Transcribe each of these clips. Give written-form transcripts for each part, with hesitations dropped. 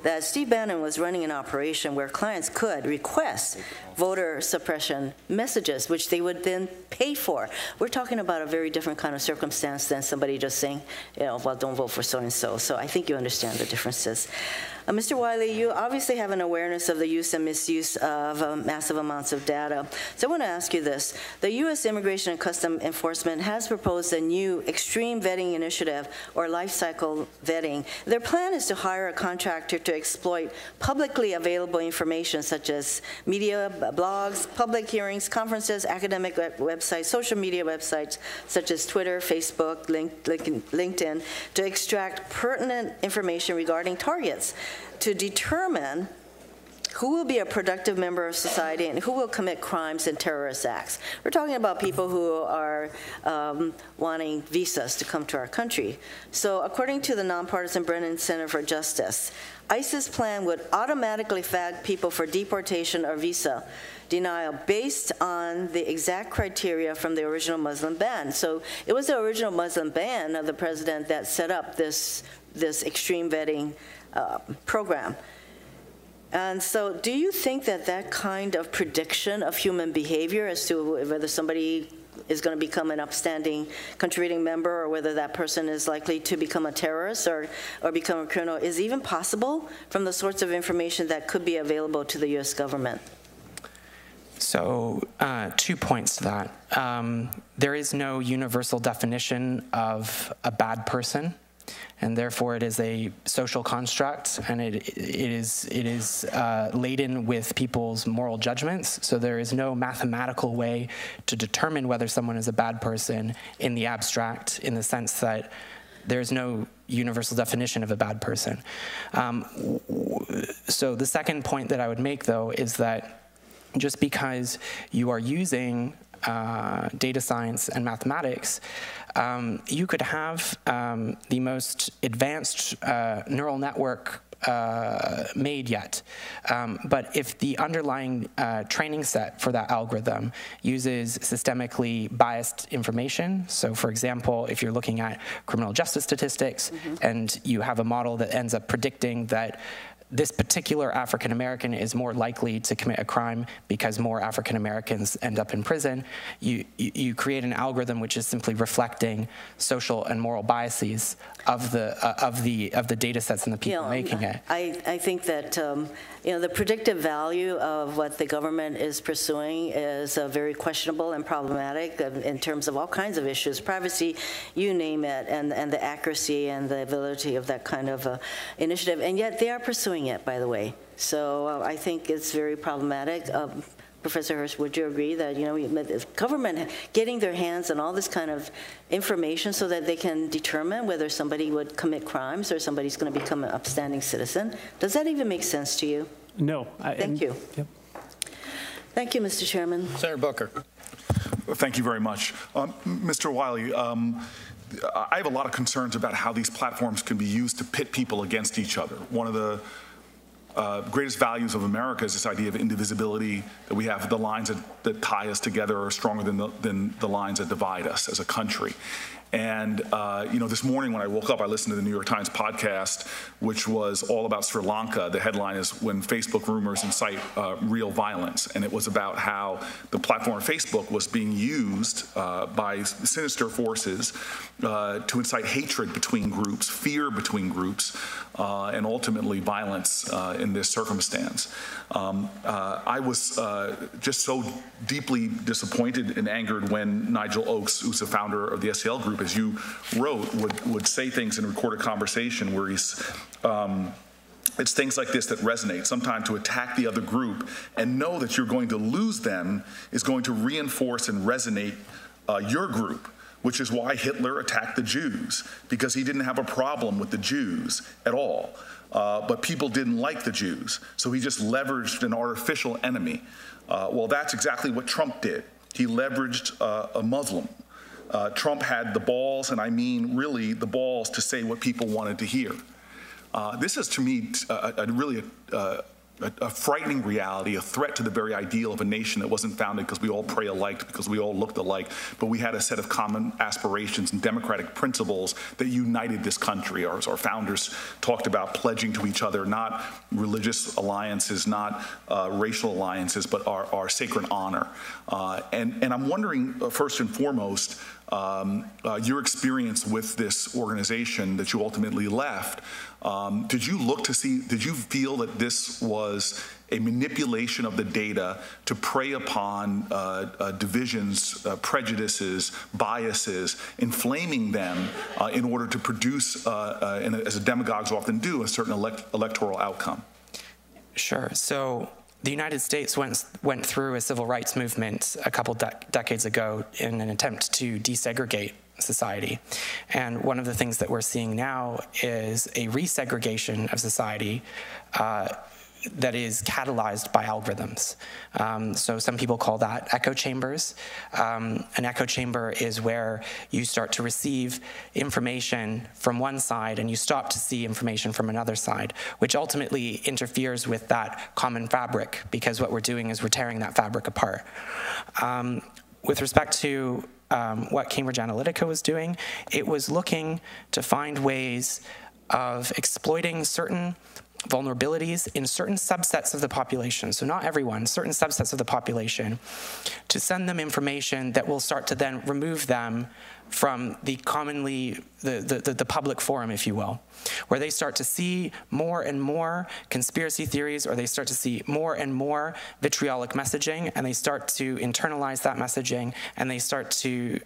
that Steve Bannon was running an operation where clients could request voter suppression messages, which they would then pay for. We're talking about a very different kind of circumstance than somebody just saying, well, don't vote for so-and-so. So I think you understand the differences. Mr. Wiley, you obviously have an awareness of the use and misuse of massive amounts of data. So I want to ask you this. The U.S. Immigration and Customs Enforcement has proposed a new extreme vetting initiative, or life cycle vetting. Their plan is to hire a contractor to exploit publicly available information such as media, blogs, public hearings, conferences, academic websites, social media websites such as Twitter, Facebook, LinkedIn, to extract pertinent information regarding targets, to determine who will be a productive member of society and who will commit crimes and terrorist acts. We're talking about people who are wanting visas to come to our country. So according to the nonpartisan Brennan Center for Justice, ICE's plan would automatically flag people for deportation or visa denial based on the exact criteria from the original Muslim ban. So it was the original Muslim ban of the president that set up this extreme vetting program. And so do you think that that kind of prediction of human behavior as to whether somebody is going to become an upstanding contributing member or whether that person is likely to become a terrorist or become a criminal is even possible from the sorts of information that could be available to the U.S. government? So 2 points to that. There is no universal definition of a bad person, and therefore it is a social construct, and it is laden with people's moral judgments. So there is no mathematical way to determine whether someone is a bad person in the abstract, in the sense that there is no universal definition of a bad person. So the second point that I would make, though, is that just because you are using data science and mathematics, you could have the most advanced neural network made yet. But if the underlying training set for that algorithm uses systemically biased information, so for example, if you're looking at criminal justice statistics and you have a model that ends up predicting that this particular African American is more likely to commit a crime because more African Americans end up in prison, you create an algorithm which is simply reflecting social and moral biases of the data sets and the people making it. I think that the predictive value of what the government is pursuing is very questionable and problematic in terms of all kinds of issues, privacy, you name it, and the accuracy and the validity of that kind of initiative. And yet they are pursuing it, by the way. So I think it's very problematic. Professor Hirsch, would you agree that the government getting their hands on all this kind of information so that they can determine whether somebody would commit crimes or somebody's going to become an upstanding citizen? Does that even make sense to you? No. Thank you. Yep. Thank you, Mr. Chairman. Senator Booker. Thank you very much. Mr. Wiley, I have a lot of concerns about how these platforms can be used to pit people against each other. One of the greatest values of America is this idea of indivisibility, that we have the lines that tie us together are stronger than the lines that divide us as a country. And this morning when I woke up, I listened to the New York Times podcast, which was all about Sri Lanka. The headline is "When Facebook Rumors Incite Real Violence," and it was about how the platform Facebook was being used by sinister forces to incite hatred between groups, fear between groups, and ultimately violence in this circumstance. I was just so deeply disappointed and angered when Nigel Oakes, who's the founder of the SCL Group, as you wrote, would say things in a recorded conversation where he's it's things like this that resonate. Sometimes to attack the other group and know that you're going to lose them is going to reinforce and resonate your group, which is why Hitler attacked the Jews, because he didn't have a problem with the Jews at all. But people didn't like the Jews, so he just leveraged an artificial enemy. Well, that's exactly what Trump did. He leveraged a Muslim. Trump had the balls, and I mean really the balls, to say what people wanted to hear. This is, to me, really a frightening reality, a threat to the very ideal of a nation that wasn't founded because we all pray alike, because we all looked alike, but we had a set of common aspirations and democratic principles that united this country. Our founders talked about pledging to each other, not religious alliances, not racial alliances, but our sacred honor. And I'm wondering, first and foremost, your experience with this organization that you ultimately left, did you feel that this was a manipulation of the data to prey upon divisions, prejudices, biases, inflaming them in order to produce, as demagogues often do, a certain electoral outcome? Sure. So the United States went through a civil rights movement a couple decades ago in an attempt to desegregate society. And one of the things that we're seeing now is a resegregation of society that is catalyzed by algorithms. So some people call that echo chambers. An echo chamber is where you start to receive information from one side and you stop to see information from another side, which ultimately interferes with that common fabric, because what we're doing is we're tearing that fabric apart. With respect to what Cambridge Analytica was doing, it was looking to find ways of exploiting certain vulnerabilities in certain subsets of the population, so not everyone, certain subsets of the population, to send them information that will start to then remove them from the the public forum, if you will, where they start to see more and more conspiracy theories, or they start to see more and more vitriolic messaging, and they start to internalize that messaging, and they start to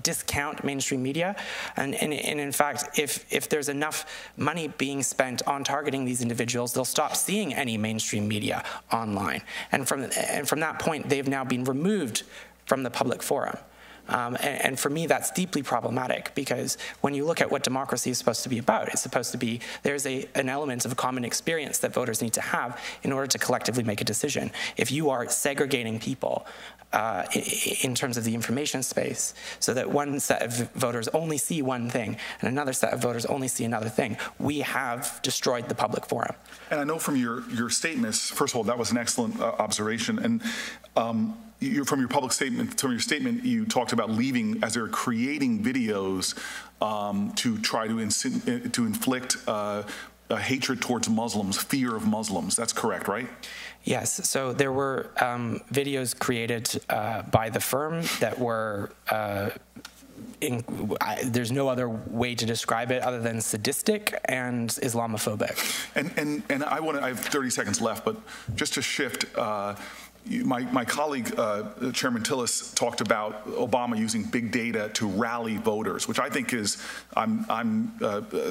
discount mainstream media. And in fact, if there's enough money being spent on targeting these individuals, they'll stop seeing any mainstream media online. And from that point, they've now been removed from the public forum. And for me, that's deeply problematic, because when you look at what democracy is supposed to be about, it's supposed to be, there's an element of common experience that voters need to have in order to collectively make a decision. If you are segregating people in terms of the information space, so that one set of voters only see one thing and another set of voters only see another thing, we have destroyed the public forum. And I know from your statements, first of all, that was an excellent observation. And from your statement, you talked about leaving as they're creating videos to try to inflict hatred towards Muslims, fear of Muslims. That's correct, right? Yes. So there were videos created by the firm that were there's no other way to describe it other than sadistic and Islamophobic. And I have 30 seconds left, but just to shift. My colleague, Chairman Tillis, talked about Obama using big data to rally voters, which I think is, I'm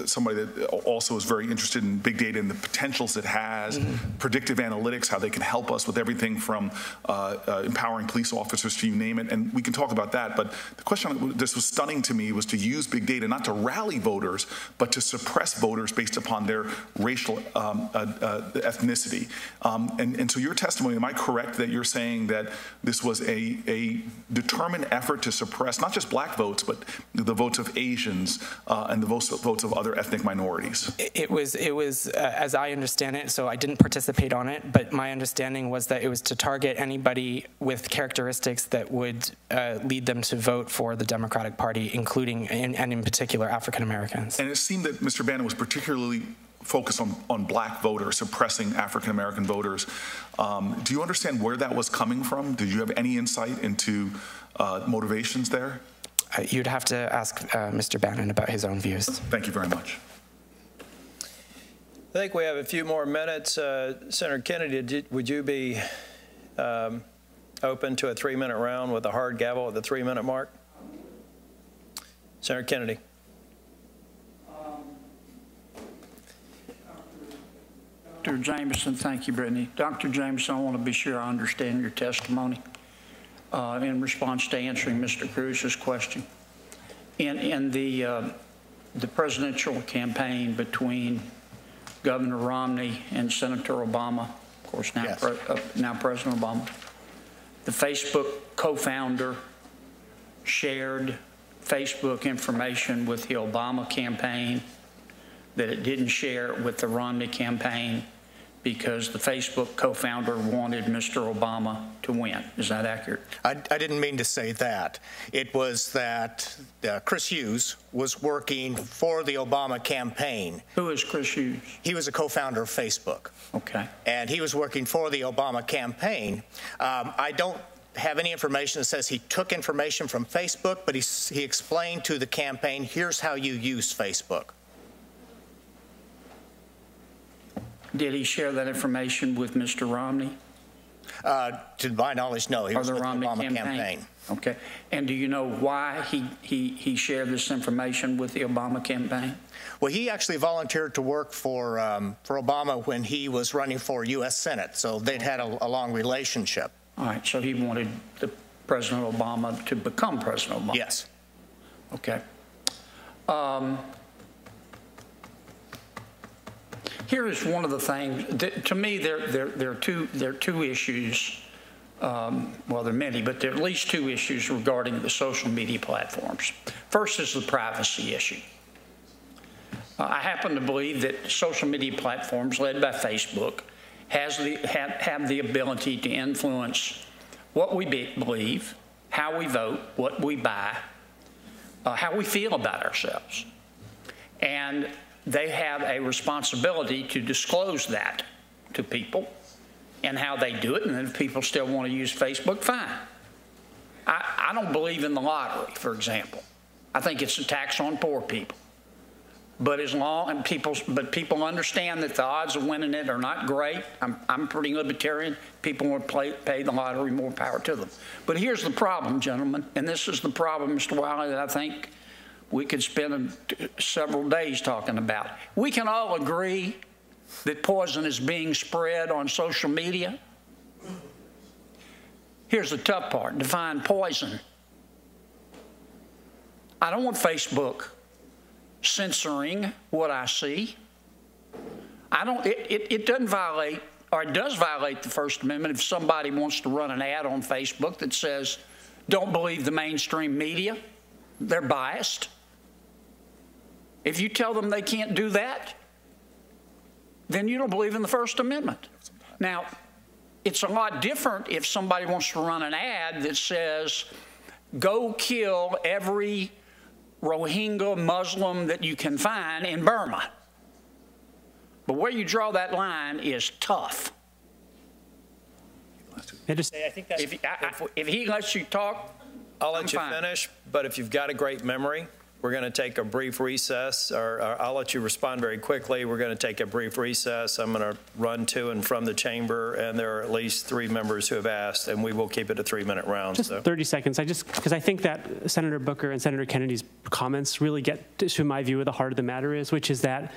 somebody that also is very interested in big data and the potentials it has, predictive analytics, how they can help us with everything from empowering police officers to you name it, and we can talk about that. But the question that was stunning to me was to use big data not to rally voters, but to suppress voters based upon their racial ethnicity. And so your testimony, am I correct that you're saying that this was a determined effort to suppress not just black votes, but the votes of Asians and the votes of other ethnic minorities? It was as I understand it, so I didn't participate on it, but my understanding was that it was to target anybody with characteristics that would lead them to vote for the Democratic Party, including, and in particular, African Americans. And it seemed that Mr. Bannon was particularly focused on black voters, suppressing African American voters. Do you understand where that was coming from? Did you have any insight into motivations there? You'd have to ask Mr. Bannon about his own views. Thank you very much. I think we have a few more minutes. Senator Kennedy, would you be open to a 3-minute round with a hard gavel at the 3-minute mark? Senator Kennedy. Dr. Jameson, thank you, Brittany. Dr. Jameson, I want to be sure I understand your testimony in response to answering Mr. Cruz's question. In the presidential campaign between Governor Romney and Senator Obama, of course now, yes. Now President Obama, the Facebook co-founder shared Facebook information with the Obama campaign that it didn't share with the Romney campaign, because the Facebook co-founder wanted Mr. Obama to win. Is that accurate? I didn't mean to say that. It was that Chris Hughes was working for the Obama campaign. Who is Chris Hughes? He was a co-founder of Facebook. Okay. And he was working for the Obama campaign. I don't have any information that says he took information from Facebook, but he explained to the campaign, here's how you use Facebook. Did he share that information with Mr. Romney? To my knowledge, no. He was with the Obama campaign. Okay. And do you know why he shared this information with the Obama campaign? Well, he actually volunteered to work for Obama when he was running for U.S. Senate, so they'd had a long relationship. All right. So he wanted the President Obama to become President Obama. Yes. Okay. Here is one of the things that, to me, there are two issues. Well, there are many, but there are at least two issues regarding the social media platforms. First is the privacy issue. I happen to believe that social media platforms led by Facebook have the ability to influence what we believe, how we vote, what we buy, how we feel about ourselves. And they have a responsibility to disclose that to people and how they do it. And if people still want to use Facebook, fine. I don't believe in the lottery, for example. I think it's a tax on poor people. But people understand that the odds of winning it are not great. I'm pretty libertarian. People want to pay the lottery, more power to them. But here's the problem, gentlemen, and this is the problem, Mr. Wiley, that I think we could spend several days talking about. We can all agree that poison is being spread on social media. Here's the tough part: define poison. I don't want Facebook censoring what I see. It doesn't violate, or it does violate the First Amendment if somebody wants to run an ad on Facebook that says, don't believe the mainstream media, they're biased. If you tell them they can't do that, then you don't believe in the First Amendment. Now, it's a lot different if somebody wants to run an ad that says, go kill every Rohingya Muslim that you can find in Burma. But where you draw that line is tough. I think that if he lets you talk, I'll let you finish, but if you've got a great memory, we're going to take a brief recess, or I'll let you respond very quickly. We're going to take a brief recess. I'm going to run to and from the chamber, and there are at least 3 members who have asked, and we will keep it a 3-minute round. Just 30 seconds. Because I think that Senator Booker and Senator Kennedy's comments really get to my view of the heart of the matter is, which is that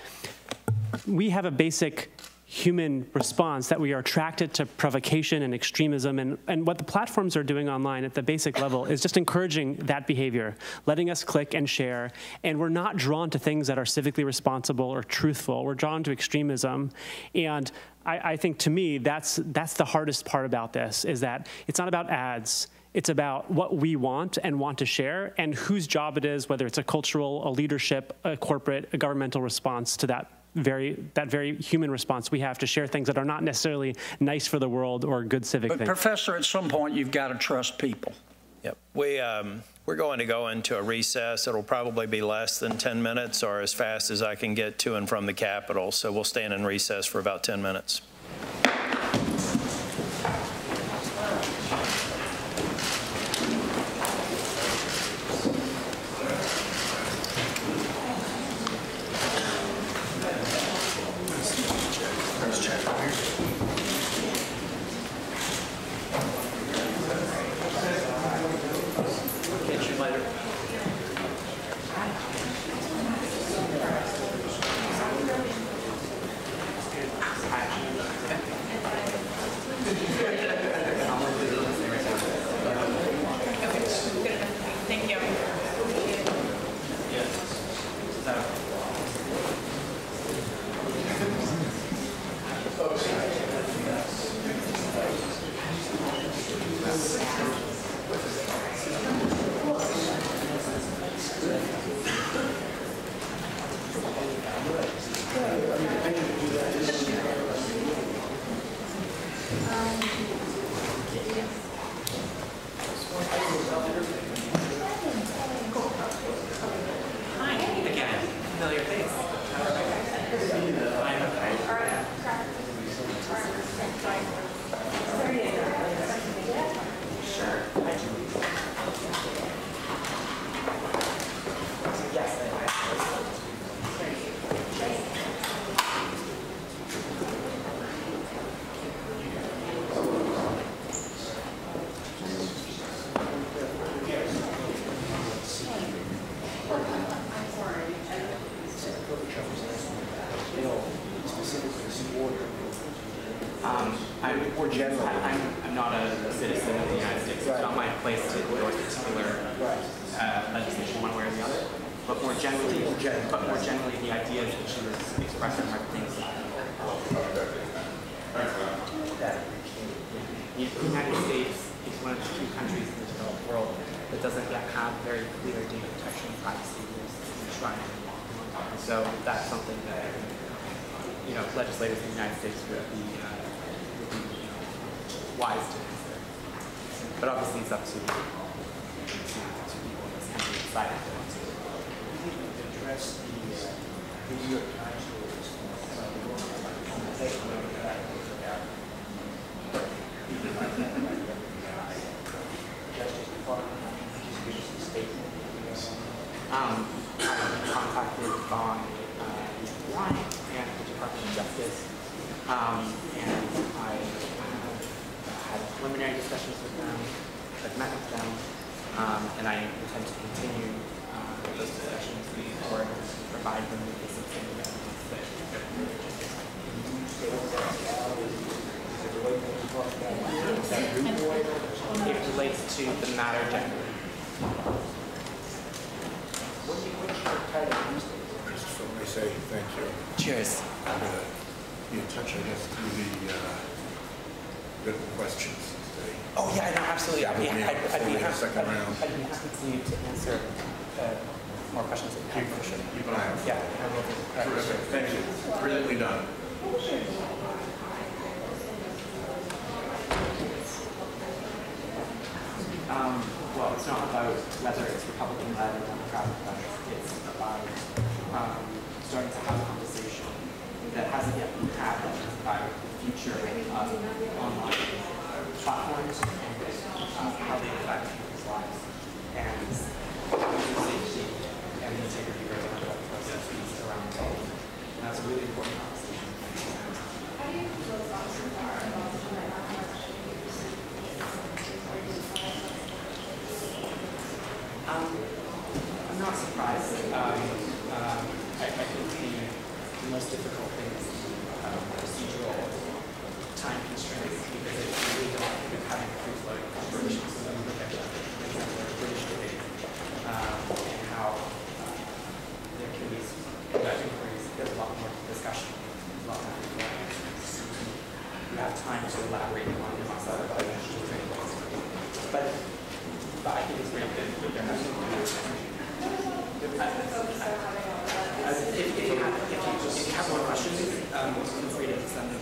we have a basic human response that we are attracted to provocation and extremism, and what the platforms are doing online at the basic level is just encouraging that behavior, letting us click and share, and we're not drawn to things that are civically responsible or truthful. We're drawn to extremism, and I think, to me, that's the hardest part about this, is that it's not about ads. It's about what we want and want to share, and whose job it is, whether it's a cultural, a leadership, a corporate, a governmental response to that very human response we have to share things that are not necessarily nice for the world or good civic things. But Professor, at some point you've got to trust people. Yep. We're going to go into a recess. It'll probably be less than 10 minutes, or as fast as I can get to and from the Capitol. So we'll stand in recess for about 10 minutes. Again, familiar face. I'm not a citizen of the United States. It's not my place to endorse particular legislation one way or the other. But more generally, the ideas that she was expressing are things that the United States is one of the few countries in the developed world that doesn't yet have very clear data protection and privacy rules enshrined in law. And so that's something that legislators in the United States would be wise to consider. But obviously it's up to people in this country to decide if they want to. We need to address the New York Times rules about the Justice Department gives a statement. I'm contacted by the FBI and the Department of Justice, and I had preliminary discussions with them. I've met with them, and I intend to continue those discussions or provide them with the substantive evidence that it relates to the matter generally. What's your title these days? Christopher, I say thank you. Cheers. I'm going to be in touch, I guess, through the written questions today. Oh yeah, no, absolutely. I'd be happy second round. I'd be happy to answer more questions that you have for sure. Keep an eye out. Yeah, I will do. Terrific. Thank you. Brilliantly done. Well, it's not about whether it's Republican-led or Democratic-led. It's about starting to have a conversation that hasn't yet been had about the future of online platforms and how they affect people's lives and the safety and the integrity of the processes around the world. And that's a really important conversation. I'm not surprised. I think the most difficult thing is the procedural time constraints because it's really difficult with having free-flowing operations. So we look at, for example, the British debate and how there can be inquiries. There's a lot more discussion, a lot more answers. You have time to elaborate on the outside of but I think it's very good that there has to be if you have more questions, feel free to send them.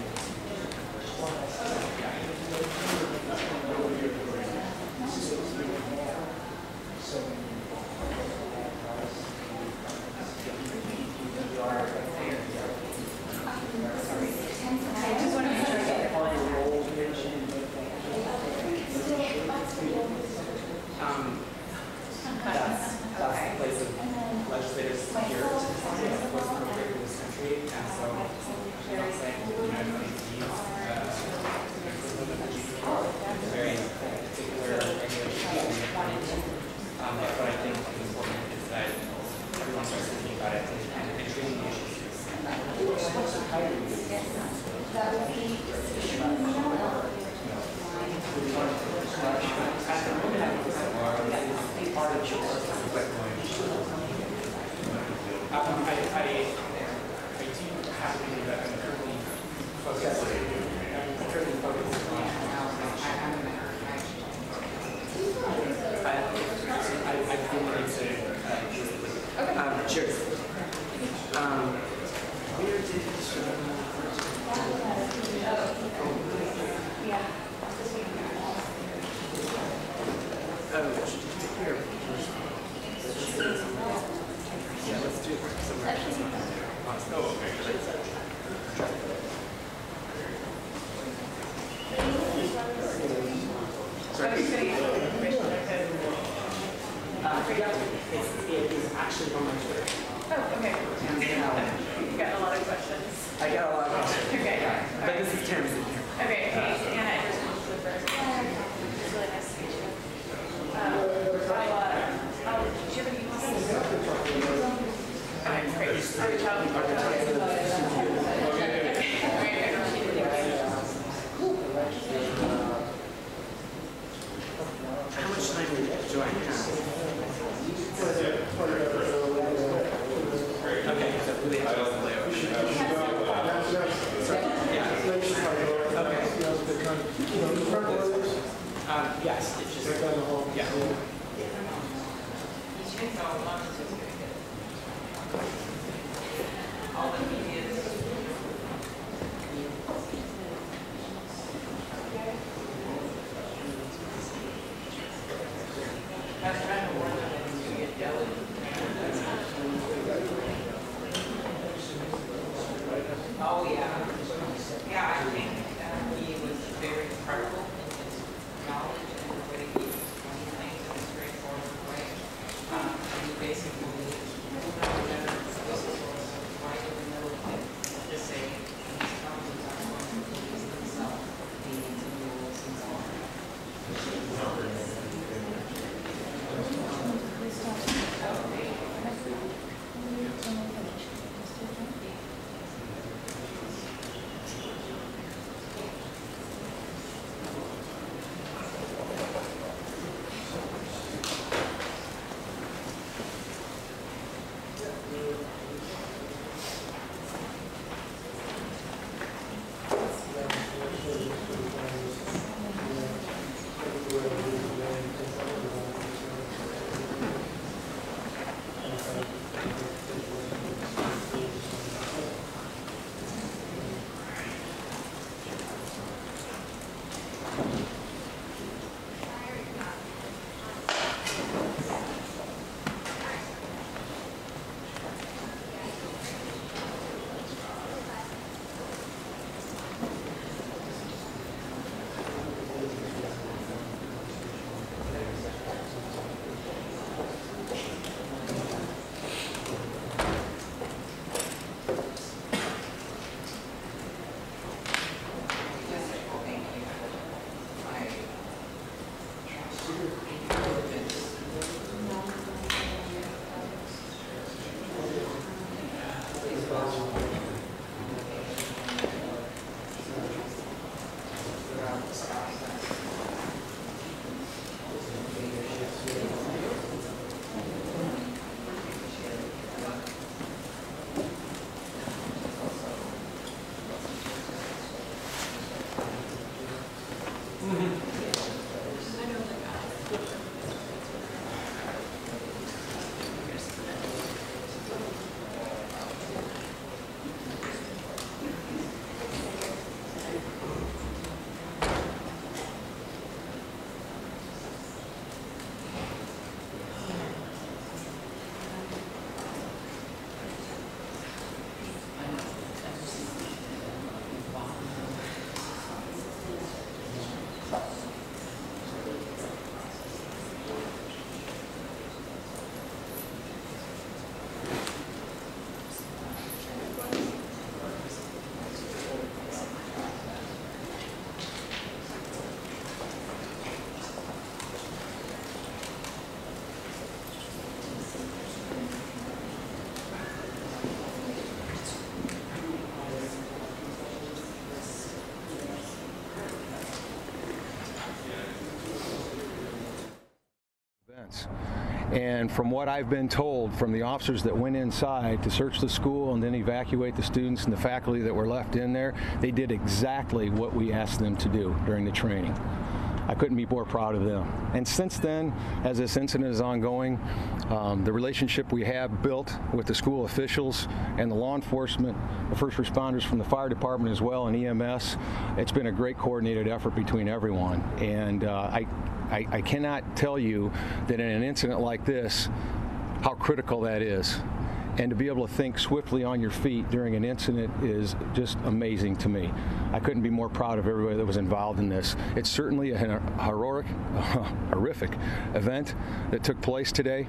That's the place of legislators here. It wasn't appropriate in this country, and so I'm not saying the United States needs very particular regulations. But I think what's important is that everyone starts thinking about it and treating the issues. What's the title? That would be at the moment, I think part of your I do have to do that. I'm currently focused on I feel like it's cheers. Where did So, just to be clear, let's do suppression. Oh, okay. It's actually on my Twitter. Oh, okay. You got a lot of questions. I got a lot of questions. Okay. Yeah. But this is Terrence in here. Okay. Hey, Anna, I just wanted to go first. It's really nice to meet you. Do you have any questions? Okay, great. Are we talking? How much time do I have? Okay, so really I don't play over. Yes, it's just yeah. All the media. Oh, yeah. Yeah, I think he was very incredible in his knowledge and the way he explained things in a straightforward way. And he basically right in the middle of it, just saying these companies are going to police themselves, meetings and rules and so on. And from what I've been told from the officers that went inside to search the school and then evacuate the students and the faculty that were left in there, they did exactly what we asked them to do during the training. I couldn't be more proud of them. And since then, as this incident is ongoing, the relationship we have built with the school officials and the law enforcement, the first responders from the fire department as well, and EMS, it's been a great coordinated effort between everyone. And I cannot tell you that in an incident like this, how critical that is. And to be able to think swiftly on your feet during an incident is just amazing to me. I couldn't be more proud of everybody that was involved in this. It's certainly a horrific event that took place today.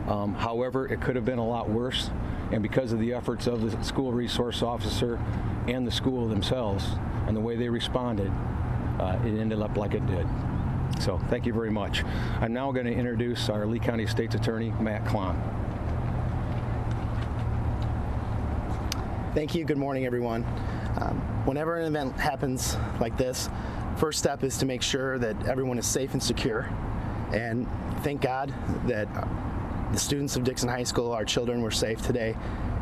However, it could have been a lot worse. And because of the efforts of the school resource officer and the school themselves and the way they responded, it ended up like it did. So thank you very much. I'm now going to introduce our Lee County State's Attorney, Matt Klon. Thank you. Good morning, everyone. Whenever an event happens like this, first step is to make sure that everyone is safe and secure. And thank God that the students of Dixon High School, our children, were safe today.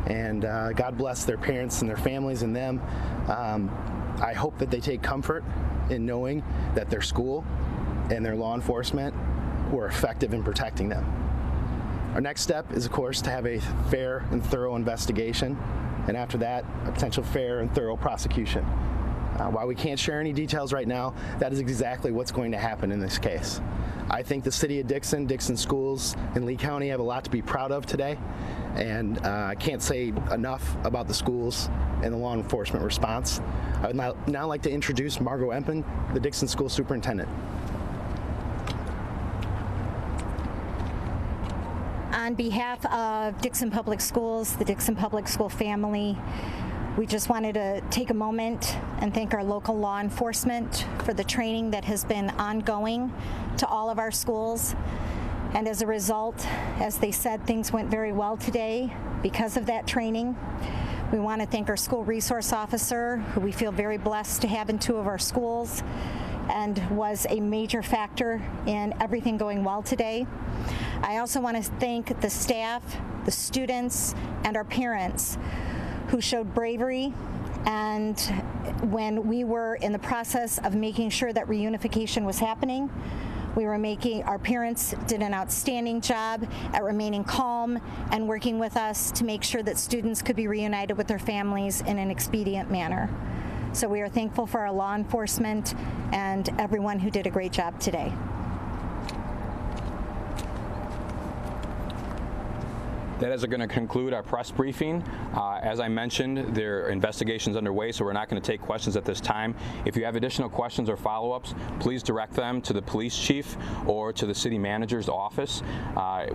And God bless their parents and their families and them. I hope that they take comfort in knowing that their school and their law enforcement were effective in protecting them. Our next step is, of course, to have a fair and thorough investigation. And after that, a potential fair and thorough prosecution. While we can't share any details right now, that is exactly what's going to happen in this case. I think the city of Dixon, Dixon schools, and Lee County have a lot to be proud of today. And I can't say enough about the schools and the law enforcement response. I would now like to introduce Margot Empen, the Dixon School Superintendent. On behalf of Dixon Public Schools, the Dixon Public School family, we just wanted to take a moment and thank our local law enforcement for the training that has been ongoing to all of our schools. And as a result, as they said, things went very well today because of that training. We want to thank our school resource officer, who we feel very blessed to have in 2 of our schools, and was a major factor in everything going well today. I also want to thank the staff, the students, and our parents who showed bravery. And when we were in the process of making sure that reunification was happening, our parents did an outstanding job at remaining calm and working with us to make sure that students could be reunited with their families in an expedient manner. So we are thankful for our law enforcement and everyone who did a great job today. That is going to conclude our press briefing. As I mentioned, there are investigations underway, so we're not going to take questions at this time. If you have additional questions or follow-ups, please direct them to the police chief or to the city manager's office.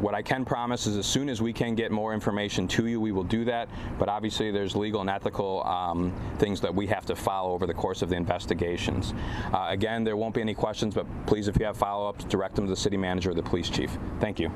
What I can promise is as soon as we can get more information to you, we will do that. But obviously, there's legal and ethical things that we have to follow over the course of the investigations. Again, there won't be any questions, but please, if you have follow-ups, direct them to the city manager or the police chief. Thank you.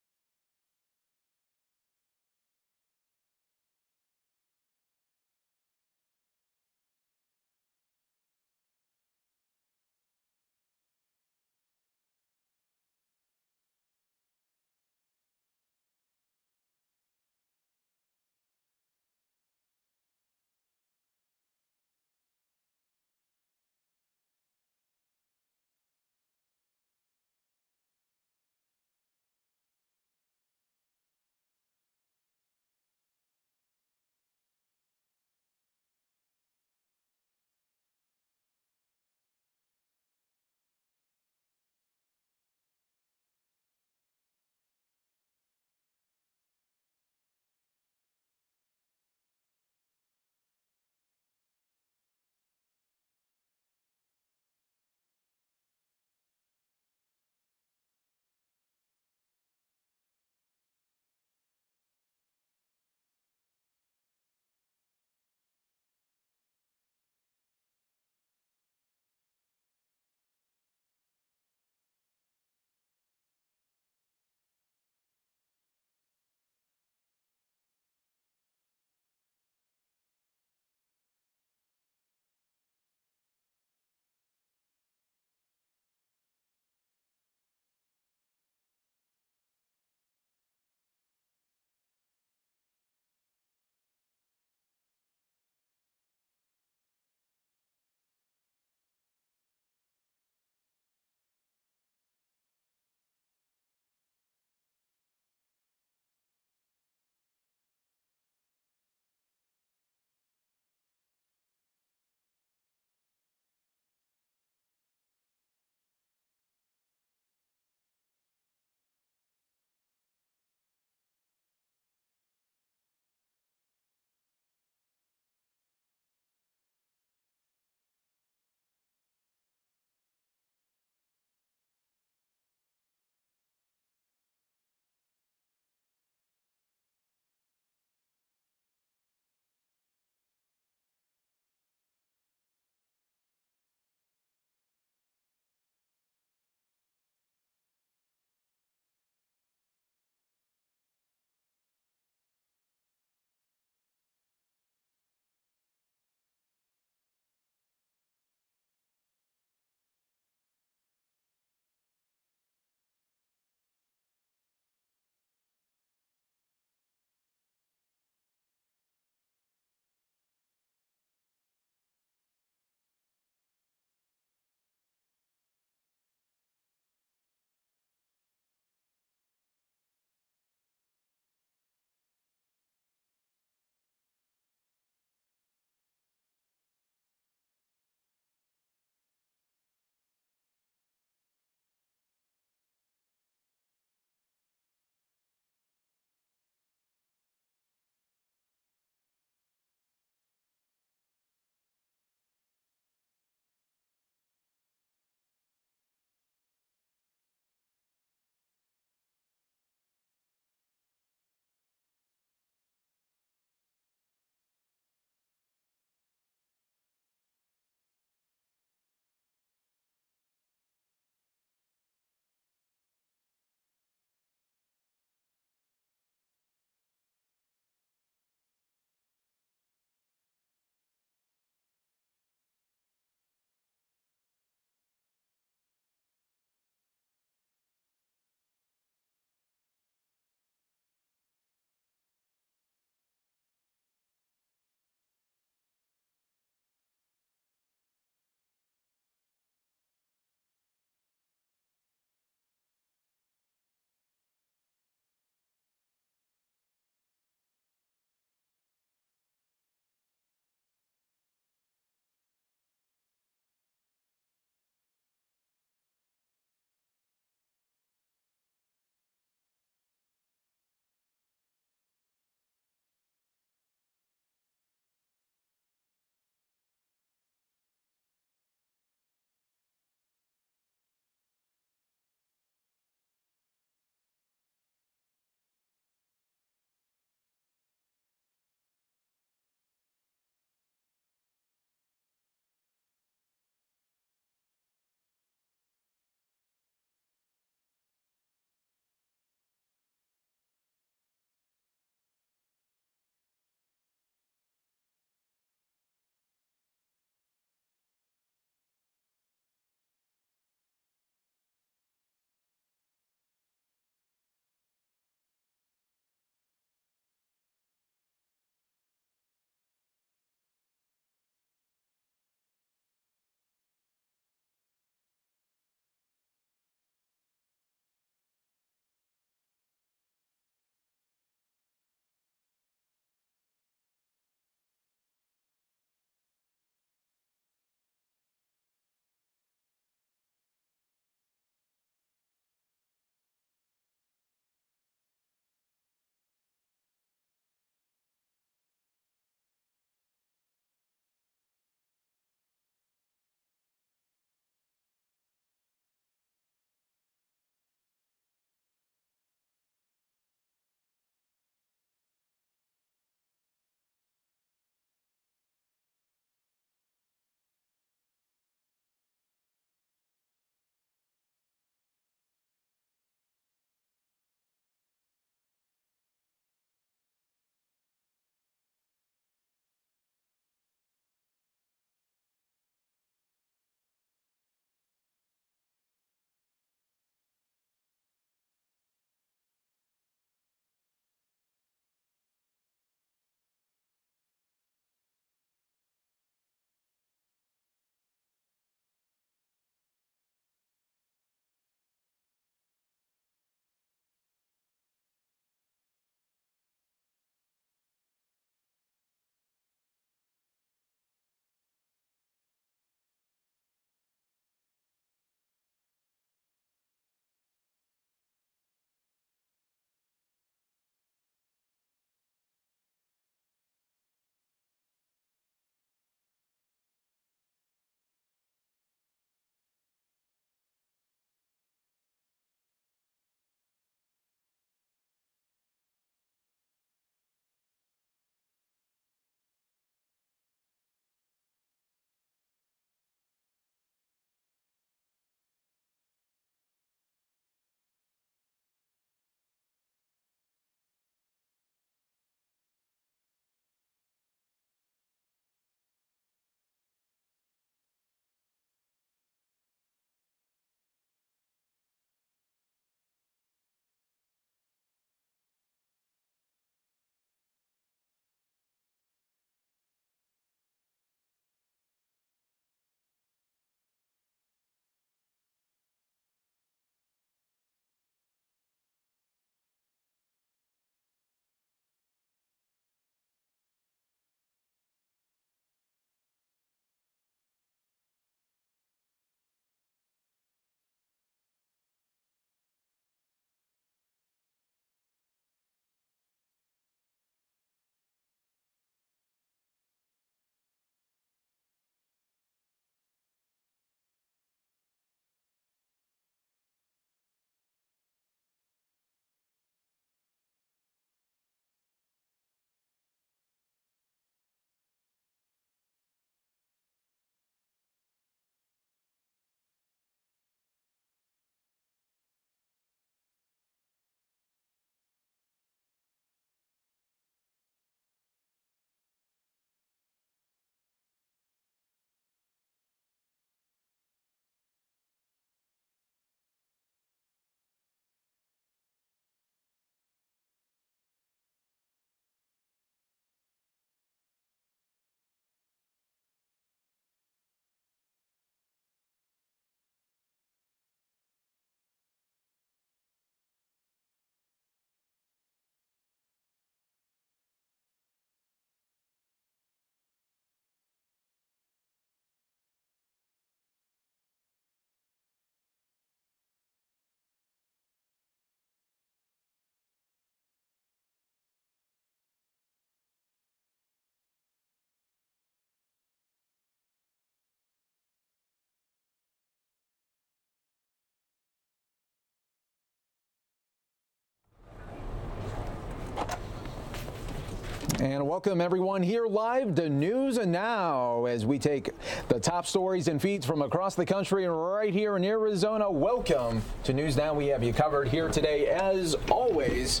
And welcome everyone here live to News and Now as we take the top stories and feeds from across the country and right here in Arizona. Welcome to News Now. We have you covered here today as always.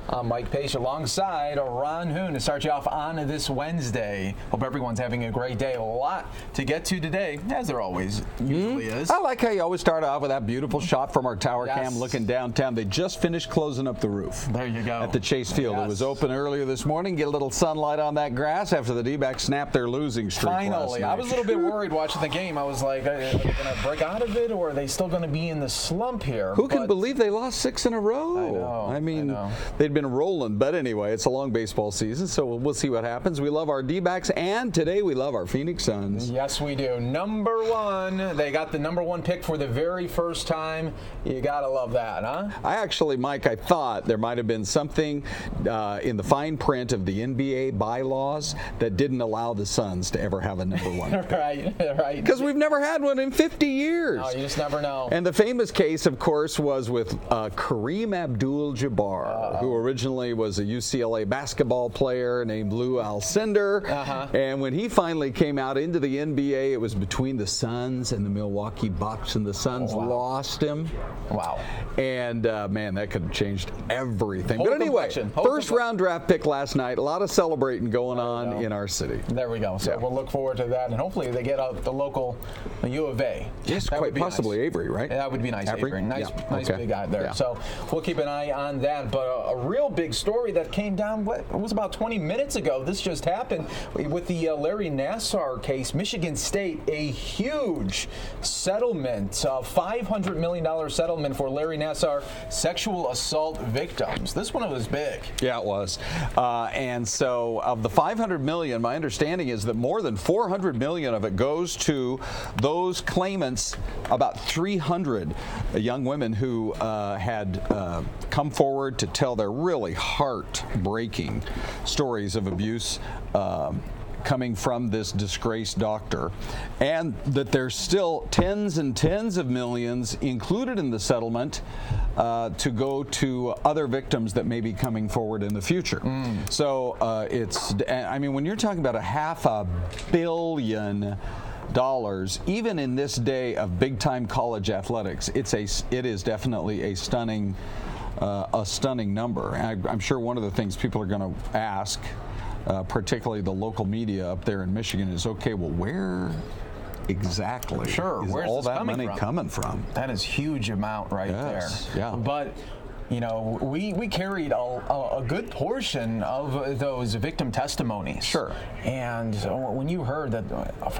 I'm Mike Pace alongside Ron Hoon to start you off on this Wednesday. Hope everyone's having a great day. A lot to get to today, as there always usually is. I like how you always start off with that beautiful shot from our tower cam looking downtown. They just finished closing up the roof. There you go. At the Chase Field. It was open earlier this morning. Get a little sunlight on that grass after the D-backs snapped their losing streak Finally. I was a little bit worried watching the game. I was like, are they going to break out of it, or are they still going to be in the slump here? Who can believe they lost 6 in a row? I know. I mean, they'd been rolling, but anyway, it's a long baseball season, so we'll see what happens. We love our D-backs, and today we love our Phoenix Suns. Yes, we do. Number 1. They got the number 1 pick for the very first time. You got to love that, huh? Mike, I thought there might have been something in the fine print of the NBA bylaws that didn't allow the Suns to ever have a number 1 pick. Right. Because we've never had one in 50 years. No, you just never know. And the famous case, of course, was with Kareem Abdul-Jabbar, who originally was a UCLA basketball player named Lou Alcindor. And when he finally came out into the NBA, it was between the Suns and the Milwaukee Bucks, and the Suns lost him. Wow. And, man, that could have changed everything. But anyway, first-round draft pick last night. A lot of celebrating going on in our city. There we go. So we'll look forward to that, and hopefully they get out the local U of A. Yes, quite possibly nice. Avery, right? Yeah, that would be nice, Avery. Nice big guy there. So we'll keep an eye on that. But a real big story that came down, it was about 20 minutes ago. This just happened with the Larry Nassar case. Michigan State, a huge settlement, $500 million settlement for Larry Nassar sexual assault victims. This one was big. Yeah, it was. And so of the $500 million, my understanding is that more than $400 million of it goes to those claimants, about 300 young women who had come forward to tell their really heartbreaking stories of abuse coming from this disgraced doctor, and that there's still tens and tens of millions included in the settlement to go to other victims that may be coming forward in the future. So I mean, when you're talking about $500 million, even in this day of big-time college athletics, it is definitely a stunning number. And I'm sure one of the things people are going to ask, particularly the local media up there in Michigan, is, okay, well, where exactly is all that money coming from? That is a huge amount there. Yeah. But you know, we carried a good portion of those victim testimonies. Sure. And when you heard that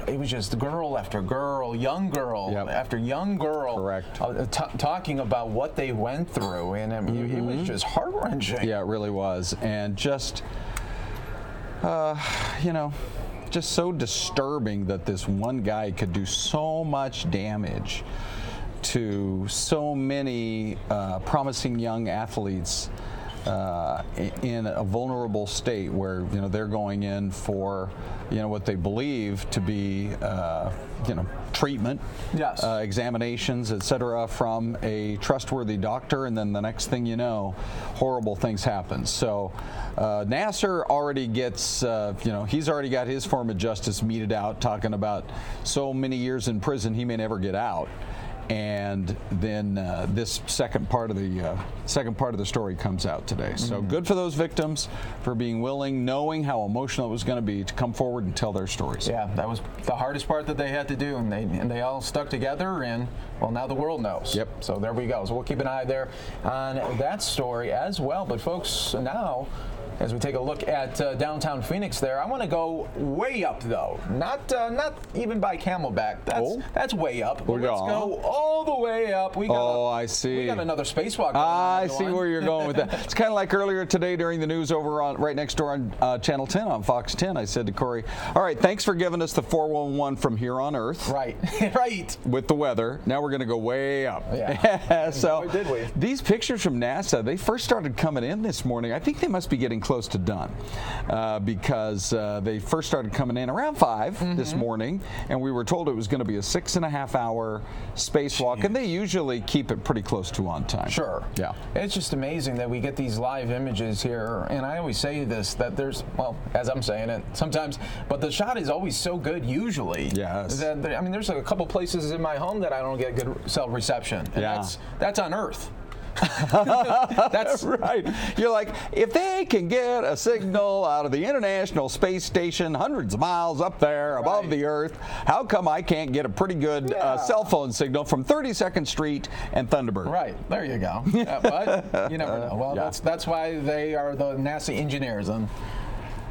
it was just girl after girl, young girl after young girl, talking about what they went through, and it was just heart-wrenching. Yeah, it really was. And just, you know, just so disturbing that this one guy could do so much damage to so many promising young athletes in a vulnerable state where, you know, they're going in for, you know, what they believe to be, you know, treatment, examinations, etc., from a trustworthy doctor, and then the next thing you know, horrible things happen. So Nassar already gets, you know, he's already got his form of justice meted out, talking about so many years in prison he may never get out. And then this second part of the story comes out today. So good for those victims for being willing, knowing how emotional it was going to be, to come forward and tell their stories. Yeah, that was the hardest part that they had to do, and they all stuck together, and well, now the world knows. Yep. So there we go. So we'll keep an eye there on that story as well. But folks, now, as we take a look at downtown Phoenix there, I want to go way up, though. Not even by Camelback. That's way up. Let's go all the way up. We got I see. We got another spacewalk. I see where you're going with that. It's kind of like earlier today during the news over on right next door on Channel 10 on Fox 10. I said to Corey, all right, thanks for giving us the 411 from here on Earth. Right. Right. With the weather. Now we're going to go way up. Yeah. So did we? These pictures from NASA, they first started coming in this morning. I think they must be getting close to done because they first started coming in around 5 this morning, and we were told it was going to be a 6.5-hour spacewalk, and they usually keep it pretty close to on time. Sure. Yeah. It's just amazing that we get these live images here, and I always say this, that there's, well, as I'm saying it sometimes, but the shot is always so good usually. Yes. That, I mean, there's a couple places in my home that I don't get good cell reception, and that's on Earth. That's right. You're like, if they can get a signal out of the International Space Station hundreds of miles up there above the Earth, how come I can't get a pretty good cell phone signal from 32nd Street and Thunderbird? Right. There you go. But you never know. Well, that's why they are the NASA engineers, and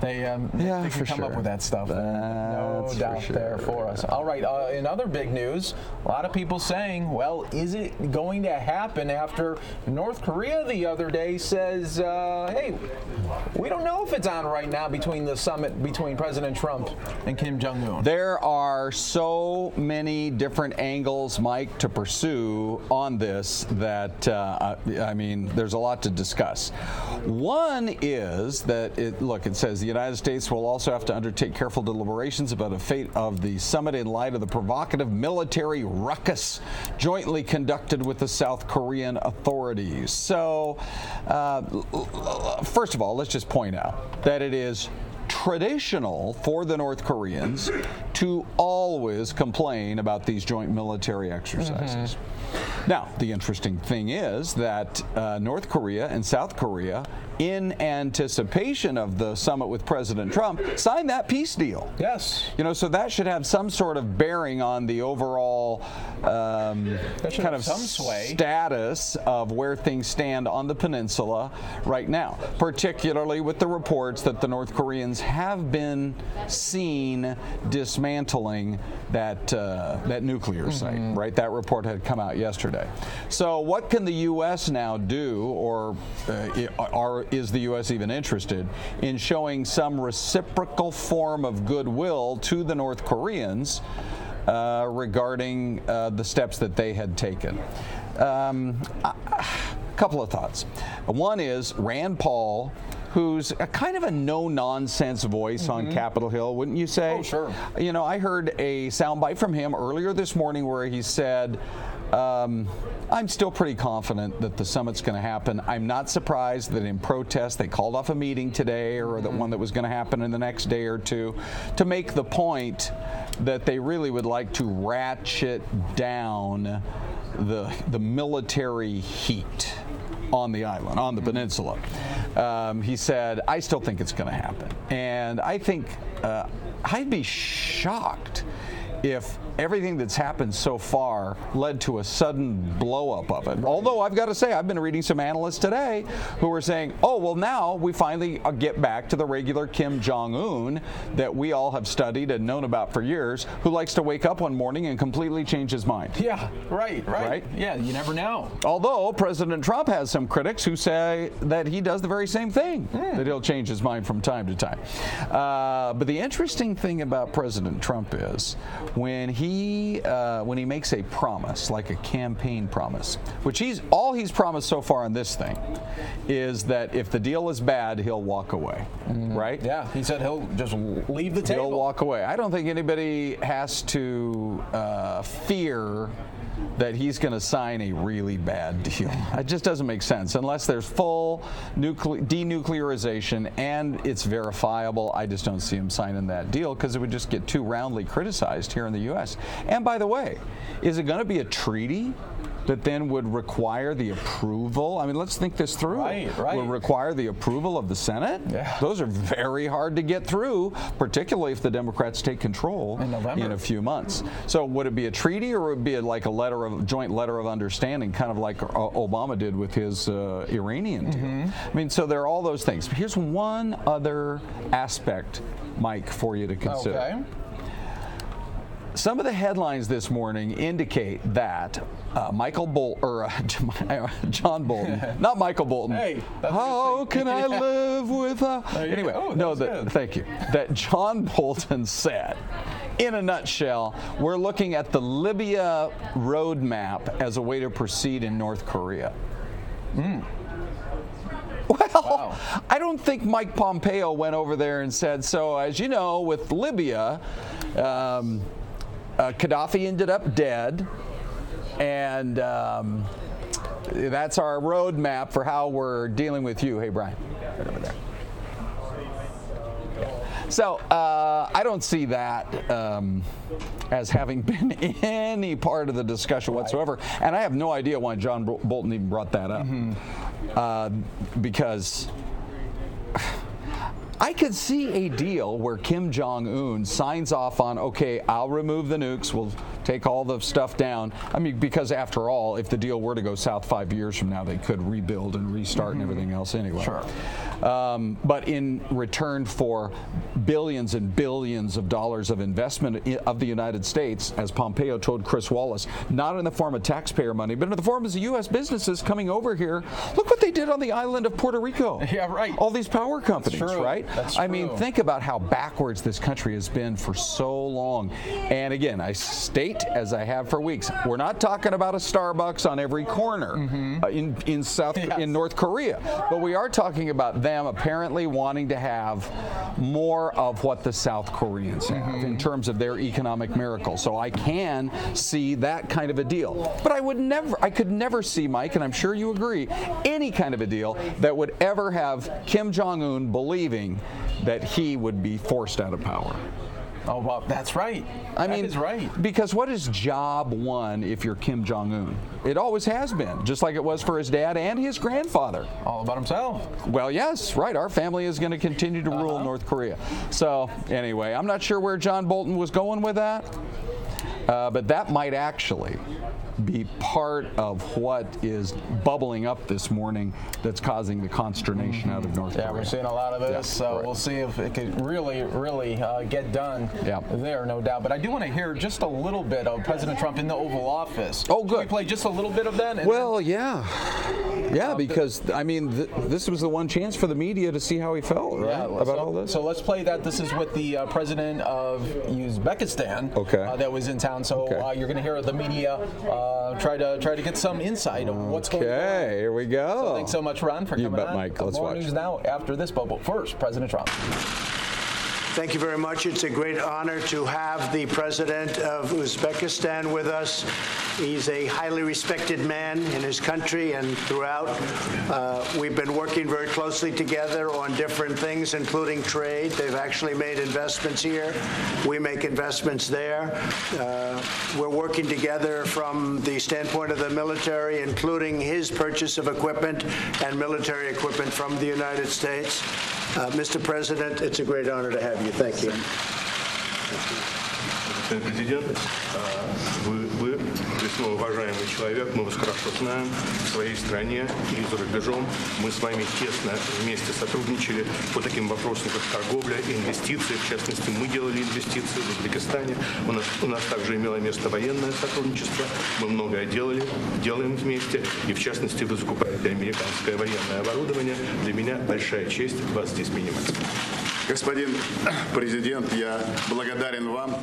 they can come up with that stuff. No doubt there for us. All right, in other big news, a lot of people saying, well, is it going to happen after North Korea the other day says, hey, we don't know if it's on right now between the summit between President Trump and Kim Jong-un. There are so many different angles, Mike, to pursue on this that, I mean, there's a lot to discuss. One is that, it says the United States will also have to undertake careful deliberations about the fate of the summit in light of the provocative military ruckus jointly conducted with the South Korean authorities. So, first of all, let's just point out that it is traditional for the North Koreans to always complain about these joint military exercises. Now, the interesting thing is that North Korea and South Korea, in anticipation of the summit with President Trump, signed that peace deal. Yes. You know, so that should have some sort of bearing on the overall kind of status of where things stand on the peninsula right now, particularly with the reports that the North Koreans have been seen dismantling that nuclear site, right? That report had come out yesterday. So what can the U.S. now do, or is the U.S. even interested in showing some reciprocal form of goodwill to the North Koreans regarding the steps that they had taken? A couple of thoughts. One is Rand Paul, who's a kind of a no-nonsense voice on Capitol Hill, wouldn't you say? Oh, sure. You know, I heard a soundbite from him earlier this morning where he said, I'm still pretty confident that the summit's going to happen. I'm not surprised that in protest they called off a meeting today, or the one that was going to happen in the next day or two, to make the point that they really would like to ratchet down the military heat on the island, on the peninsula. He said, I still think it's going to happen. And I think I'd be shocked if everything that's happened so far led to a sudden blow-up of it. Although I've got to say, I've been reading some analysts today who are saying, oh, well, now we finally get back to the regular Kim Jong-un that we all have studied and known about for years, who likes to wake up one morning and completely change his mind. Yeah, right. Yeah, you never know. Although President Trump has some critics who say that he does the very same thing, that he'll change his mind from time to time. But the interesting thing about President Trump is when he makes a promise, like a campaign promise, which he's promised so far on this thing, is that if the deal is bad, he'll walk away, right? Yeah, he said he'll just leave the table. He'll walk away. I don't think anybody has to fear that he's going to sign a really bad deal. It just doesn't make sense unless there's full denuclearization and it's verifiable. I just don't see him signing that deal because it would just get too roundly criticized here in the U.S. And by the way, is it going to be a treaty that then would require the approval? I mean, let's think this through. Right. Would require the approval of the Senate? Yeah. Those are very hard to get through, particularly if the Democrats take control in a few months. So would it be a treaty, or would it be like a joint letter of understanding, kind of like Obama did with his Iranian deal? I mean, so there are all those things. But here's one other aspect, Mike, for you to consider. Okay. Some of the headlines this morning indicate that John Bolton, not Michael Bolton. Hey, how can I live without? Anyway, thank you. That John Bolton said, in a nutshell, we're looking at the Libya roadmap as a way to proceed in North Korea. Well, Wow. I don't think Mike Pompeo went over there and said, so as you know, with Libya, Gaddafi ended up dead, and that's our roadmap for how we're dealing with you. Hey, Brian, right over there. So I don't see that as having been any part of the discussion whatsoever, and I have no idea why John Bolton even brought that up, because I could see a deal where Kim Jong-un signs off on, okay, I'll remove the nukes, we'll take all the stuff down. I mean, because after all, if the deal were to go south 5 years from now, they could rebuild and restart and everything else anyway. Sure. But in return for billions and billions of dollars of investment of the United States, as Pompeo told Chris Wallace, not in the form of taxpayer money, but in the form of the U.S. businesses coming over here. Look what they did on the island of Puerto Rico. Yeah, right. All these power companies, right? That's I true. mean, think about how backwards this country has been for so long. And again, I state, as I have for weeks, we're not talking about a Starbucks on every corner in North Korea, but we are talking about them apparently wanting to have more of what the South Koreans have in terms of their economic miracle. So I can see that kind of a deal. But I could never see, Mike, and I'm sure you agree, any kind of a deal that would ever have Kim Jong-un believing that he would be forced out of power. Oh, well, that's right. I mean, that is right. Because what is job one if you're Kim Jong-un? It always has been, just like it was for his dad and his grandfather. All about himself. Well, yes, right. Our family is going to continue to rule North Korea. So, anyway, I'm not sure where John Bolton was going with that, but that might actually be part of what is bubbling up this morning that's causing the consternation out of North Korea. Yeah, we're seeing a lot of this, so we'll see if it could really get done there, no doubt. But I do want to hear just a little bit of President Trump in the Oval Office. Oh, good. Can we play just a little bit of that? Well, yeah. Yeah, because, I mean, this was the one chance for the media to see how he felt, right, about all this. So let's play that. This is with the President of Uzbekistan that was in town. So you're going to hear the media try to get some insight on what's going on. Okay, here we go. So thanks so much, Ron, for coming on. You bet, Mike. Let's More watch. news now after this, but first, President Trump. Thank you very much. It's a great honor to have the President of Uzbekistan with us. He's a highly respected man in his country and throughout. We've been working very closely together on different things, including trade. They've actually made investments here. We make investments there. We're working together from the standpoint of the military, including his purchase of equipment and military equipment from the United States. Mr. President, it's a great honor to have you. Thank you. Господин президент, вы весьма уважаемый человек, мы вас хорошо знаем в своей стране и за рубежом. Мы с вами тесно вместе сотрудничали по таким вопросам, как торговля и инвестиции. В частности, мы делали инвестиции в Узбекистане. У нас также имело место военное сотрудничество. Мы многое делаем вместе. И в частности, вы закупаете американское военное оборудование. Для меня большая честь вас здесь принимать. Господин президент, я благодарен вам.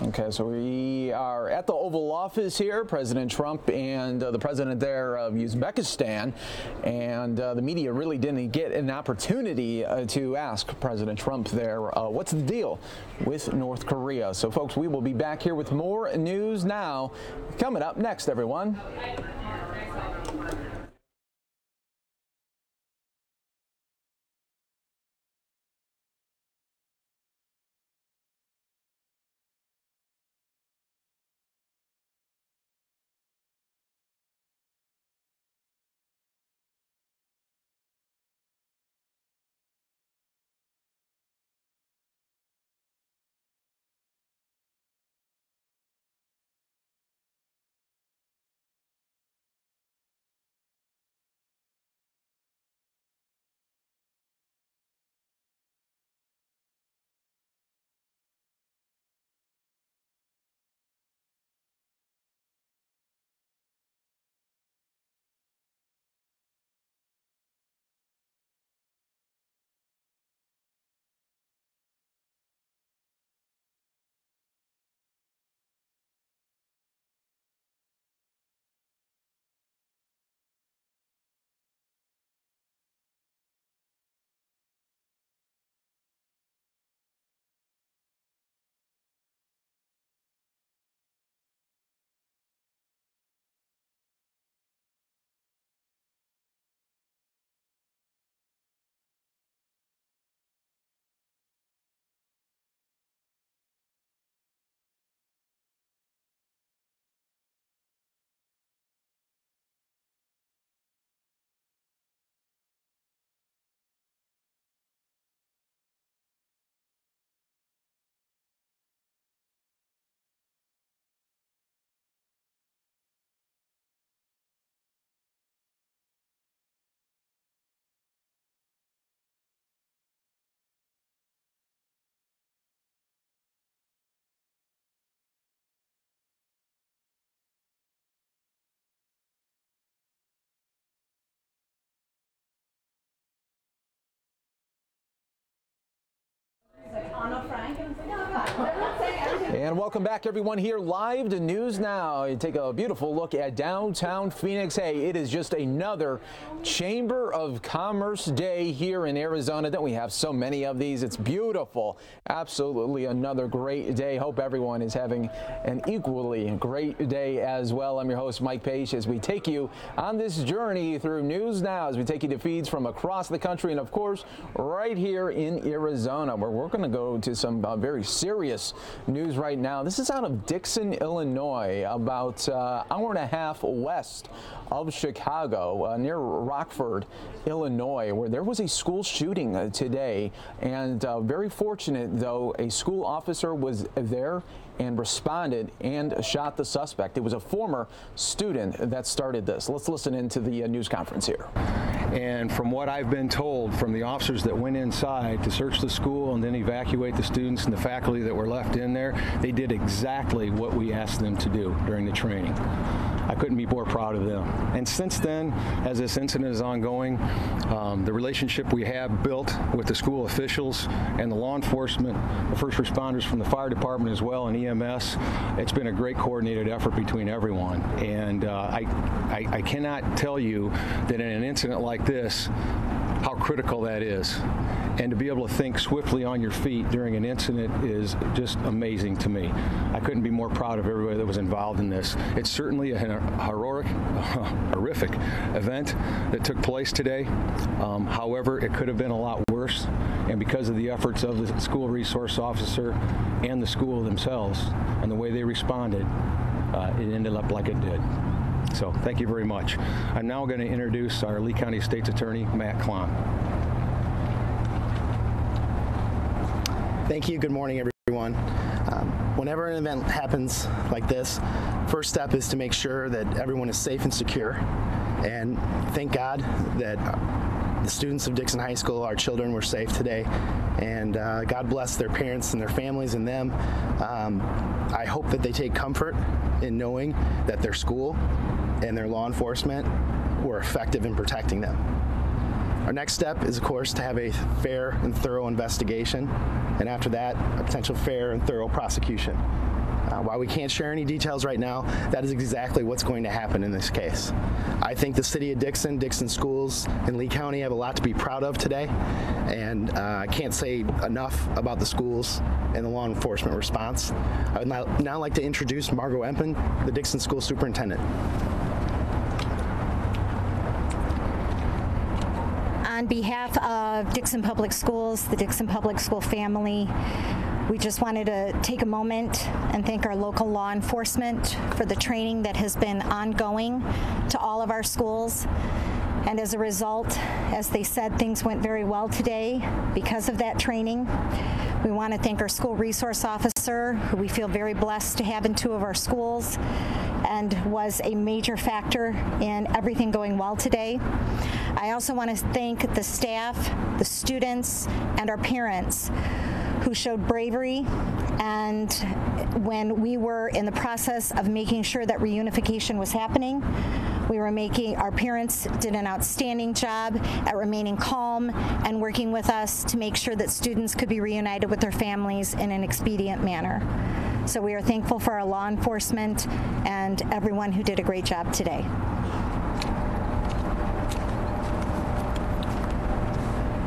Okay, so we are at the Oval Office here, President Trump and the president there of Uzbekistan, and the media really didn't get an opportunity to ask President Trump there, what's the deal with North Korea? So, folks, we will be back here with more news now. Coming up next, everyone. And welcome back, everyone, here live to News Now. You take a beautiful look at downtown Phoenix. Hey, it is just another Chamber of Commerce day here in Arizona. Don't we have so many of these? It's beautiful. Absolutely another great day. Hope everyone is having an equally great day as well. I'm your host, Mike Page, as we take you on this journey through News Now, as we take you to feeds from across the country and, of course, right here in Arizona, where we're going to go to some very serious news right now. This is out of Dixon, Illinois, about an hour and a half west of Chicago, near Rockford, Illinois, where there was a school shooting today. And very fortunate, though, a school officer was there and responded and shot the suspect. It was a former student that started this. Let's listen into the news conference here. And from what I've been told from the officers that went inside to search the school and then evacuate the students and the faculty that were left in there, they did exactly what we asked them to do during the training. I couldn't be more proud of them. And since then, as this incident is ongoing, the relationship we have built with the school officials and the law enforcement, the first responders from the fire department as well, and EMS, it's been a great coordinated effort between everyone. And I cannot tell you that in an incident like this, how critical that is. And to be able to think swiftly on your feet during an incident is just amazing to me. I couldn't be more proud of everybody that was involved in this. It's certainly a horrific event that took place today. However, it could have been a lot worse. And because of the efforts of the school resource officer and the school themselves and the way they responded, it ended up like it did. So thank you very much. I'm now going to introduce our Lee County State's Attorney, Matt Klon. Thank you. Good morning, everyone. Whenever an event happens like this, first step is to make sure that everyone is safe and secure. And thank God that the students of Dixon High School, our children, were safe today. And God bless their parents and their families and them. I hope that they take comfort in knowing that their school and their law enforcement were effective in protecting them. Our next step is, of course, to have a fair and thorough investigation, and after that, a potential fair and thorough prosecution. While we can't share any details right now, that is exactly what's going to happen in this case. I think the city of Dixon, Dixon schools, and Lee County have a lot to be proud of today, and I can't say enough about the schools and the law enforcement response. I would now like to introduce Margot Empen, the Dixon School Superintendent. On behalf of Dixon Public Schools, the Dixon Public School family, we just wanted to take a moment and thank our local law enforcement for the training that has been ongoing to all of our schools. And as a result, as they said, things went very well today because of that training. We want to thank our school resource officer, who we feel very blessed to have in 2 of our schools, and was a major factor in everything going well today. I also want to thank the staff, the students, and our parents who showed bravery, and when we were in the process of making sure that reunification was happening, our parents did an outstanding job at remaining calm and working with us to make sure that students could be reunited with their families in an expedient manner. So we are thankful for our law enforcement and everyone who did a great job today.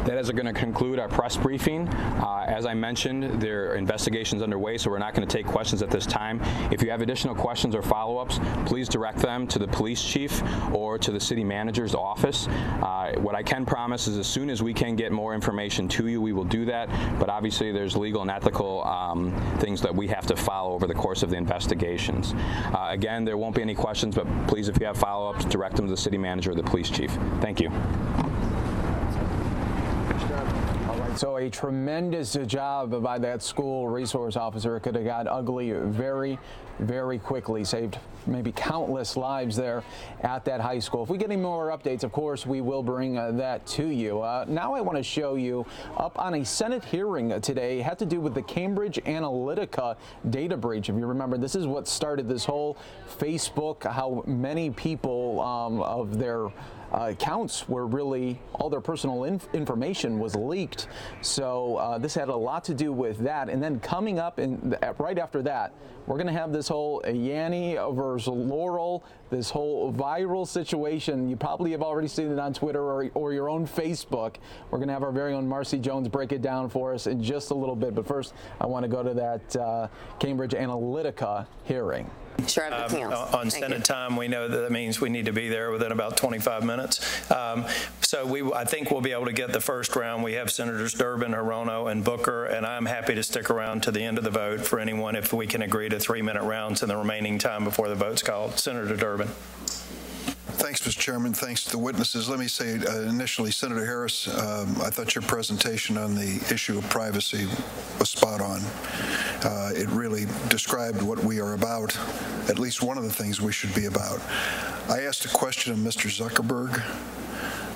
That is going to conclude our press briefing. As I mentioned, there are investigations underway, so we're not going to take questions at this time. If you have additional questions or follow-ups, please direct them to the police chief or to the city manager's office. What I can promise is as soon as we can get more information to you, we will do that. But obviously, there's legal and ethical things that we have to follow over the course of the investigations. Again, there won't be any questions, but please, if you have follow-ups, direct them to the city manager or the police chief. Thank you. So a tremendous job by that school resource officer. It could have got ugly very, very quickly. Saved maybe countless lives there at that high school. If we get any more updates, of course, we will bring that to you. Now I want to show you up on a Senate hearing today. It had to do with the Cambridge Analytica data breach. If you remember, this is what started this whole Facebook, how many people of their accounts were really, all their personal information was leaked. So this had a lot to do with that. And then coming up right after that, we're going to have this whole Yanny versus Laurel, this whole viral situation. You probably have already seen it on Twitter or your own Facebook. We're going to have our very own Marcy Jones break it down for us in just a little bit. But first, I want to go to that Cambridge Analytica hearing. Sure, I have nothing else. On Senate time, we know that means we need to be there within about 25 minutes. So I think we'll be able to get the first round. We have Senators Durbin, Hirono, and Booker, and I'm happy to stick around to the end of the vote for anyone if we can agree to 3-minute rounds in the remaining time before the vote's called. Senator Durbin. Thanks, Mr. Chairman. Thanks to the witnesses. Let me say initially, Senator Harris, I thought your presentation on the issue of privacy was spot on. It really described what we are about, at least one of the things we should be about. I asked a question of Mr. Zuckerberg,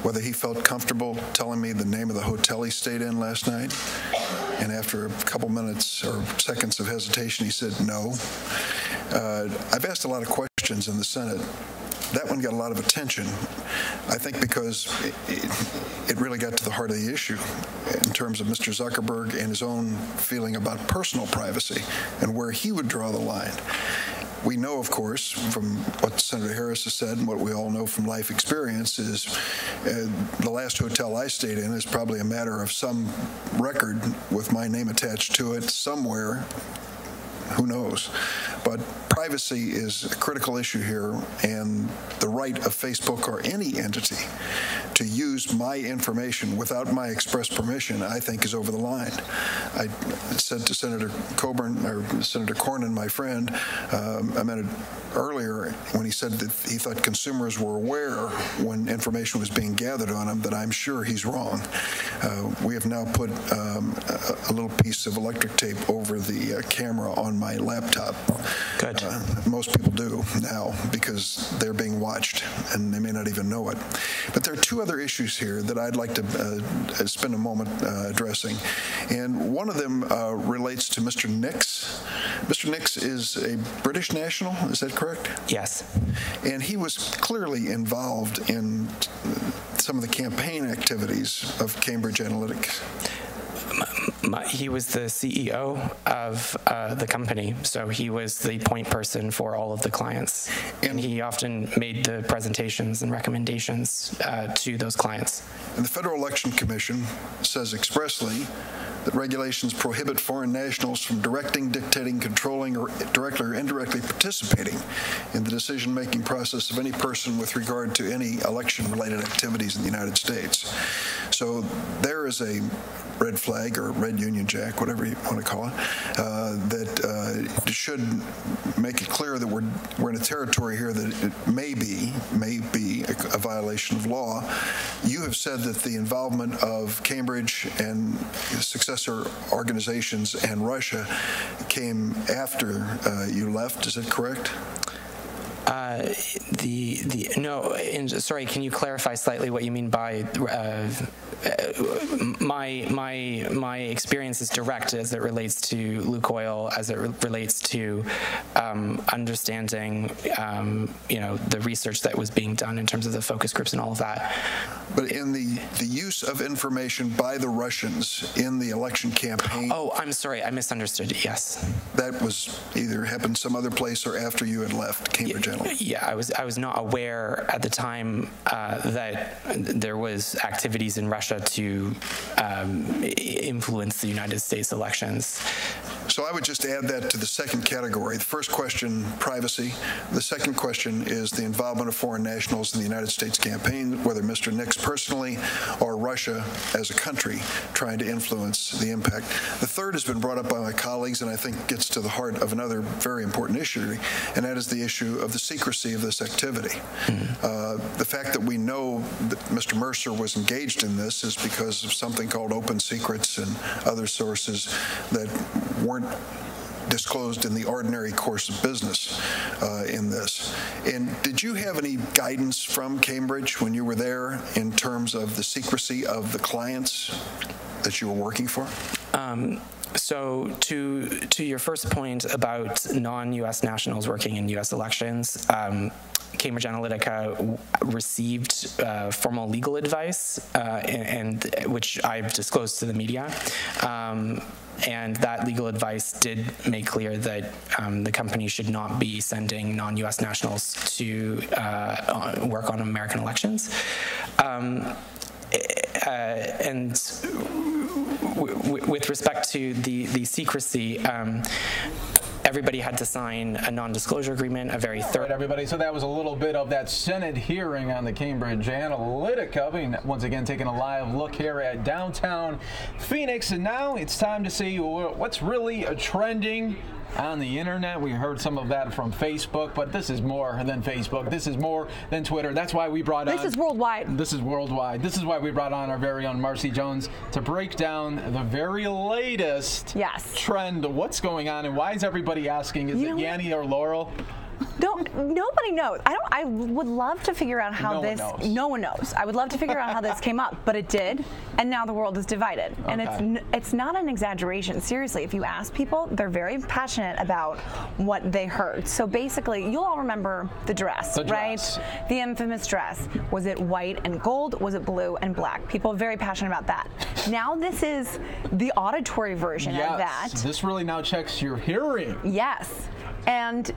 whether he felt comfortable telling me the name of the hotel he stayed in last night. And after a couple minutes or seconds of hesitation, he said no. I've asked a lot of questions in the Senate. That one got a lot of attention, I think because it really got to the heart of the issue in terms of Mr. Zuckerberg and his own feeling about personal privacy and where he would draw the line. We know, of course, from what Senator Harris has said and what we all know from life experience is the last hotel I stayed in is probably a matter of some record with my name attached to it somewhere. Who knows? But privacy is a critical issue here, and the right of Facebook or any entity to use my information without my express permission, I think, is over the line. I said to Senator Cornyn, my friend, I met it earlier when he said that he thought consumers were aware when information was being gathered on them, that I'm sure he's wrong. We have now put a little piece of electric tape over the camera on my laptop. Good. Most people do now because they're being watched and they may not even know it. But there are two other issues here that I'd like to spend a moment addressing. And one of them relates to Mr. Nix. Mr. Nix is a British national, is that correct? Yes. And he was clearly involved in some of the campaign activities of Cambridge Analytica. He was the CEO of the company, so he was the point person for all of the clients. And he often made the presentations and recommendations to those clients. And the Federal Election Commission says expressly that regulations prohibit foreign nationals from directing, dictating, controlling, or directly or indirectly participating in the decision-making process of any person with regard to any election-related activities in the United States. So there is a red flag or red Union Jack, whatever you want to call it, that should make it clear that we're in a territory here that it may be a violation of law. You have said that the involvement of Cambridge and successor organizations and Russia came after you left. Is that correct? Sorry, can you clarify slightly what you mean by my experience is direct as it relates to Lukoil, as it relates to understanding the research that was being done in terms of the focus groups and all of that. But in the use of information by the Russians in the election campaign. Oh, I'm sorry, I misunderstood. Yes. That was either happened some other place or after you had left Cambridge Analytica. Yeah, I was not aware at the time that there was activities in Russia to influence the United States elections. So I would just add that to the second category. The first question, privacy. The second question is the involvement of foreign nationals in the United States campaign, whether Mr. Nix personally or Russia as a country trying to influence the impact. The third has been brought up by my colleagues and I think gets to the heart of another very important issue, and that is the issue of the secrecy of this activity. The fact that we know that Mr. Mercer was engaged in this is because of something called open secrets and other sources that weren't disclosed in the ordinary course of business in this. And did you have any guidance from Cambridge when you were there in terms of the secrecy of the clients that you were working for? So to your first point about non-U.S. nationals working in U.S. elections, Cambridge Analytica received formal legal advice, and which I've disclosed to the media. And that legal advice did make clear that the company should not be sending non-U.S. nationals to work on American elections. And with respect to the secrecy, everybody had to sign a non-disclosure agreement, a very thorough. Right, everybody. So that was a little bit of that Senate hearing on the Cambridge Analytica. I mean, once again, taking a live look here at downtown Phoenix, and now it's time to see what's really trending on the internet. We heard some of that from Facebook, but this is more than Facebook. This is more than Twitter. That's why we brought on... This is worldwide. This is worldwide. This is why we brought on our very own Marcy Jones to break down the very latest trend of what's going on and why is everybody asking, is it Yanny or Laurel? Nobody knows. I would love to figure out how no one knows. I would love to figure out how this came up, but it did, and now the world is divided. Okay. And it's not an exaggeration. Seriously, if you ask people, they're very passionate about what they heard. So basically, you'll all remember the dress, right? The infamous dress. Was it white and gold? Was it blue and black? People are very passionate about that. Now this is the auditory version of that. This really now checks your hearing. Yes. And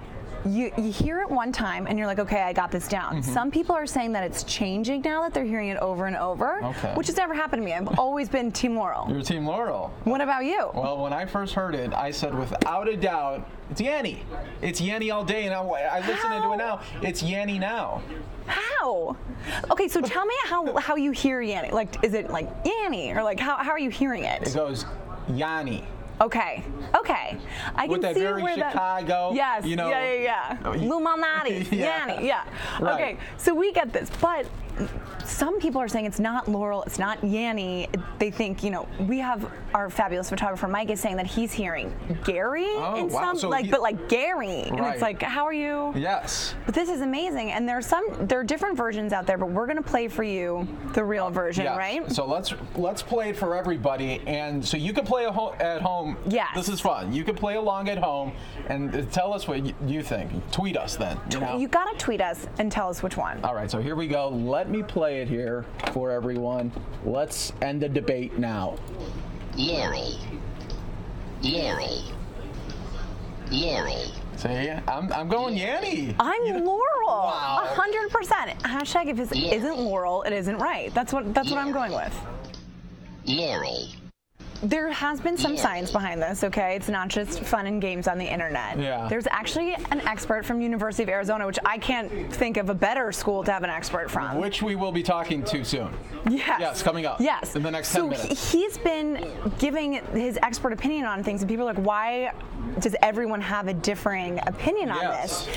you hear it one time and you're like, okay, I got this down. Some people are saying that it's changing now, that they're hearing it over and over, which has never happened to me. I've always been Team Laurel. You're Team Laurel. What about you? Well, when I first heard it, I said without a doubt, it's Yanny. It's Yanny all day, and I listen into it now. It's Yanny now. How? Okay, so tell me how you hear Yanny. Like, is it like Yanny, or like how are you hearing it? It goes Yanny. Okay. I can see very where Chicago, yes. You know. Yeah. Illuminati. Yanny. Yeah. Right. Okay. So we get this, but some people are saying it's not Laurel, it's not Yanny. They think, we have our fabulous photographer Mike is saying that he's hearing Gary in some, so but like Gary, and it's like, how are you? Yes. But this is amazing, and there are different versions out there, but we're gonna play for you the real version, right? So let's play it for everybody, and so you can play at home. Yes. This is fun. You can play along at home, and tell us what you think. Tweet us then. You gotta tweet us and tell us which one. All right. So here we go. Let me play it here for everyone. Let's end the debate now. Laurel. See, I'm going Yanny. I'm Laurel. Wow. 100%. Hashtag if it isn't Laurel, it isn't right. That's what I'm going with. Laurel. There has been some science behind this, okay? It's not just fun and games on the internet. Yeah. There's actually an expert from University of Arizona, which I can't think of a better school to have an expert from. Which we will be talking to soon. Yes. Yes, coming up. Yes. In the next 10 minutes. So he's been giving his expert opinion on things, and people are like, why does everyone have a differing opinion on this?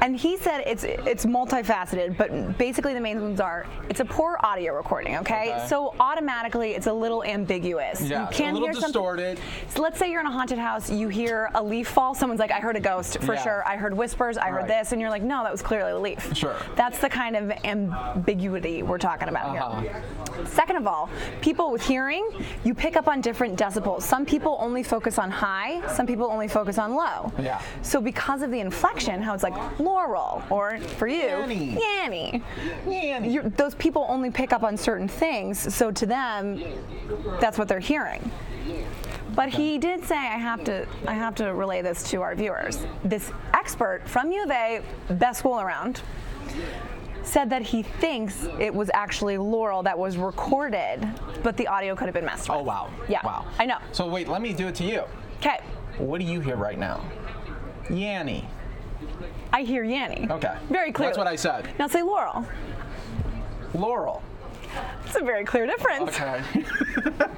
And he said it's multifaceted, but basically the main ones are, it's a poor audio recording, okay? So automatically it's a little ambiguous. Yeah, you can a little hear distorted. So let's say you're in a haunted house, you hear a leaf fall, someone's like, I heard a ghost for sure, I heard whispers, I heard this, and you're like, no, that was clearly a leaf. Sure. That's the kind of ambiguity we're talking about here. Second of all, people with hearing, you pick up on different decibels. Some people only focus on high, some people only focus on low. Yeah. So because of the inflection, how it's like Laurel, or for you, Yanny. Those people only pick up on certain things, so to them, that's what they're hearing. But he did say, I have to relay this to our viewers. This expert from U of A, best school around, said that he thinks it was actually Laurel that was recorded, but the audio could have been messed with. Oh, wow. Yeah. Wow. I know. So wait, let me do it to you. Okay. What do you hear right now? Yanny. I hear Yanny. Okay. Very clearly. That's what I said. Now say Laurel. Laurel. It's a very clear difference. Okay.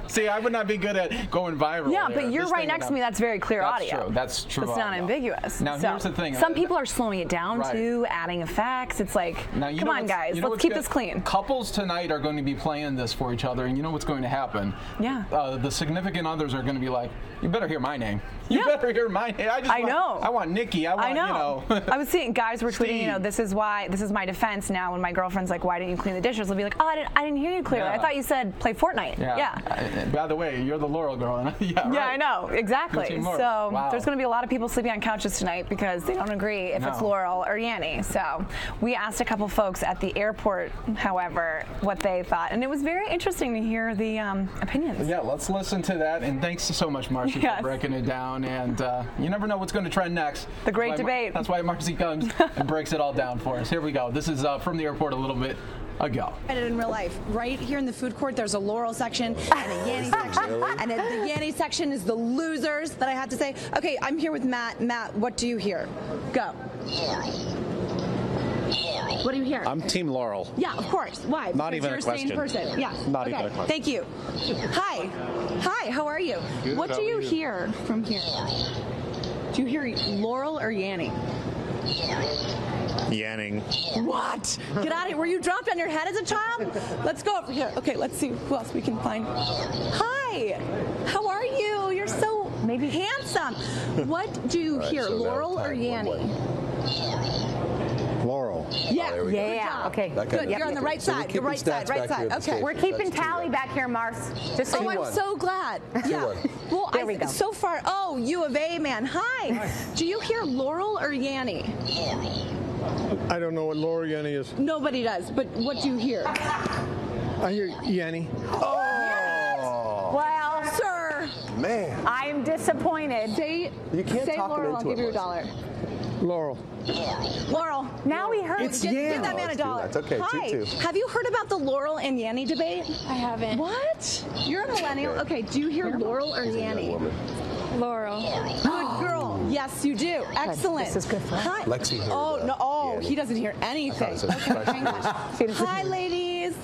See, I would not be good at going viral. Yeah, but you're right next to me. That's very clear audio. That's true. It's not ambiguous. Now, here's the thing. Some people are slowing it down too, adding effects. It's like, come on, guys, let's keep this clean. Couples tonight are going to be playing this for each other, and you know what's going to happen? Yeah. The significant others are going to be like, you better hear my name. You better hear my name. I know. I want Nikki. I know. I was seeing guys were tweeting, this is my defense now when my girlfriend's like, why didn't you clean the dishes? They'll be like, oh, I didn't hear you clearly. I thought you said play Fortnite. Yeah. By the way, you're the Laurel girl. Yeah, yeah, right. I know, exactly. So wow. there's going to be a lot of people sleeping on couches tonight because they don't agree if it's Laurel or Yanny. So we asked a couple folks at the airport, however, what they thought, and it was very interesting to hear the opinions. Yeah, let's listen to that. And thanks so much, Marcy, for breaking it down. And you never know what's going to trend next. The great debate. That's why Marcy comes and breaks it all down for us. Here we go. This is from the airport a little bit ago. In real life, right here in the food court, there's a Laurel section and a Yanny section, and the Yanny section is the losers that I have to say. Okay, I'm here with Matt. Matt, what do you hear? Go. What do you hear? I'm Team Laurel. Yeah, of course. Why? Not because even you're a question. Sane person. Yeah. Not okay. even a question. Thank you. Hi. Hi. How are you? Good, what do you hear from here? Do you hear Laurel or Yanny? Yanning. What? Get out of here. Were you dropped on your head as a child? Let's go over here. Okay, let's see who else we can find. Hi. How are you? You're so handsome. What do you hear, Laurel or Yanny? Laurel. Yeah. Oh, Yeah. Okay. Good. You're on the right side. The right side. Right side. Okay. We're keeping tally back here, Mars. Just so I'm so glad. Yeah. Well, there we go. So far. Oh, U of A man. Hi. Do you hear Laurel or Yanny? I don't know what Laurel Yanny is. Nobody does. But what do you hear? I hear Yanny. Oh. Well, sir. Man. I'm disappointed. Say talk Laurel. him I'll into give it, you $1. Laurel. Laurel. Now we heard. Give that man $1. That's okay. Hi. 2-2. Have you heard about the Laurel and Yanny debate? I haven't. What? You're a millennial. Okay. Do you hear Laurel or Yanny? Laurel. Good girl. Yes, you do. Excellent. This is good for us. Hi. Lexi heard Oh no. Oh, Yanny. he doesn't hear anything. Okay, hang on. Hi, ladies.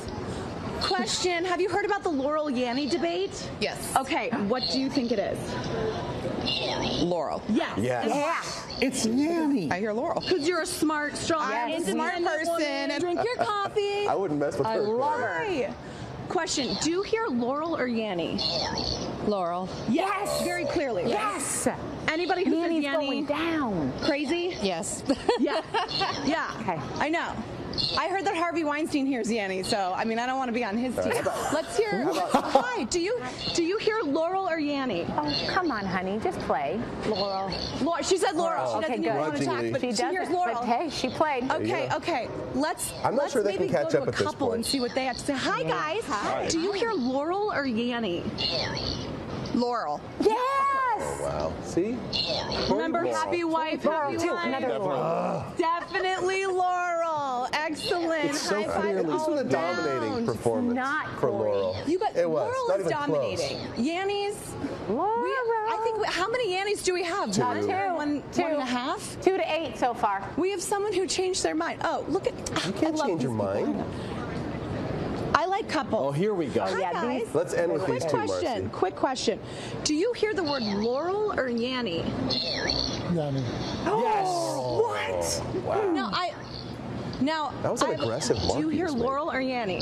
Question: have you heard about the Laurel Yanny debate? Yes. Okay. What do you think it is? Laurel. Yes. Yeah. It's Yanny. I hear Laurel. Because you're a smart, strong, Smart person. Drink your coffee. I wouldn't mess with her. I love her. Question: do you hear Laurel or Yanny? Laurel. Yes. Very clearly. Yes. Anybody who says Yanny's Yanny going down. crazy? Yes. Yeah. Yeah. Okay. I know. I heard that Harvey Weinstein hears Yanny, so I mean I don't want to be on his team. Let's hear. Hi. Do you hear Laurel or Yanny? Oh, come on, honey. Just play. Laurel. She said Laurel. She Okay, doesn't even want to Grudgingly. attack, but She she hears doesn't, Laurel. but hey, she played. Okay, okay. I'm not sure they maybe can catch go up to at this a couple point. and see what they have to say. Hi, guys. Hi. Do you hear Laurel or Yanny? Laurel. Yes. Oh, wow. See? Remember, Laurel. happy wife, happy life. Another Laurel. Definitely Laurel. Excellent. It's so High five clear. This was a all dominating around. performance Not for Corey. Laurel. You got It was. Laurel Not is even dominating. Yanny's. I think. How many Yanny's do we have? Two. One, Two. one and a half. 2 to 8 so far. We have someone who changed their mind. Oh, look at. You can't change your mind. I like couples. Oh, here we go. Hi, guys. Let's end with these two, Marcy. Quick question. Do you hear the word Laurel or Yanny? Yanny. Yes. What? Wow. Now, That was an aggressive do you mark hear you just made. Laurel or Yanny?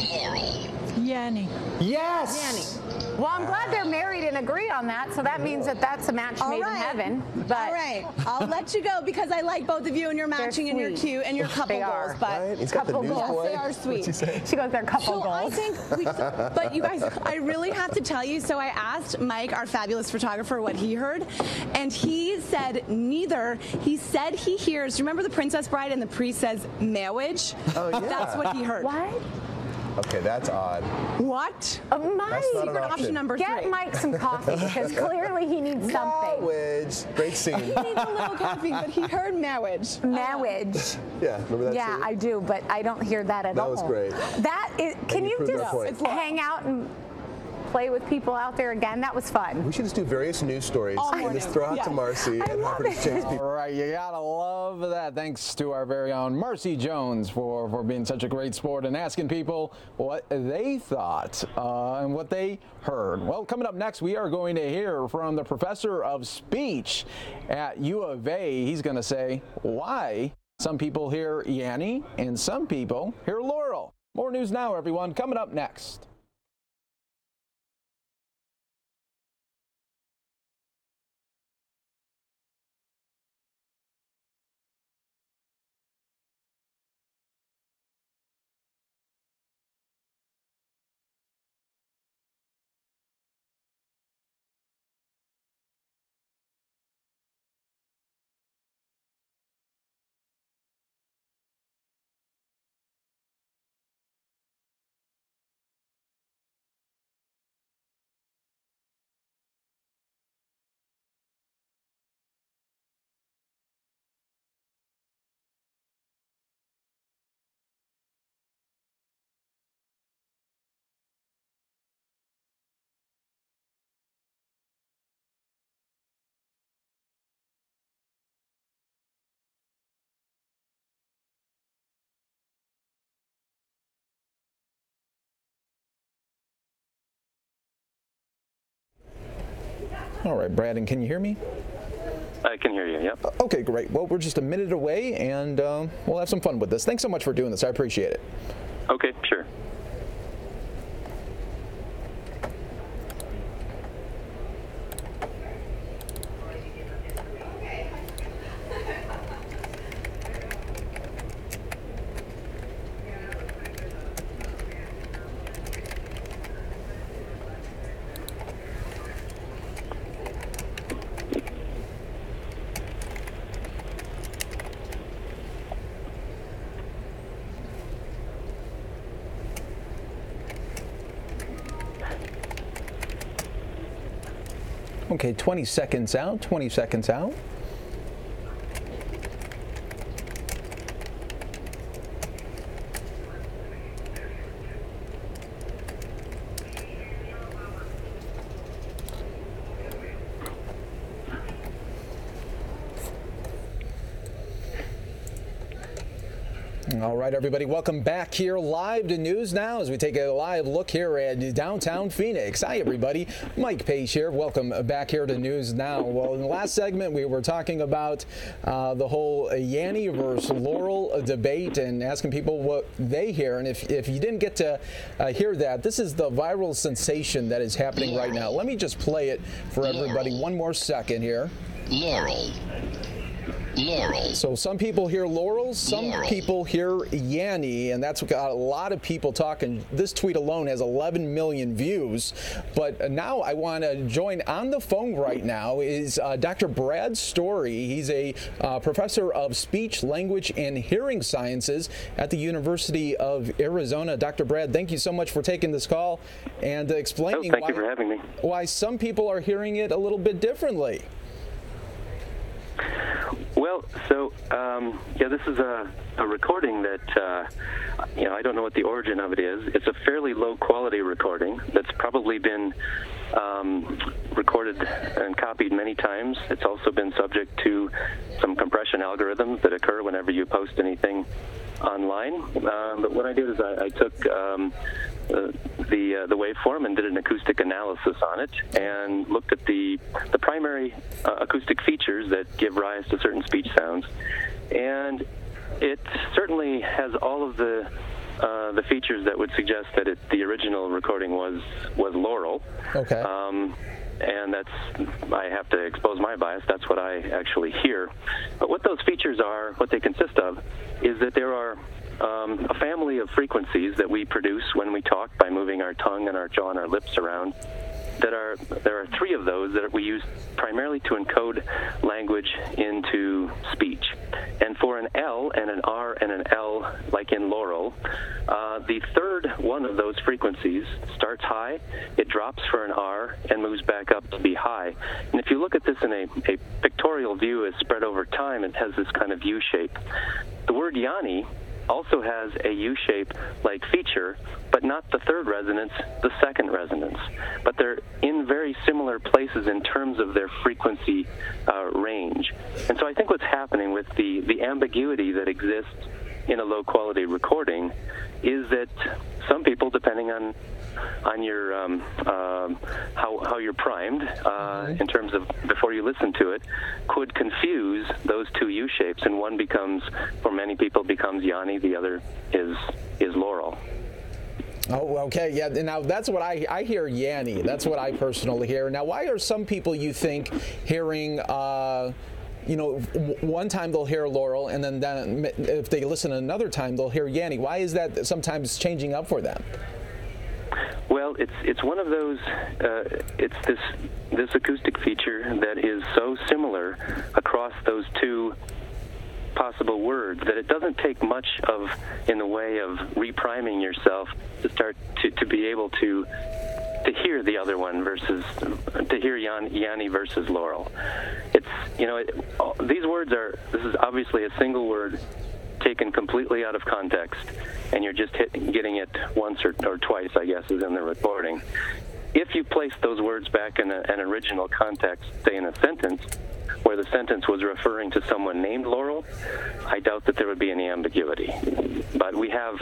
Yanny. Yes. Yanny. Well, I'm glad they're married and agree on that, so that means that that's a match made in heaven. But all right, I'll let you go because I like both of you and you're matching and you're cute and you're couple They are. goals. But Right? He's got the couple newsboy. goals, they are sweet. What'd you say? she goes, they're couple So I goals. think, but you guys, I really have to tell you. So I asked Mike, our fabulous photographer, what he heard, and he said neither. He said he hears. Remember the Princess Bride and the priest says marriage? Oh, yeah. That's what he heard. What? Okay, that's odd. What? Mike, That's not an Secret option number 3. get Mike some coffee because clearly he needs something. Marriage. Great scene. He needs a little coffee, but he heard marriage. Marriage. Yeah, remember that Yeah, scene? I do, but I don't hear that at all. That was great. That is. Can you you proved our just point. hang out and play with people out there again? That was fun. We should just do various news stories All and just morning. throw out Yeah. to Marcy and have her just chase people. All right, you gotta love that. Thanks to our very own Marcy Jones for being such a great sport and asking people what they thought and what they heard. Well, coming up next, we are going to hear from the professor of speech at U of A. He's going to say why some people hear Yanny and some people hear Laurel. More news now, everyone. Coming up next. All right, Brad, and can you hear me? I can hear you, yep. Okay, great. Well, we're just a minute away, and we'll have some fun with this. Thanks so much for doing this. I appreciate it. Okay, sure. Okay, 20 seconds out, 20 seconds out. All right, everybody, welcome back here live to News Now as we take a live look here at downtown Phoenix. Hi, everybody. Mike Page here. Welcome back here to News Now. Well, in the last segment, we were talking about the whole Yanny versus Laurel debate and asking people what they hear. And if you didn't get to hear that, this is the viral sensation that is happening right now. Let me just play it for everybody one more second here. Laurel. So some people hear Laurel, some people hear Yanny, and that's got a lot of people talking. This tweet alone has 11 million views. But now I want to join on the phone right now is Dr. Brad Story. He's a professor of speech, language, and hearing sciences at the University of Arizona. Dr. Brad, thank you so much for taking this call and explaining thank you for having me. Why some people are hearing it a little bit differently. Well, so, yeah, this is a recording that, I don't know what the origin of it is. It's a fairly low-quality recording that's probably been recorded and copied many times. It's also been subject to some compression algorithms that occur whenever you post anything online. But what I did is I took the waveform and did an acoustic analysis on it and looked at the primary acoustic features that give rise to certain speech sounds. And it certainly has all of the features that would suggest that the original recording was Laurel. Okay. And I have to expose my bias, that's what I actually hear. But what those features are, what they consist of, is that there are a family of frequencies that we produce when we talk by moving our tongue and our jaw and our lips around. There are three of those that we use primarily to encode language into speech. And for an L and an R and an L, like in Laurel, the third one of those frequencies starts high, it drops for an R, and moves back up to be high. And if you look at this in a pictorial view as spread over time, it has this kind of U shape. The word Yanny also has a U-shape-like feature, but not the third resonance, the second resonance. But they're in very similar places in terms of their frequency range. And so I think what's happening with the ambiguity that exists in a low-quality recording is that some people, depending on your how you're primed in terms of before you listen to it, could confuse those two U shapes, and one becomes, for many people, becomes Yanny, the other is Laurel. Oh, okay. Yeah. Now that's what I hear Yanny. That's what I personally hear. Now, why are some people, you think, hearing? One time they'll hear Laurel, and then if they listen another time, they'll hear Yanny. Why is that sometimes changing up for them? Well, it's one of those. It's this acoustic feature that is so similar across those two possible words that it doesn't take much in the way of repriming yourself to start to be able to hear the other one versus to hear Yanny versus Laurel. It's these words are. This is obviously a single word taken completely out of context, and you're just getting it once or twice, I guess, is in the recording. If you place those words back in an original context, say in a sentence, where the sentence was referring to someone named Laurel, I doubt that there would be any ambiguity. But we have,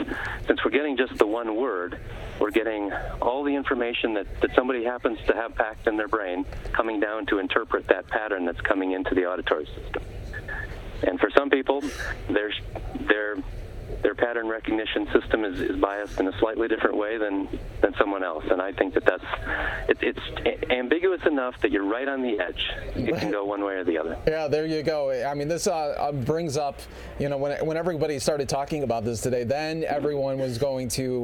since we're getting just the one word, we're getting all the information that somebody happens to have packed in their brain coming down to interpret that pattern that's coming into the auditory system. And for some people, their pattern recognition system is biased in a slightly different way than someone else. And I think that it's ambiguous enough that you're right on the edge. It can go one way or the other. Yeah, there you go. I mean, this brings up, when everybody started talking about this today, then everyone was going to,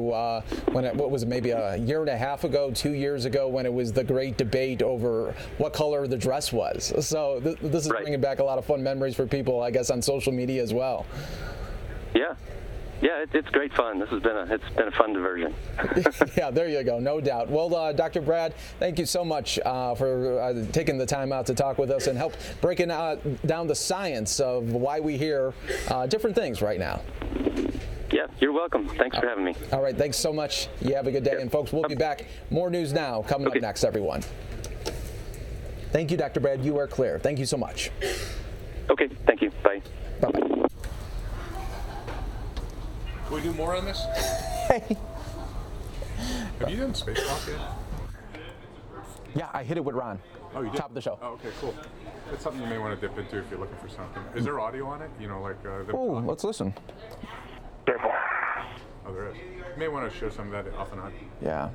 what was it, maybe a year and a half ago, 2 years ago, when it was the great debate over what color the dress was. So this is bringing back a lot of fun memories for people, I guess, on social media as well. Yeah. Yeah, it's great fun. This has been a fun diversion. Yeah, there you go, no doubt. Well, Dr. Brad, thank you so much for taking the time out to talk with us and help breaking down the science of why we hear different things right now. Yeah, you're welcome. Thanks for having me. All right, thanks so much. You have a good day. And folks, we'll be back. More news now coming up next, everyone. Thank you, Dr. Brad. You are clear. Thank you so much. Okay, thank you. Bye. Bye-bye. Can we do more on this? Hey. Have you done spacewalk yet? Yeah, I hit it with Ron. Oh, you did? Top of the show. Oh, okay, cool. It's something you may want to dip into if you're looking for something. Is there audio on it? Oh, let's listen. Oh, there is. You may want to show some of that off and on. Yeah.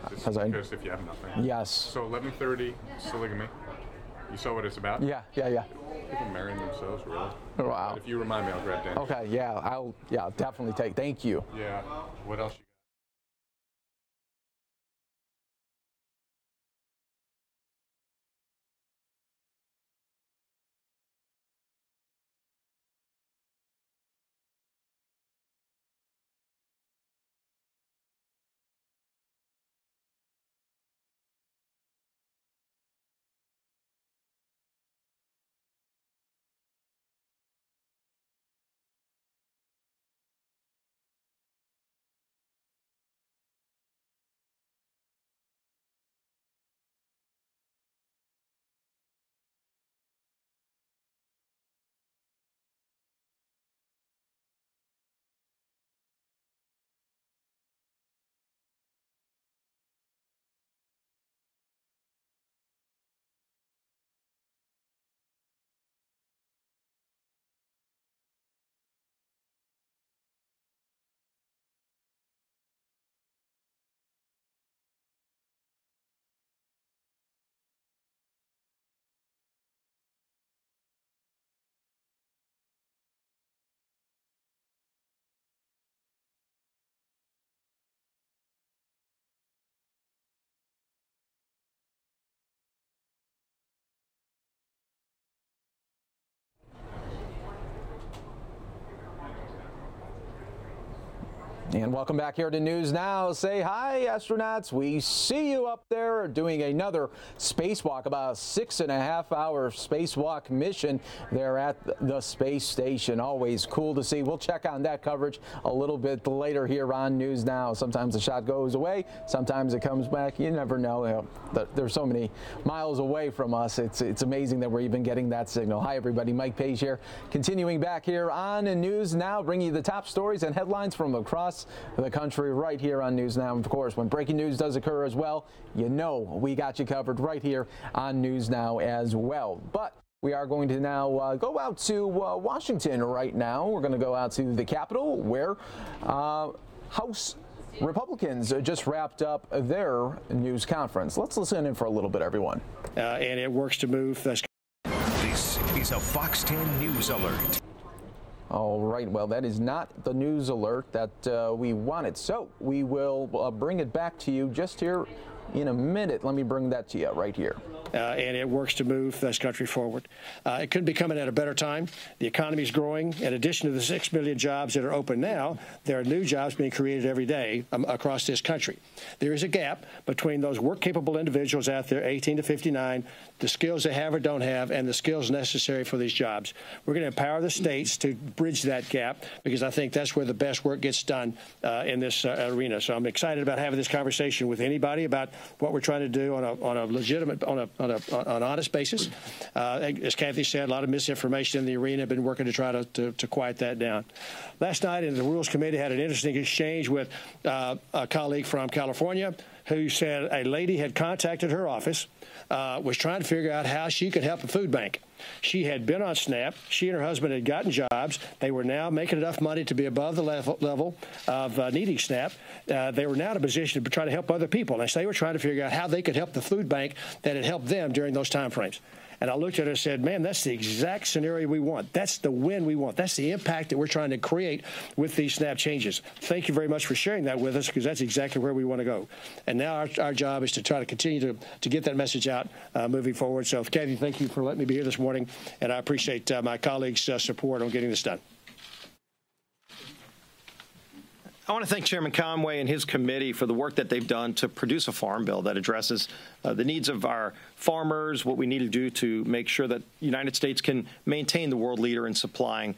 Just because if you have nothing. Yes. So 11:30, Sologamy. You saw what it's about? Yeah. People marrying themselves, really. Wow. But if you remind me, I'll grab Dan. Okay, yeah, I'll definitely take. Thank you. Yeah. What else? And welcome back here to News Now. Say hi, astronauts. We see you up there doing another spacewalk, about a 6.5-hour spacewalk mission there at the space station. Always cool to see. We'll check on that coverage a little bit later here on News Now. Sometimes the shot goes away, sometimes it comes back. You never know. There's so many miles away from us. It's amazing that we're even getting that signal. Hi, everybody. Mike Page here. Continuing back here on News Now, bringing you the top stories and headlines from across the country right here on News Now. And of course, when breaking news does occur as well, you know we got you covered right here on News Now as well. But we are going to now go out to Washington right now. We're going to go out to the Capitol where House Republicans just wrapped up their news conference. Let's listen in for a little bit, everyone. And it works to move. This is a Fox 10 News Alert. All right, well, that is not the news alert that we wanted. So we will bring it back to you just here in a minute. Let me bring that to you right here. And it works to move this country forward. It couldn't be coming at a better time. The economy is growing. In addition to the 6 million jobs that are open now, there are new jobs being created every day across this country. There is a gap between those work-capable individuals out there, 18 to 59, the skills they have or don't have, and the skills necessary for these jobs. We're going to empower the states to bridge that gap because I think that's where the best work gets done in this arena. So I'm excited about having this conversation with anybody about what we're trying to do on a legitimate, on an honest basis. As Kathy said, a lot of misinformation in the arena. Been working to try to quiet that down. Last night in the Rules Committee had an interesting exchange with a colleague from California who said a lady had contacted her office, was trying to figure out how she could help a food bank. She had been on SNAP. She and her husband had gotten jobs. They were now making enough money to be above the level of needing SNAP. They were now in a position to try to help other people. And so they were trying to figure out how they could help the food bank that had helped them during those time frames. And I looked at her and said, man, that's the exact scenario we want. That's the win we want. That's the impact that we're trying to create with these SNAP changes. Thank you very much for sharing that with us, because that's exactly where we want to go. And now our job is to try to continue to get that message out moving forward. So, Kathy, thank you for letting me be here this morning, and I appreciate my colleagues' support on getting this done. I want to thank Chairman Conway and his committee for the work that they've done to produce a farm bill that addresses the needs of our farmers, what we need to do to make sure that the United States can maintain the world leader in supplying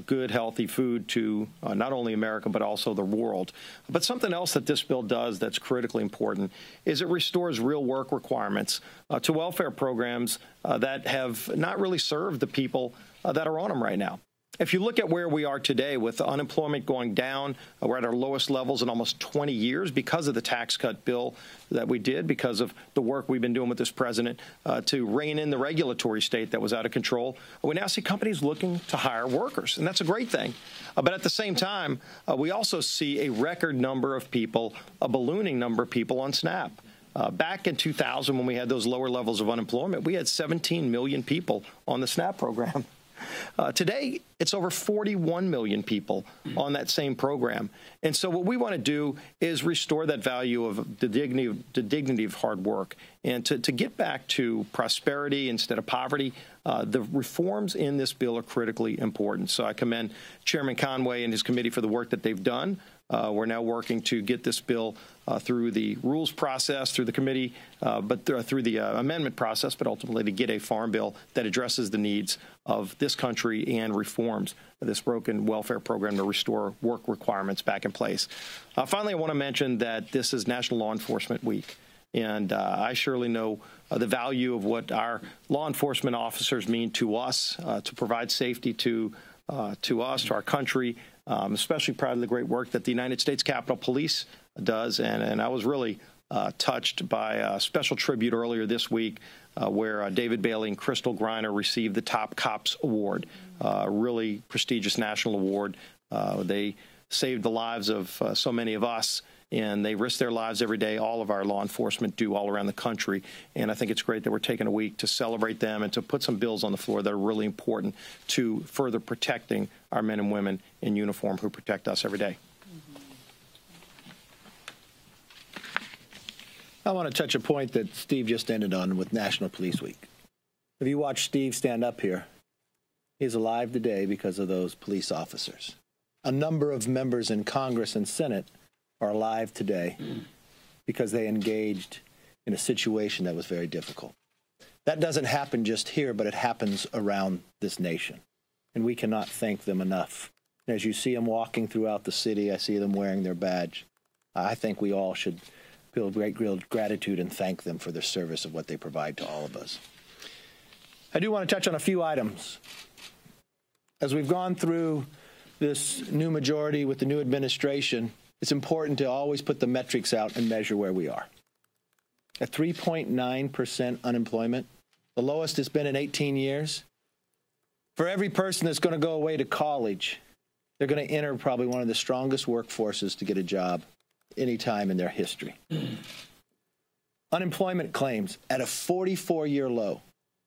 good, healthy food to not only America, but also the world. But something else that this bill does that's critically important is it restores real work requirements to welfare programs that have not really served the people that are on them right now. If you look at where we are today with unemployment going down, we're at our lowest levels in almost 20 years because of the tax cut bill that we did, because of the work we've been doing with this president to rein in the regulatory state that was out of control. We now see companies looking to hire workers, and that's a great thing. But at the same time, we also see a record number of people, a ballooning number of people on SNAP. Back in 2000, when we had those lower levels of unemployment, we had 17 million people on the SNAP program. Today, it's over 41 million people on that same program. And so what we want to do is restore that value of the dignity of hard work and to get back to prosperity instead of poverty. The reforms in this bill are critically important. So I commend Chairman Conway and his committee for the work that they've done. We're now working to get this bill through the rules process, through the committee, but through the amendment process, but ultimately to get a farm bill that addresses the needs of this country and reforms this broken welfare program to restore work requirements back in place. Finally, I want to mention that this is National Law Enforcement Week, and I surely know the value of what our law enforcement officers mean to us, to provide safety to us, to our country. Especially proud of the great work that the United States Capitol Police does, and I was really touched by a special tribute earlier this week where David Bailey and Crystal Griner received the Top Cops Award, a really prestigious national award. They saved the lives of so many of us, and they risk their lives every day. All of our law enforcement do all around the country, and I think it's great that we're taking a week to celebrate them and to put some bills on the floor that are really important to further protecting our men and women in uniform who protect us every day. I want to touch a point that Steve just ended on with National Police Week. If you watch Steve stand up here, he's alive today because of those police officers. A number of members in Congress and Senate are alive today because they engaged in a situation that was very difficult. That doesn't happen just here, but it happens around this nation, and we cannot thank them enough. And as you see them walking throughout the city, I see them wearing their badge. I think we all should feel great gratitude and thank them for their service of what they provide to all of us. I do want to touch on a few items. As we've gone through this new majority with the new administration, it's important to always put the metrics out and measure where we are. At 3.9% unemployment, the lowest it's been in 18 years. For every person that's going to go away to college, they're going to enter probably one of the strongest workforces to get a job any time in their history. Unemployment claims at a 44-year low.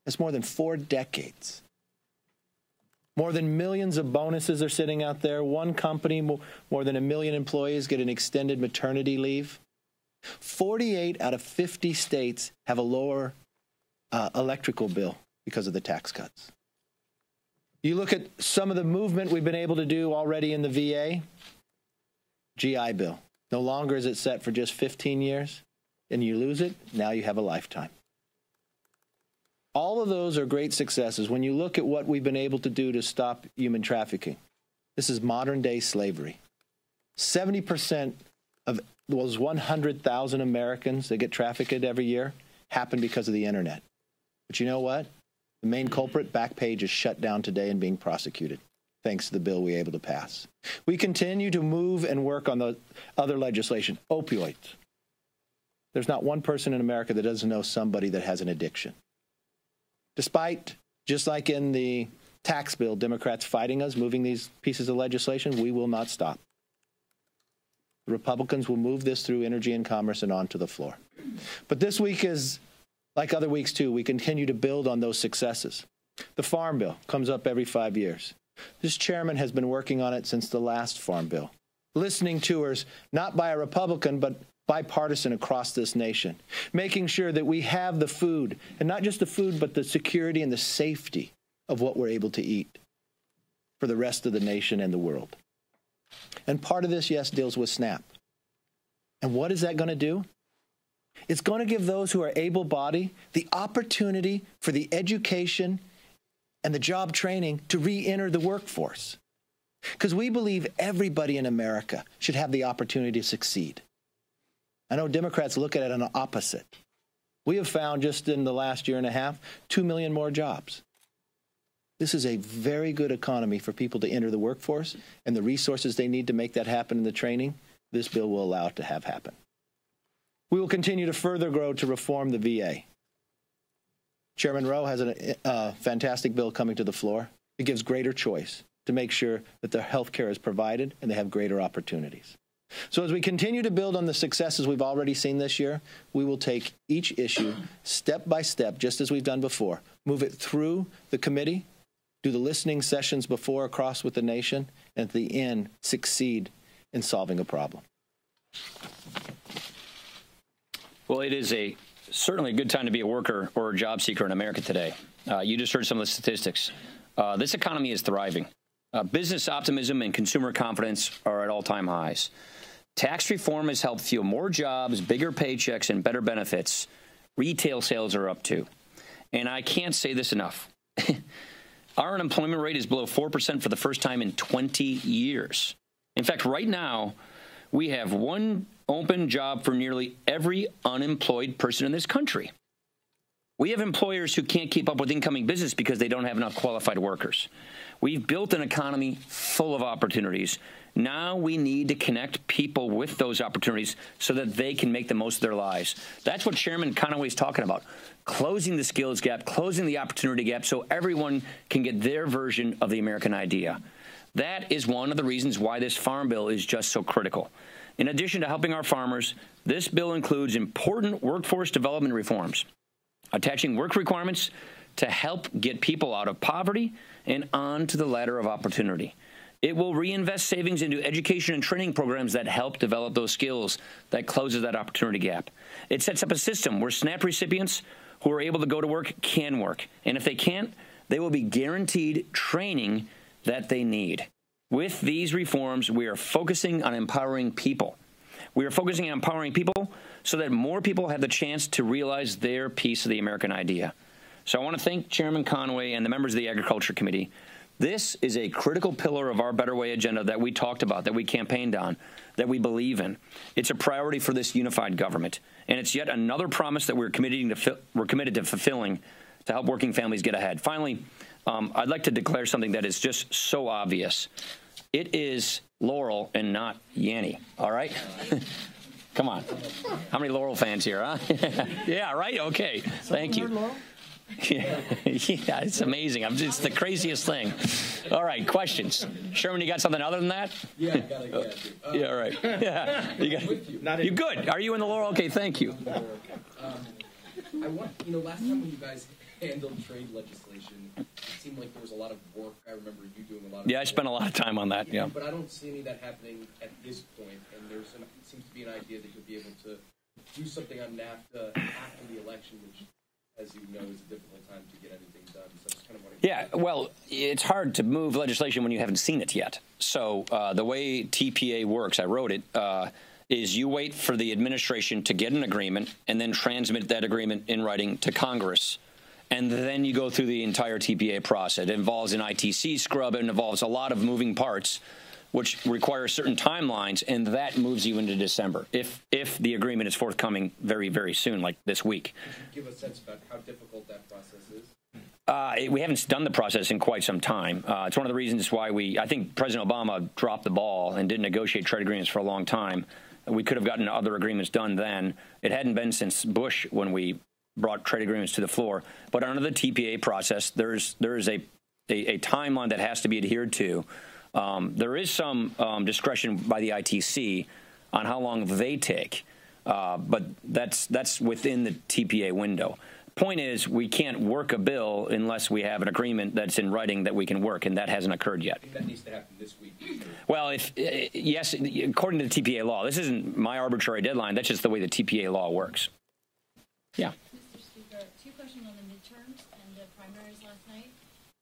That's more than 4 decades. More than millions of bonuses are sitting out there. One company, more than 1 million employees get an extended maternity leave. 48 out of 50 states have a lower electrical bill because of the tax cuts. You look at some of the movement we've been able to do already in the VA. GI Bill. No longer is it set for just 15 years, and you lose it, now you have a lifetime. All of those are great successes. When you look at what we've been able to do to stop human trafficking, this is modern-day slavery. 70% of those 100,000 Americans that get trafficked every year happen because of the internet. But you know what? The main culprit, Backpage, is shut down today and being prosecuted, thanks to the bill we were able to pass. We continue to move and work on the other legislation. Opioids. There's not one person in America that doesn't know somebody that has an addiction. Despite, just like in the tax bill, Democrats fighting us, moving these pieces of legislation, we will not stop. The Republicans will move this through Energy and Commerce and onto the floor. But this week is like other weeks, too. We continue to build on those successes. The Farm Bill comes up every 5 years. This chairman has been working on it since the last Farm Bill. Listening tours, not by a Republican, but bipartisan across this nation. Making sure that we have the food, and not just the food, but the security and the safety of what we're able to eat for the rest of the nation and the world. And part of this, yes, deals with SNAP. And what is that going to do? It's going to give those who are able-bodied the opportunity for the education and the job training to re-enter the workforce. Because we believe everybody in America should have the opportunity to succeed. I know Democrats look at it on the opposite. We have found just in the last year and a half, 2 million more jobs. This is a very good economy for people to enter the workforce, and the resources they need to make that happen in the training, this bill will allow it to have happen. We will continue to further grow to reform the VA. Chairman Rowe has a fantastic bill coming to the floor. It gives greater choice to make sure that their health care is provided and they have greater opportunities. So as we continue to build on the successes we've already seen this year, we will take each issue step by step, just as we've done before, move it through the committee, do the listening sessions before across with the nation, and at the end, succeed in solving a problem. Well, it is certainly a good time to be a worker or a job seeker in America today. You just heard some of the statistics. This economy is thriving. Business optimism and consumer confidence are at all-time highs. Tax reform has helped fuel more jobs, bigger paychecks, and better benefits. Retail sales are up, too. And I can't say this enough. Our unemployment rate is below 4% for the first time in 20 years. In fact, right now, we have one open job for nearly every unemployed person in this country. We have employers who can't keep up with incoming business because they don't have enough qualified workers. We've built an economy full of opportunities. Now we need to connect people with those opportunities so that they can make the most of their lives. That's what Chairman Conaway's talking about, closing the skills gap, closing the opportunity gap so everyone can get their version of the American idea. That is one of the reasons why this Farm Bill is just so critical. In addition to helping our farmers, this bill includes important workforce development reforms, attaching work requirements to help get people out of poverty and onto the ladder of opportunity. It will reinvest savings into education and training programs that help develop those skills that closes that opportunity gap. It sets up a system where SNAP recipients who are able to go to work can work. And if they can't, they will be guaranteed training that they need. With these reforms, we are focusing on empowering people. We are focusing on empowering people so that more people have the chance to realize their piece of the American idea. So I want to thank Chairman Conaway and the members of the Agriculture Committee. This is a critical pillar of our Better Way agenda that we talked about, that we campaigned on, that we believe in. It's a priority for this unified government, and it's yet another promise that we're committed to fulfilling to help working families get ahead. Finally, I'd like to declare something that is just so obvious. It is Laurel and not Yanny, all right? Come on. How many Laurel fans here, huh? Yeah, right? Okay. Thank you. Yeah, it's amazing. It's the craziest thing. All right, questions. Sherman, you got something other than that? Yeah, I got it. Yeah, all right. Yeah, you good? Are you in the Laurel? Okay, thank you. I want, last time when you guys handled trade legislation, it seemed like there was a lot of work. I remember you doing a lot of I spent a lot of time on that, yeah. But I don't see any of that happening at this point, and it seems to be an idea that you'll be able to do something on NAFTA after the election, which, as you know, is a difficult time to get anything done. So I just kind of want to... Yeah, well, it's hard to move legislation when you haven't seen it yet. So the way TPA works, I wrote it, is you wait for the administration to get an agreement and then transmit that agreement in writing to Congress. And then you go through the entire TPA process. It involves an ITC scrub. It involves a lot of moving parts. which requires certain timelines, and that moves you into December if the agreement is forthcoming very, very soon, like this week. Could you give a sense about how difficult that process is? We haven't done the process in quite some time. It's one of the reasons why I think President Obama dropped the ball and didn't negotiate trade agreements for a long time. We could have gotten other agreements done then. It hadn't been since Bush when we brought trade agreements to the floor. But under the TPA process, there is a timeline that has to be adhered to. There is some discretion by the ITC on how long they take, but that's within the TPA window. Point is, we can't work a bill unless we have an agreement that's in writing that we can work, and that hasn't occurred yet. That needs to happen this week. Well, yes, according to the TPA law, this isn't my arbitrary deadline. That's just the way the TPA law works. Yeah. Mr. Speaker, two questions on the midterms and the primaries last night.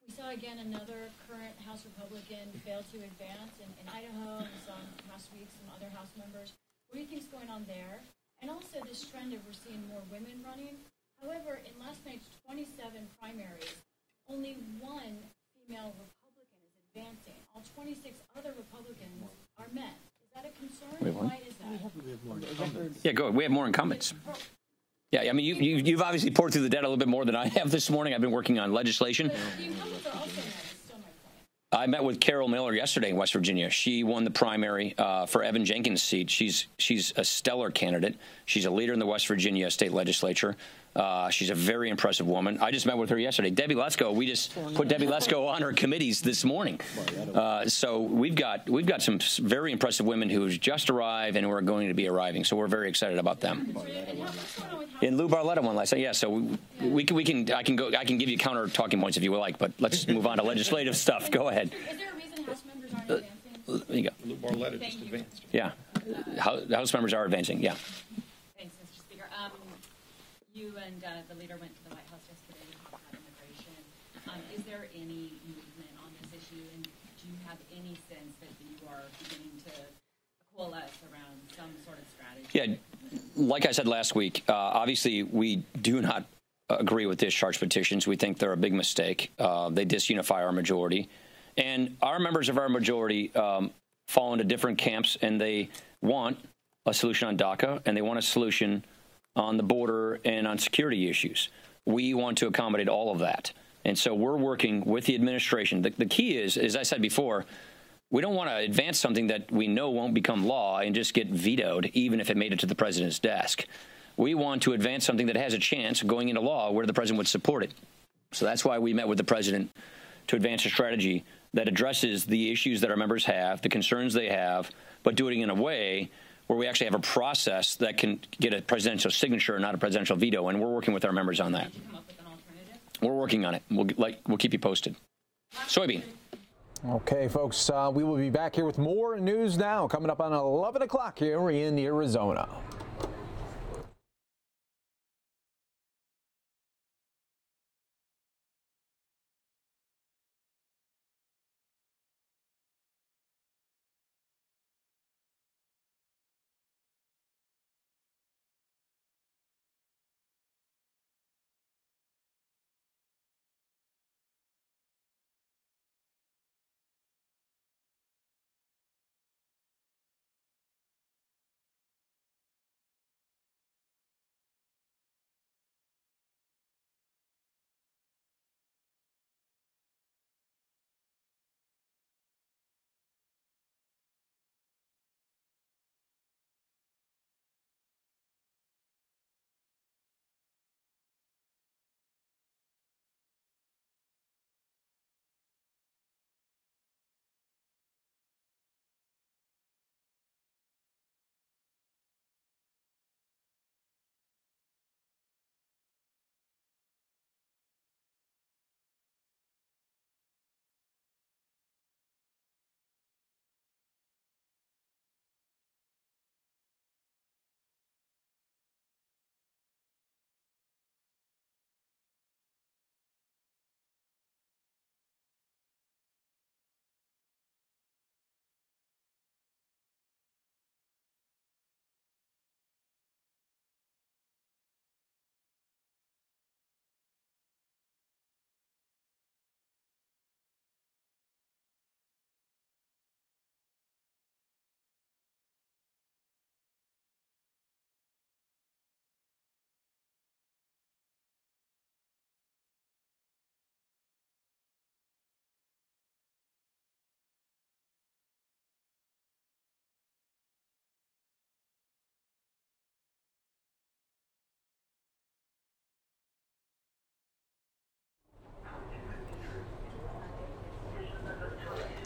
We saw again another current House Republican fail to advance in Idaho. We saw last week some other House members. What do you think is going on there? And also this trend of we're seeing more women running. However, in last night's 27 primaries, only one female Republican is advancing. All 26 other Republicans are men. Is that a concern? Why is that? Yeah, go ahead. We have more incumbents. Yeah, I mean, you've obviously poured through the data a little bit more than I have this morning. I've been working on legislation. The incumbents are also men. Still my point. I met with Carol Miller yesterday in West Virginia. She won the primary for Evan Jenkins' seat. She's a stellar candidate. She's a leader in the West Virginia state legislature. She's a very impressive woman. I just met with her yesterday. Debbie Lesko, we just put Debbie Lesko on her committees this morning. So we've got some very impressive women who just arrived and who are going to be arriving. So we're very excited about them. And Lou Barletta won last night. Yeah, so I can give you counter talking points if you would like, but let's move on to legislative stuff. Go ahead. Is there a reason House members aren't advancing? There you go. Lou Barletta just advanced. Yeah, House members are advancing. Yeah. Thanks, Mr. Speaker. You and the leader went to the White House yesterday to talk about immigration. Is there any movement on this issue, and do you have any sense that you are beginning to coalesce around some sort of strategy? Yeah, like I said last week, obviously we do not agree with discharge petitions. We think they're a big mistake. They disunify our majority. And our members of our majority fall into different camps, and they want a solution on DACA, and they want a solution on the border and on security issues. We want to accommodate all of that. And so we're working with the administration. The key is, as I said before, we don't want to advance something that we know won't become law and just get vetoed, even if it made it to the president's desk. We want to advance something that has a chance of going into law where the president would support it. So that's why we met with the president to advance a strategy that addresses the issues that our members have, the concerns they have, but doing it in a way where we actually have a process that can get a presidential signature, not a presidential veto, and we're working with our members on that. We're working on it. We'll keep you posted. Soybean. Okay, folks, we will be back here with more news now coming up on 11 o'clock here in Arizona.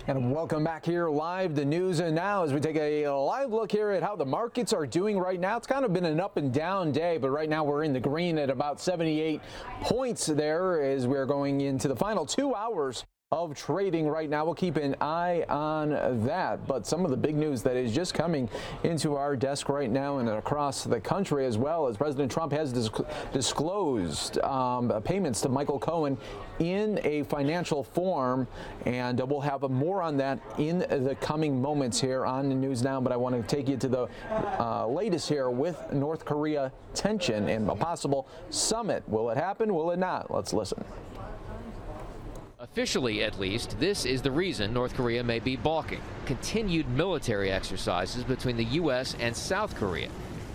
And welcome back here live to News and Now as we take a live look here at how the markets are doing right now. It's kind of been an up and down day, but right now we're in the green at about 78 points there as we're going into the final 2 hours of trading right now. We'll keep an eye on that. But some of the big news that is just coming into our desk right now and across the country as well as President Trump has disclosed payments to Michael Cohen in a financial form. And we'll have more on that in the coming moments here on the News Now. But I want to take you to the latest here with North Korea tension and a possible summit. Will it happen? Will it not? Let's listen. Officially, at least, this is the reason North Korea may be balking. Continued military exercises between the U.S. and South Korea.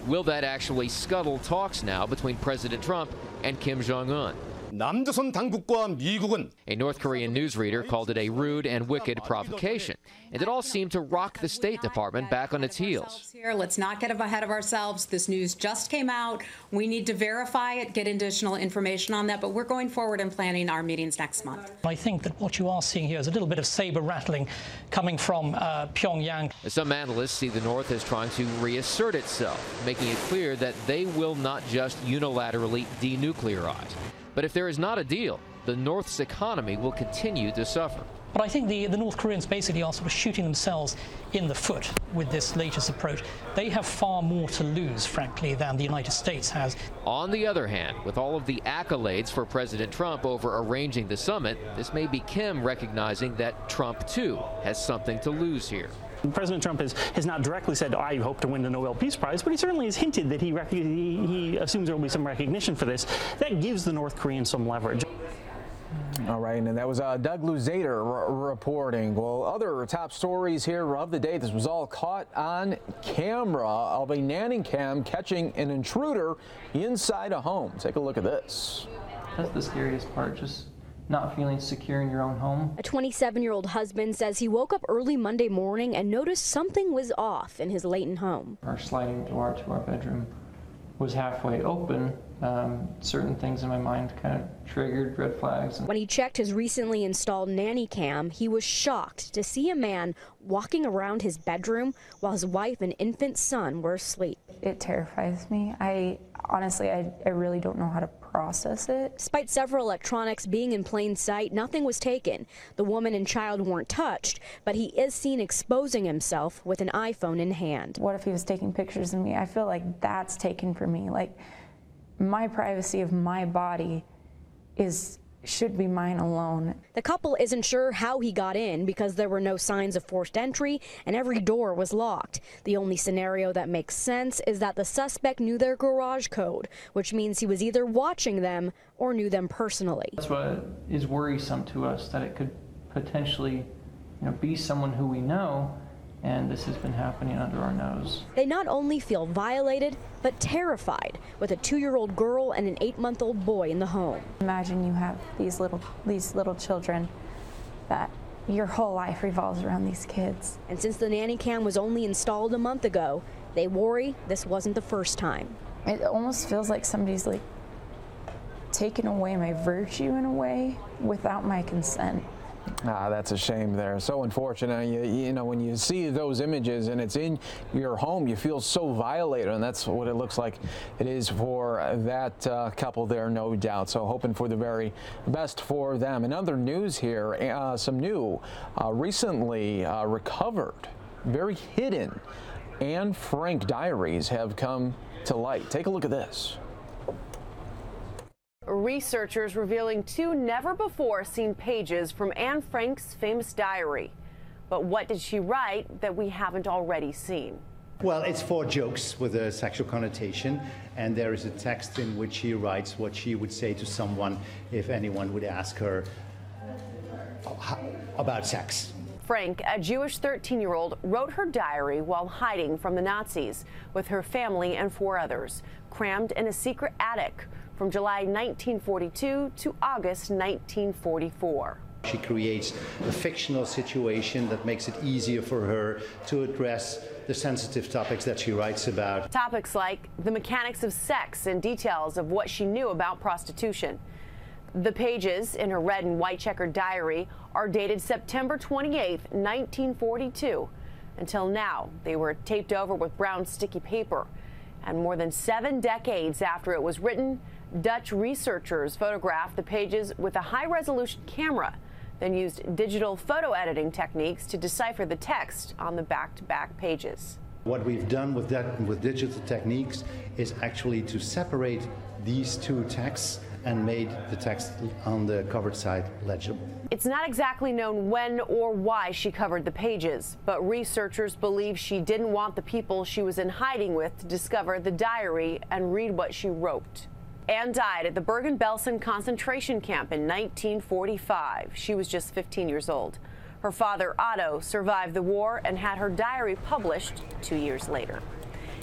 Will that actually scuttle talks now between President Trump and Kim Jong-un? 남조선 당국과 미국은 A North Korean newsreader called it a rude and wicked provocation, and it all seemed to rock the State Department back on its heels. Let's not get ahead of ourselves. This news just came out. We need to verify it, get additional information on that, but we're going forward and planning our meetings next month. I think that what you are seeing here is a little bit of saber rattling coming from Pyongyang. Some analysts see the North as trying to reassert itself, making it clear that they will not just unilaterally denuclearize. But if there is not a deal, the North's economy will continue to suffer. But I think the North Koreans basically are sort of shooting themselves in the foot with this latest approach. They have far more to lose, frankly, than the United States has. On the other hand, with all of the accolades for President Trump over arranging the summit, this may be Kim recognizing that Trump, too, has something to lose here. President Trump has not directly said, I hope to win the Nobel Peace Prize, but he certainly has hinted that he assumes there will be some recognition for this. That gives the North Koreans some leverage. All right, and that was Doug Luzader reporting. Well, other top stories here of the day. This was all caught on camera of a nanny cam catching an intruder inside a home. Take a look at this. That's the scariest part, just not feeling secure in your own home. A 27-year-old husband says he woke up early Monday morning and noticed something was off in his Layton home. Our sliding door to our bedroom was halfway open. Certain things in my mind kind of triggered red flags. When he checked his recently installed nanny cam, he was shocked to see a man walking around his bedroom while his wife and infant son were asleep. It terrifies me. Honestly, I really don't know how to process it. Despite several electronics being in plain sight, nothing was taken. The woman and child weren't touched, but he is seen exposing himself with an iPhone in hand. What if he was taking pictures of me? I feel like that's taken from me. Like, my privacy of my body should be mine alone. The couple isn't sure how he got in because there were no signs of forced entry and every door was locked. The only scenario that makes sense is that the suspect knew their garage code, which means he was either watching them or knew them personally. That's what is worrisome to us, that it could potentially, be someone who we know, and this has been happening under our nose. They not only feel violated, but terrified, with a 2-year-old girl and an 8-month-old boy in the home. Imagine you have these little children that your whole life revolves around these kids. And since the nanny cam was only installed a month ago, they worry this wasn't the first time. It almost feels like somebody's taken away my virtue in a way without my consent. That's a shame there. So unfortunate. You know, when you see those images and it's in your home, you feel so violated, and that's what it looks like it is for that couple there, no doubt. So hoping for the very best for them. In other news here, some new, recently recovered, very hidden Anne Frank diaries have come to light. Take a look at this. Researchers revealing 2 never-before-seen pages from Anne Frank's famous diary. But what did she write that we haven't already seen? Well, it's 4 jokes with a sexual connotation, and there is a text in which she writes what she would say to someone if anyone would ask her about sex. Frank, a Jewish 13-year-old, wrote her diary while hiding from the Nazis with her family and 4 others, crammed in a secret attic from July 1942 to August 1944. She creates a fictional situation that makes it easier for her to address the sensitive topics that she writes about. Topics like the mechanics of sex and details of what she knew about prostitution. The pages in her red and white checkered diary are dated September 28, 1942. Until now, they were taped over with brown sticky paper. And more than 7 decades after it was written, Dutch researchers photographed the pages with a high-resolution camera, then used digital photo editing techniques to decipher the text on the back-to-back pages. What we've done with digital techniques is actually to separate these two texts and made the text on the covered side legible. It's not exactly known when or why she covered the pages, but researchers believe she didn't want the people she was in hiding with to discover the diary and read what she wrote. Anne died at the Bergen-Belsen concentration camp in 1945. She was just 15 years old. Her father, Otto, survived the war and had her diary published 2 years later.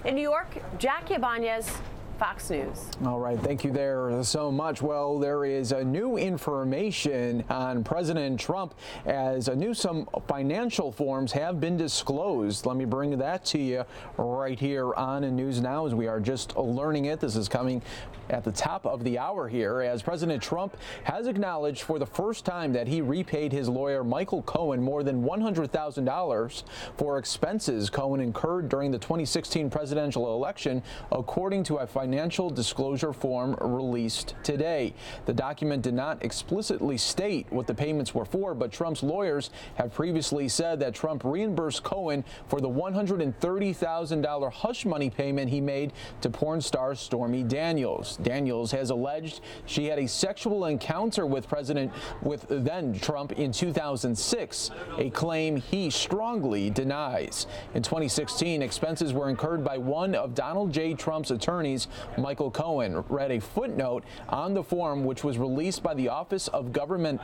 In New York, Jackie Ibanez, Fox News. All right, thank you there so much. Well, there is a new information on President Trump as some financial forms have been disclosed. Let me bring that to you right here on News Now as we are just learning it. This is coming at the top of the hour here as President Trump has acknowledged for the first time that he repaid his lawyer Michael Cohen more than $100,000 for expenses Cohen incurred during the 2016 presidential election, according to a financial disclosure form released today. The document did not explicitly state what the payments were for, but Trump's lawyers have previously said that Trump reimbursed Cohen for the $130,000 hush money payment he made to porn star Stormy Daniels. Daniels has alleged she had a sexual encounter with then Trump in 2006, a claim he strongly denies. In 2016, expenses were incurred by one of Donald J. Trump's attorneys, Michael Cohen, read a footnote on the form which was released by the Office of Government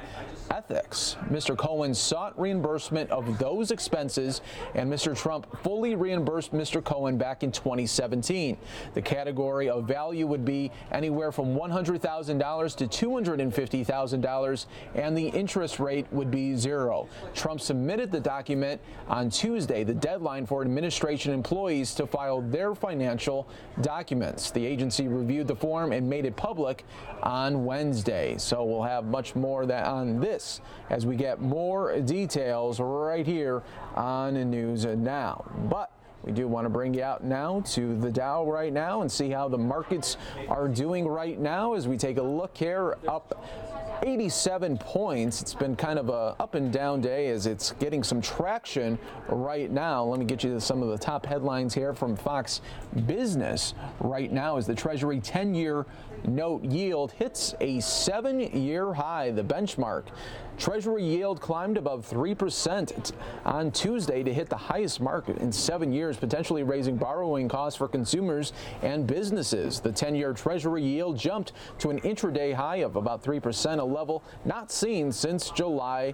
Ethics. Mr. Cohen sought reimbursement of those expenses, and Mr. Trump fully reimbursed Mr. Cohen back in 2017. The category of value would be anywhere from $100,000 to $250,000, and the interest rate would be 0. Trump submitted the document on Tuesday, the deadline for administration employees to file their financial documents. The agency reviewed the form and made it public on Wednesday. So we'll have much more on this as we get more details right here on News Now. But we do want to bring you out now to the Dow right now and see how the markets are doing right now as we take a look here, up 87 points. It's been kind of a up and down day as it's getting some traction right now. Let me get you to some of the top headlines here from Fox Business right now as the Treasury 10-year note yield hits a 7-year high. The benchmark Treasury yield climbed above 3% on Tuesday to hit the highest mark in 7 years, potentially raising borrowing costs for consumers and businesses. The 10-year Treasury yield jumped to an intraday high of about 3%, a level not seen since July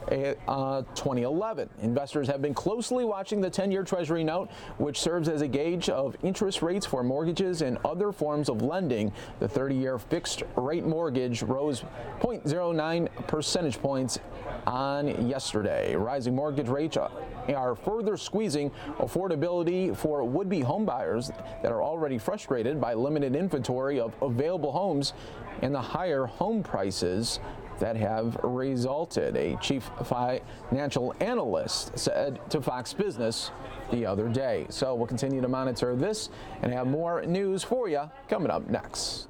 2011. Investors have been closely watching the 10-year Treasury note, which serves as a gauge of interest rates for mortgages and other forms of lending. The 30-year fixed rate mortgage rose 0.09 percentage points on yesterday. Rising mortgage rates are further squeezing affordability for would-be homebuyers that are already frustrated by limited inventory of available homes and the higher home prices that have resulted, a chief financial analyst said to Fox Business the other day. So we'll continue to monitor this and have more news for you coming up next.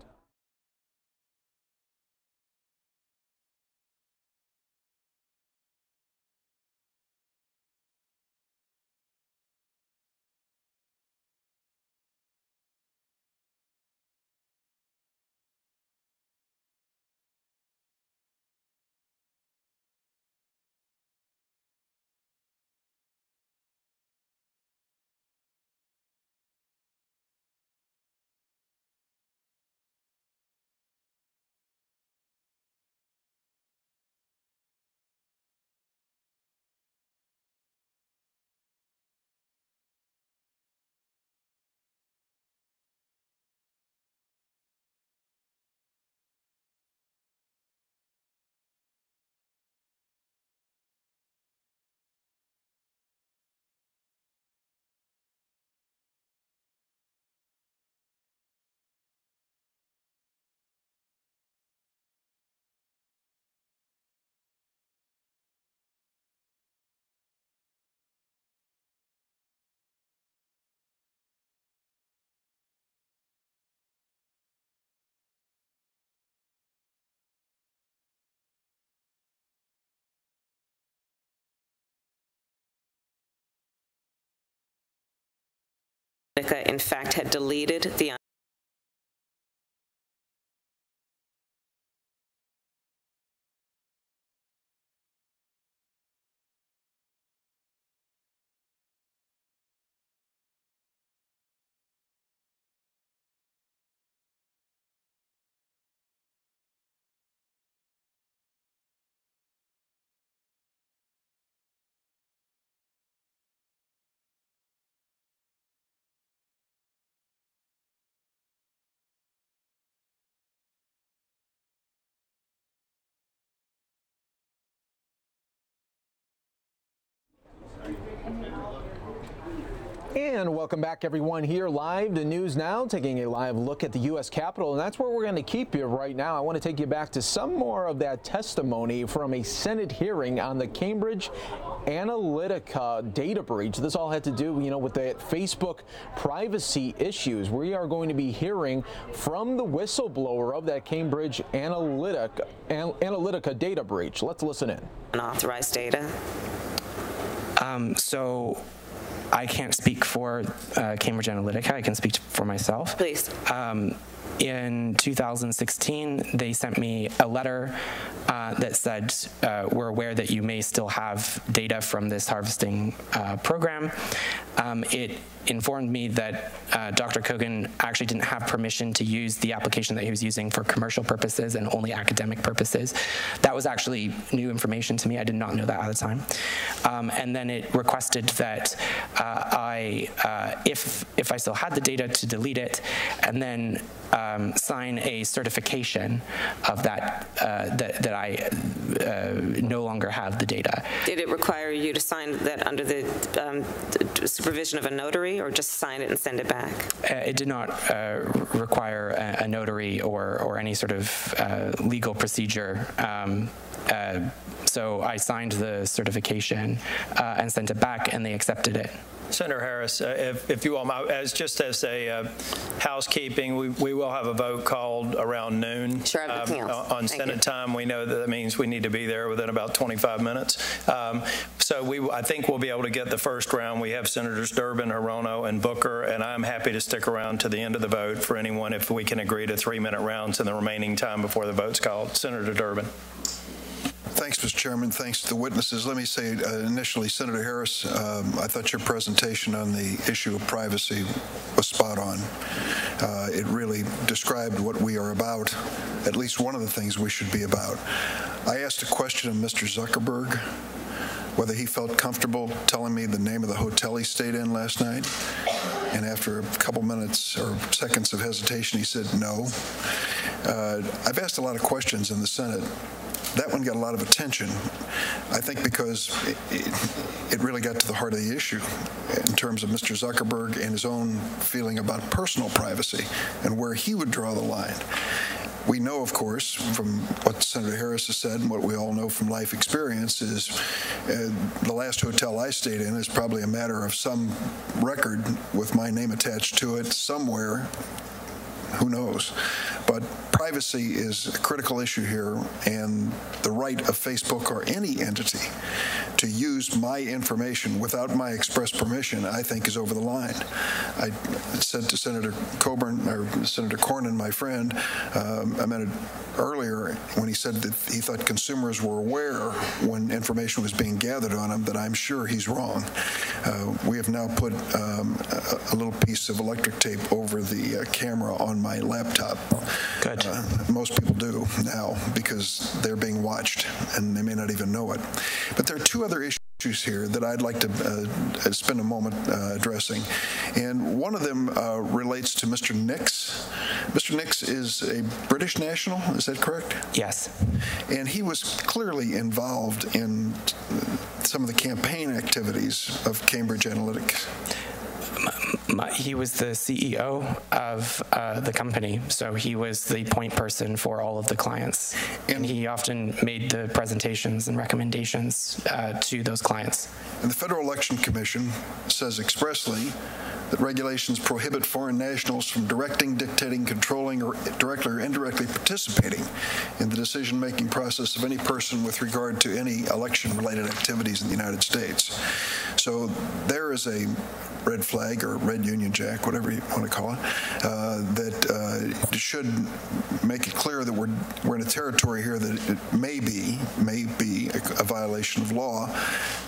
Analytica, in fact, had deleted the And welcome back, everyone, here live to News Now, taking a live look at the U.S. Capitol, and that's where we're going to keep you right now. I want to take you back to some more of that testimony from a Senate hearing on the Cambridge Analytica data breach. This all had to do, with the Facebook privacy issues. We are going to be hearing from the whistleblower of that Cambridge Analytica data breach. Let's listen in. Unauthorized data. So I can't speak for Cambridge Analytica. I can speak for myself. Please. In 2016, they sent me a letter that said, we're aware that you may still have data from this harvesting program. It informed me that Dr. Kogan actually didn't have permission to use the application that he was using for commercial purposes and only academic purposes. That was actually new information to me. I did not know that at the time. And then it requested that if I still had the data, to delete it, and then sign a certification of that that I no longer have the data. Did it require you to sign that under the supervision of a notary, or just sign it and send it back? It did not require a notary or any sort of legal procedure. So I signed the certification and sent it back, and they accepted it. Senator Harris, if you will, just as a housekeeping, we will have a vote called around noon. Sure, on Senate time. We know that means we need to be there within about 25 minutes. So I think we'll be able to get the first round. We have Senators Durbin, Hirono, and Booker, and I'm happy to stick around to the end of the vote for anyone if we can agree to 3-minute rounds in the remaining time before the vote's called. Senator Durbin. Thanks, Mr. Chairman. Thanks to the witnesses. Let me say initially, Senator Harris, I thought your presentation on the issue of privacy was spot on. It really described what we are about, at least one of the things we should be about. I asked a question of Mr. Zuckerberg, whether he felt comfortable telling me the name of the hotel he stayed in last night. And after a couple minutes or seconds of hesitation, he said no. I've asked a lot of questions in the Senate. That one got a lot of attention, I think, because it really got to the heart of the issue in terms of Mr. Zuckerberg and his own feeling about personal privacy and where he would draw the line. We know, of course, from what Senator Harris has said and what we all know from life experience is the last hotel I stayed in is probably a matter of some record with my name attached to it somewhere. Who knows? But privacy is a critical issue here, and the right of Facebook or any entity to use my information without my express permission, I think, is over the line. I said to Senator Cornyn, my friend, I meant it earlier when he said that he thought consumers were aware when information was being gathered on them, that I'm sure he's wrong. We have now put a little piece of electric tape over the camera on my laptop. Good. Most people do now because they're being watched and they may not even know it. But there are two other issues here that I'd like to spend a moment addressing. And one of them relates to Mr. Nix. Mr. Nix is a British national, is that correct? Yes. And he was clearly involved in some of the campaign activities of Cambridge Analytica. He was the CEO of the company, so he was the point person for all of the clients. And he often made the presentations and recommendations to those clients. And the Federal Election Commission says expressly that regulations prohibit foreign nationals from directing, dictating, controlling, or directly or indirectly participating in the decision-making process of any person with regard to any election-related activities in the United States. So there is a red flag or red Union Jack, whatever you want to call it, that should make it clear that we're in a territory here that it may be a violation of law.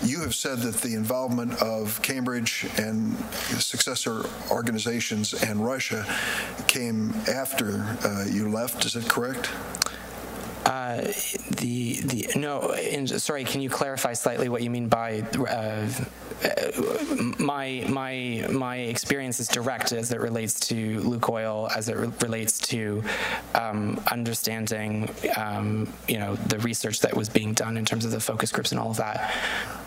You have said that the involvement of Cambridge and successor organizations and Russia came after you left. Is that correct? Sorry, can you clarify slightly what you mean by my experience is direct as it relates to Lukoil, as it relates to understanding the research that was being done in terms of the focus groups and all of that.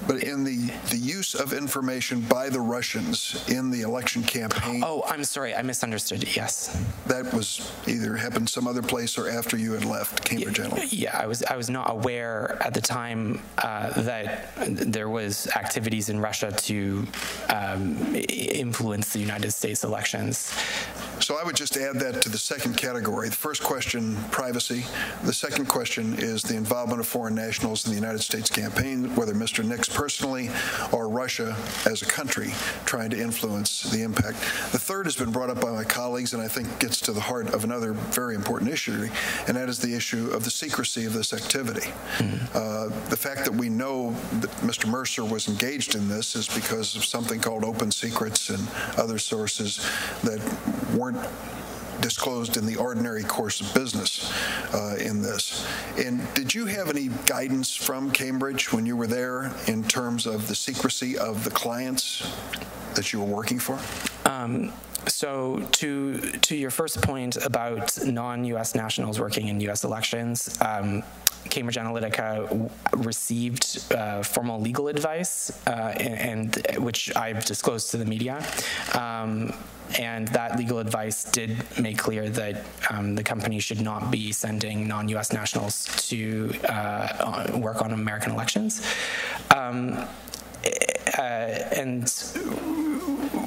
But in the use of information by the Russians in the election campaign. Oh, I'm sorry, I misunderstood. Yes, that was either happened some other place or after you had left Cambridge Analytica. Yeah, I was not aware at the time that there was activities in Russia to influence the United States elections. So I would just add that to the second category. The first question, privacy. The second question is the involvement of foreign nationals in the United States campaign, whether Mr. Nix personally or Russia as a country trying to influence the impact. The third has been brought up by my colleagues and I think gets to the heart of another very important issue, and that is the issue of the secrecy of this activity. The fact that we know that Mr. Mercer was engaged in this is because of something called open secrets and other sources that weren't disclosed in the ordinary course of business in this. And did you have any guidance from Cambridge when you were there in terms of the secrecy of the clients that you were working for? So to your first point about non-U.S. nationals working in U.S. elections, Cambridge Analytica received formal legal advice, and which I've disclosed to the media. And that legal advice did make clear that the company should not be sending non-U.S. nationals to work on American elections. And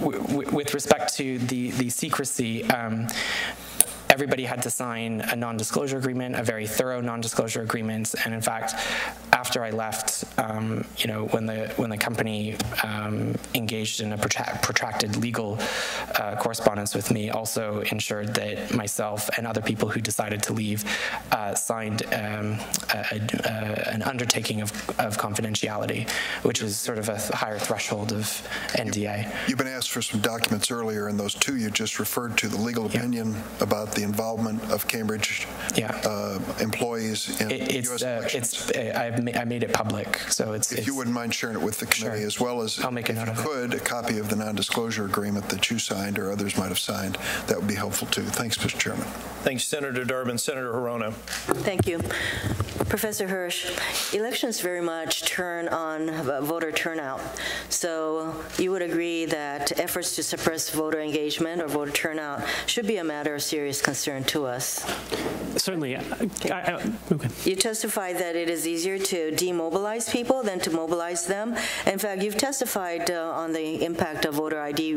with respect to the secrecy, everybody had to sign a non-disclosure agreement, a very thorough non-disclosure agreement. And in fact, after I left, when the company engaged in a protracted legal correspondence with me, also ensured that myself and other people who decided to leave signed an undertaking of confidentiality, which is sort of a higher threshold of NDA. You've been asked for some documents earlier, and those two you just referred to, the legal opinion about the involvement of Cambridge employees in U.S. elections. I made it public, so it's. If you wouldn't mind sharing it with the committee, as well as, I'll make a note of it. A copy of the non-disclosure agreement that you signed or others might have signed, that would be helpful too. Thanks, Mr. Chairman. Thanks, Senator Durbin. Senator Hirono. Thank you. Professor Hirsch, elections very much turn on voter turnout. So you would agree that efforts to suppress voter engagement or voter turnout should be a matter of serious concern to us. Certainly. Okay. You testified that it is easier to demobilize people than to mobilize them. In fact, you've testified on the impact of voter ID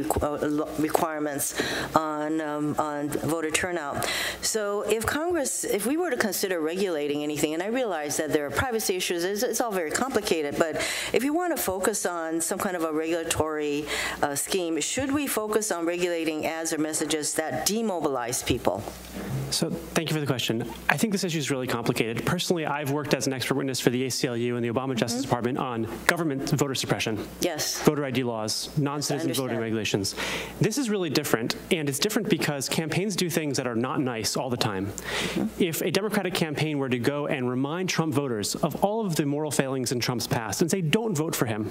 requirements on voter turnout. So if we were to consider regulating anything, and I realize that there are privacy issues, it's all very complicated, but if you want to focus on some kind of a regulatory scheme, should we focus on regulating ads or messages that demobilize people? So thank you for the question. I think this issue is really complicated. Personally, I've worked as an expert witness for the ACLU and the Obama Justice Department on government voter suppression. Yes. Voter ID laws, non-citizen voting regulations. This is really different, and it's different because campaigns do things that are not nice all the time. If a Democratic campaign were to go and remind Trump voters of all of the moral failings in Trump's past and say, don't vote for him,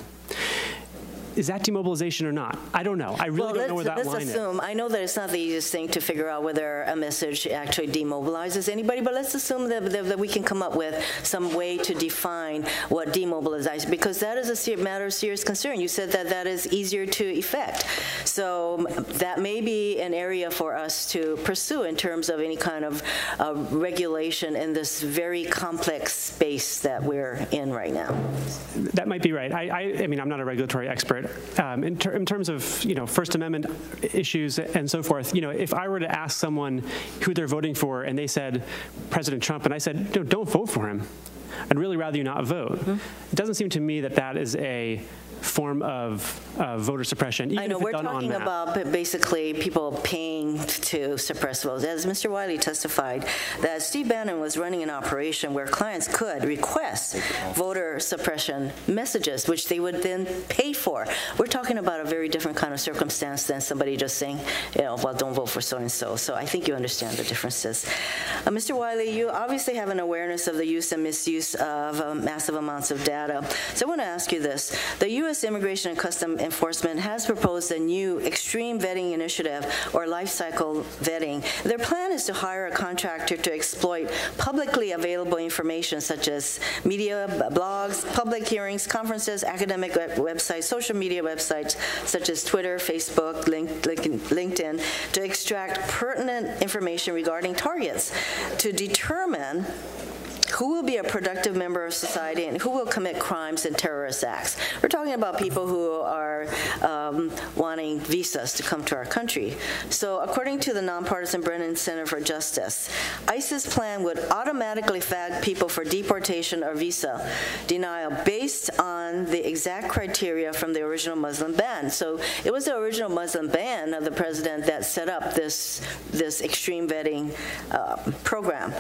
is that demobilization or not? I don't know. I really don't know where that line is. I know that it's not the easiest thing to figure out whether a message actually demobilizes anybody, but let's assume that we can come up with some way to define what demobilization, because that is a matter of serious concern. You said that that is easier to effect. So that may be an area for us to pursue in terms of any kind of regulation in this very complex space that we're in right now. That might be right. I mean, I'm not a regulatory expert. In terms of First Amendment issues and so forth, if I were to ask someone who they're voting for and they said President Trump, and I said, no, don't vote for him, I'd really rather you not vote. It doesn't seem to me that that is a form of voter suppression, even I know, if we're it's done en talking masse. about basically people paying to suppress votes. As Mr. Wiley testified, that Steve Bannon was running an operation where clients could request voter suppression messages, which they would then pay for. We're talking about a very different kind of circumstance than somebody just saying, well, don't vote for so-and-so. So I think you understand the differences. Mr. Wiley, you obviously have an awareness of the use and misuse of massive amounts of data. So I want to ask you this. The U.S. Immigration and Customs Enforcement has proposed a new extreme vetting initiative, or life cycle vetting. Their plan is to hire a contractor to exploit publicly available information such as media, blogs, public hearings, conferences, academic websites, social media websites such as Twitter, Facebook, LinkedIn, to extract pertinent information regarding targets to determine who will be a productive member of society and who will commit crimes and terrorist acts. We're talking about people who are wanting visas to come to our country. So according to the nonpartisan Brennan Center for Justice, ICE's plan would automatically flag people for deportation or visa denial based on the exact criteria from the original Muslim ban. So it was the original Muslim ban of the president that set up this extreme vetting program.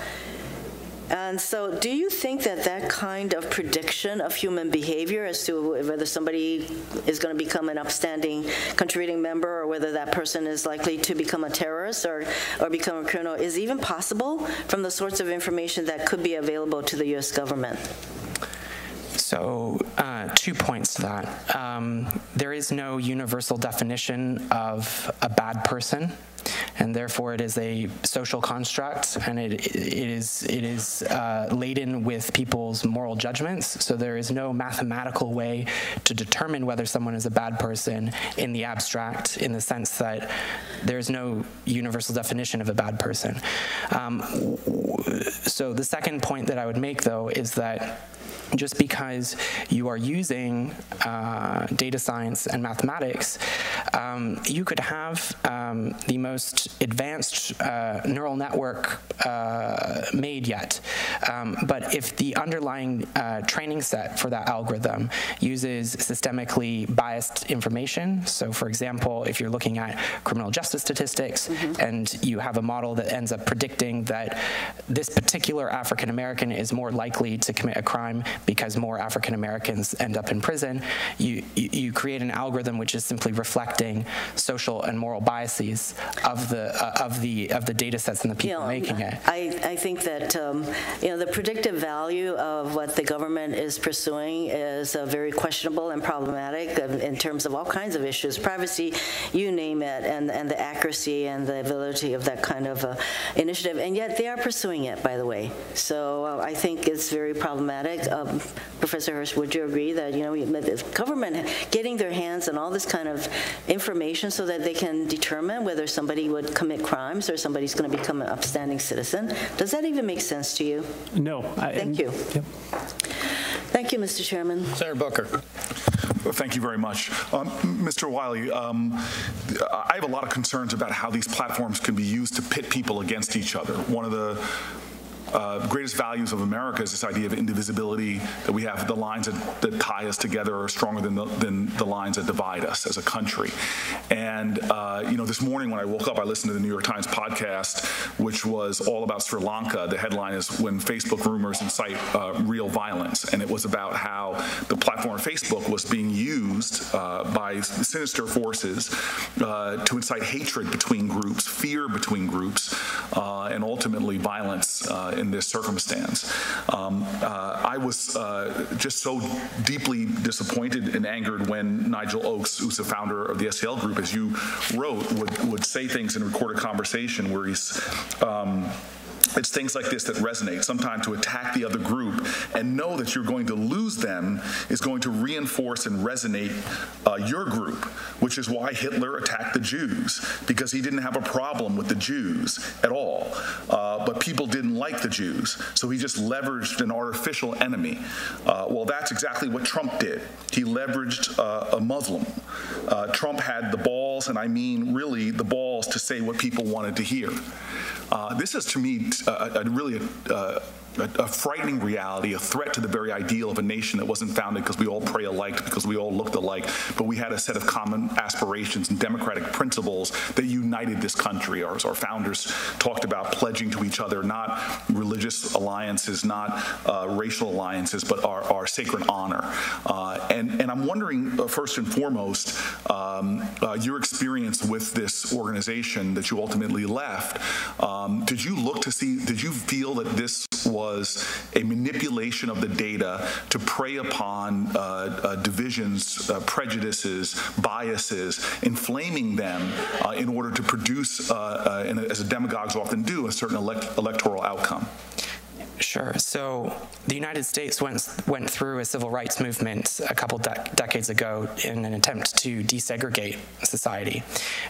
And so do you think that that kind of prediction of human behavior as to whether somebody is going to become an upstanding contributing member or whether that person is likely to become a terrorist or become a criminal is even possible from the sorts of information that could be available to the U.S. government? So 2 points to that. There is no universal definition of a bad person, and therefore it is a social construct, and it is laden with people's moral judgments. So there is no mathematical way to determine whether someone is a bad person in the abstract, in the sense that there is no universal definition of a bad person. So the second point that I would make, though, is that just because you are using data science and mathematics, you could have the most advanced neural network made yet. But if the underlying training set for that algorithm uses systemically biased information, so for example, if you're looking at criminal justice statistics and you have a model that ends up predicting that this particular African American is more likely to commit a crime because more African Americans end up in prison, you create an algorithm which is simply reflecting social and moral biases of the data sets and the people making it. I think that the predictive value of what the government is pursuing is very questionable and problematic in terms of all kinds of issues, privacy, you name it, and the accuracy and the ability of that kind of initiative. And yet they are pursuing it, by the way. So I think it's very problematic. Professor Hirsch, would you agree that the government getting their hands on all this kind of information so that they can determine whether somebody would commit crimes or somebody's going to become an upstanding citizen? Does that even make sense to you? No. Thank you. Yep. Thank you, Mr. Chairman. Senator Booker. Thank you very much. Mr. Wiley, I have a lot of concerns about how these platforms can be used to pit people against each other. One of the greatest values of America is this idea of indivisibility, that we have the lines that tie us together are stronger than the lines that divide us as a country. And, this morning when I woke up, I listened to the New York Times podcast, which was all about Sri Lanka. The headline is "When Facebook Rumors Incite Real Violence." And it was about how the platform Facebook was being used by sinister forces to incite hatred between groups, fear between groups, and ultimately violence in this circumstance. I was just so deeply disappointed and angered when Nigel Oakes, who's the founder of the SCL Group, as you wrote, would say things in a recorded conversation where he's it's things like this that resonate. Sometimes to attack the other group and know that you're going to lose them is going to reinforce and resonate your group, which is why Hitler attacked the Jews, because he didn't have a problem with the Jews at all. But people didn't like the Jews, so he just leveraged an artificial enemy. Well, that's exactly what Trump did. He leveraged a Muslim. Trump had the balls, and I mean really the balls, to say what people wanted to hear. This is, to me, really a frightening reality, a threat to the very ideal of a nation that wasn't founded because we all pray alike, because we all looked alike, but we had a set of common aspirations and democratic principles that united this country. Our founders talked about pledging to each other not religious alliances, not racial alliances, but our sacred honor. And I'm wondering, first and foremost, your experience with this organization that you ultimately left. Did you feel that this was a manipulation of the data to prey upon divisions, prejudices, biases, inflaming them in order to produce, as demagogues often do, a certain electoral outcome? Sure. So the United States went through a civil rights movement a couple decades ago in an attempt to desegregate society.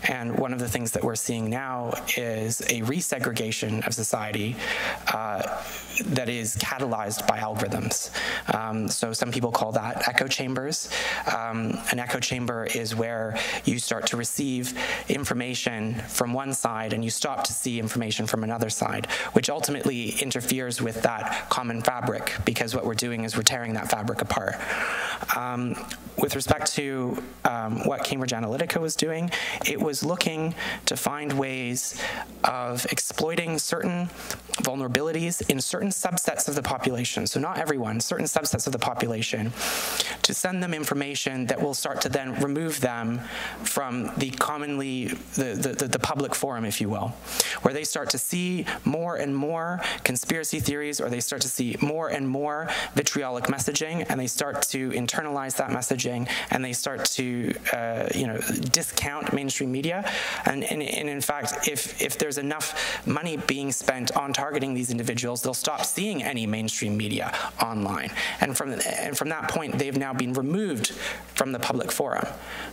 And one of the things that we're seeing now is a resegregation of society that is catalyzed by algorithms. So some people call that echo chambers. An echo chamber is where you start to receive information from one side and you stop to see information from another side, which ultimately interferes with that common fabric, because what we're doing is we're tearing that fabric apart. With respect to what Cambridge Analytica was doing, it was looking to find ways of exploiting certain vulnerabilities in certain subsets of the population, so not everyone, certain subsets of the population, to send them information that will start to then remove them from the the public forum, if you will, where they start to see more and more conspiracy theories, or they start to see more and more vitriolic messaging, and they start to internalize that messaging, and they start to discount mainstream media. And in fact, if there's enough money being spent on targeting these individuals, they'll stop seeing any mainstream media online. And from that point, they've now been removed from the public forum.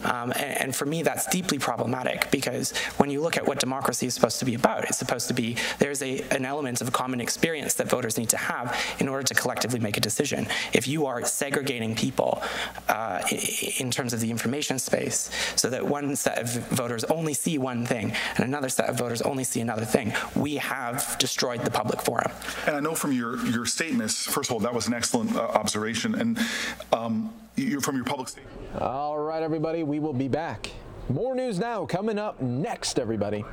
And for me, that's deeply problematic, because when you look at what democracy is supposed to be about, it's supposed to be, there's an element of common experience that voters need to have in order to collectively make a decision. If you are segregating people in terms of the information space, so that one set of voters only see one thing and another set of voters only see another thing, we have destroyed the public forum. And I know from your statements, first of all, that was an excellent observation, and from your public statement. All right, everybody, we will be back. More news now coming up next, everybody.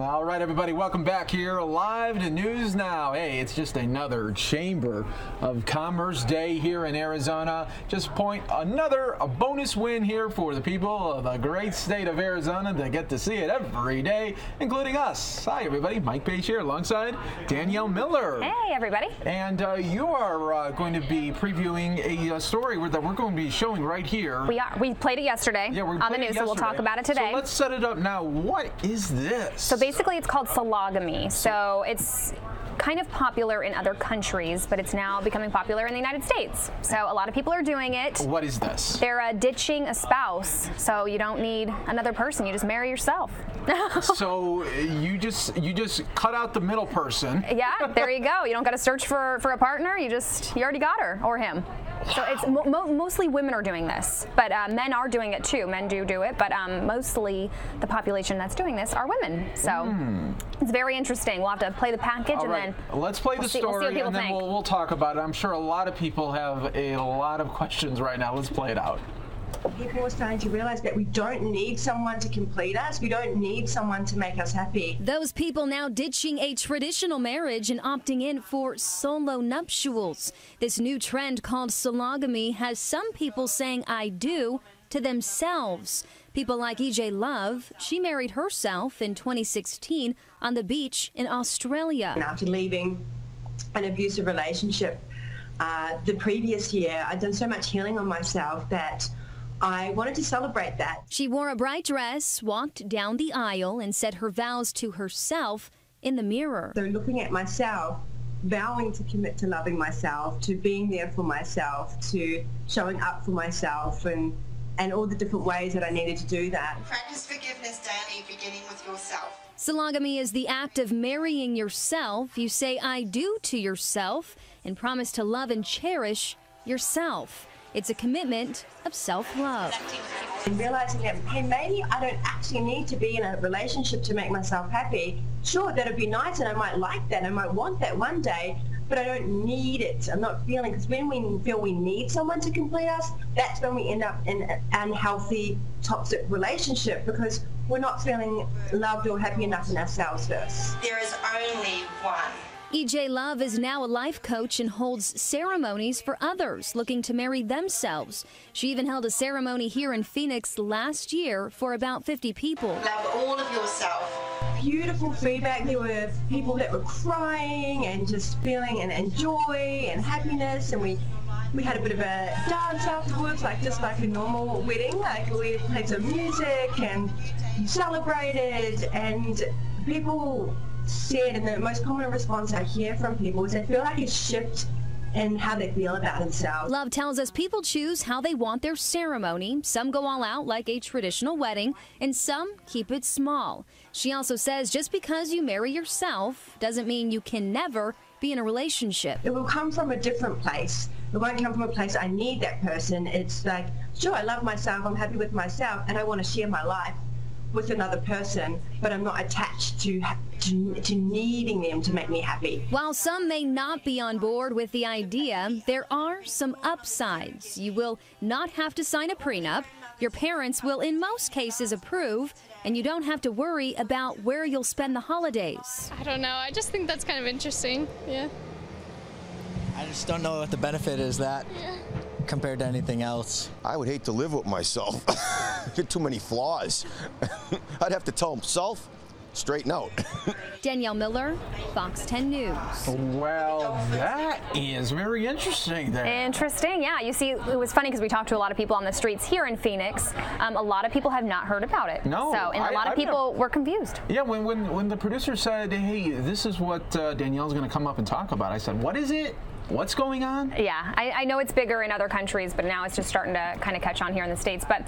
All right, everybody, welcome back here live to News Now. Hey, it's just another Chamber of Commerce day here in Arizona. Just a bonus win here for the people of the great state of Arizona to get to see it every day, including us. Hi, everybody. Mike Page here alongside Danielle Miller. Hey, everybody. And you are going to be previewing a story that we're going to be showing right here. We are. We played it yesterday on the news, so we'll talk about it today. So let's set it up now. What is this? So basically, it's called Sologamy. So it's kind of popular in other countries, but it's now becoming popular in the United States. So a lot of people are doing it. What is this? They're ditching a spouse, so you don't need another person. You just marry yourself. So you just cut out the middle person. Yeah, there you go. You don't got to search for a partner. You already got her or him. So it's mostly women are doing this, but men are doing it too. Men do it, but mostly the population that's doing this are women. So it's very interesting. We'll have to play the package and then let's play the story and then we'll talk about it. I'm sure a lot of people have a lot of questions right now. Let's play it out. People are starting to realize that we don't need someone to complete us. We don't need someone to make us happy. Those people now ditching a traditional marriage and opting in for solo nuptials. This new trend called Sologamy has some people saying I do to themselves. People like E.J. Love, she married herself in 2016 on the beach in Australia. After leaving an abusive relationship the previous year, I'd done so much healing on myself that I wanted to celebrate that. She wore a bright dress, walked down the aisle, and said her vows to herself in the mirror. So looking at myself, vowing to commit to loving myself, to being there for myself, to showing up for myself, and all the different ways that I needed to do that. Practice forgiveness daily, beginning with yourself. Sologamy is the act of marrying yourself. You say I do to yourself and promise to love and cherish yourself. It's a commitment of self-love. And realizing that, hey, maybe I don't actually need to be in a relationship to make myself happy. Sure, that'd be nice and I might like that, I might want that one day, but I don't need it. I'm not feeling, because when we feel we need someone to complete us, that's when we end up in an unhealthy, toxic relationship, because we're not feeling loved or happy enough in ourselves first. There is only one. E.J. Love is now a life coach and holds ceremonies for others looking to marry themselves. She even held a ceremony here in Phoenix last year for about 50 people. Love all of yourself. Beautiful feedback. There were people that were crying and just feeling and joy and happiness, and we had a bit of a dance afterwards, just like a normal wedding. Like we played some music and celebrated, and people said, and the most common response I hear from people is they feel like a shift in how they feel about themselves. Love tells us people choose how they want their ceremony. Some go all out like a traditional wedding, and some keep it small. She also says just because you marry yourself doesn't mean you can never be in a relationship. It will come from a different place. It won't come from a place I need that person. It's like, sure, I love myself, I'm happy with myself, and I want to share my life with another person, but I'm not attached to needing them to make me happy. While some may not be on board with the idea, there are some upsides. You will not have to sign a prenup. Your parents will, in most cases, approve, and you don't have to worry about where you'll spend the holidays. I don't know. I just think that's kind of interesting. Yeah. I just don't know what the benefit is that. Yeah. Compared to anything else. I would hate to live with myself. Get too many flaws. I'd have to tell himself, straighten out. Danielle Miller, Fox 10 News. Well, that is very interesting there. Interesting, yeah. You see, it was funny because we talked to a lot of people on the streets here in Phoenix. A lot of people have not heard about it. No. And a lot of people were confused. Yeah, when the producer said, hey, this is what Danielle's going to come up and talk about, I said, what is it? What's going on? Yeah, I know it's bigger in other countries, but now it's just starting to kind of catch on here in the States. But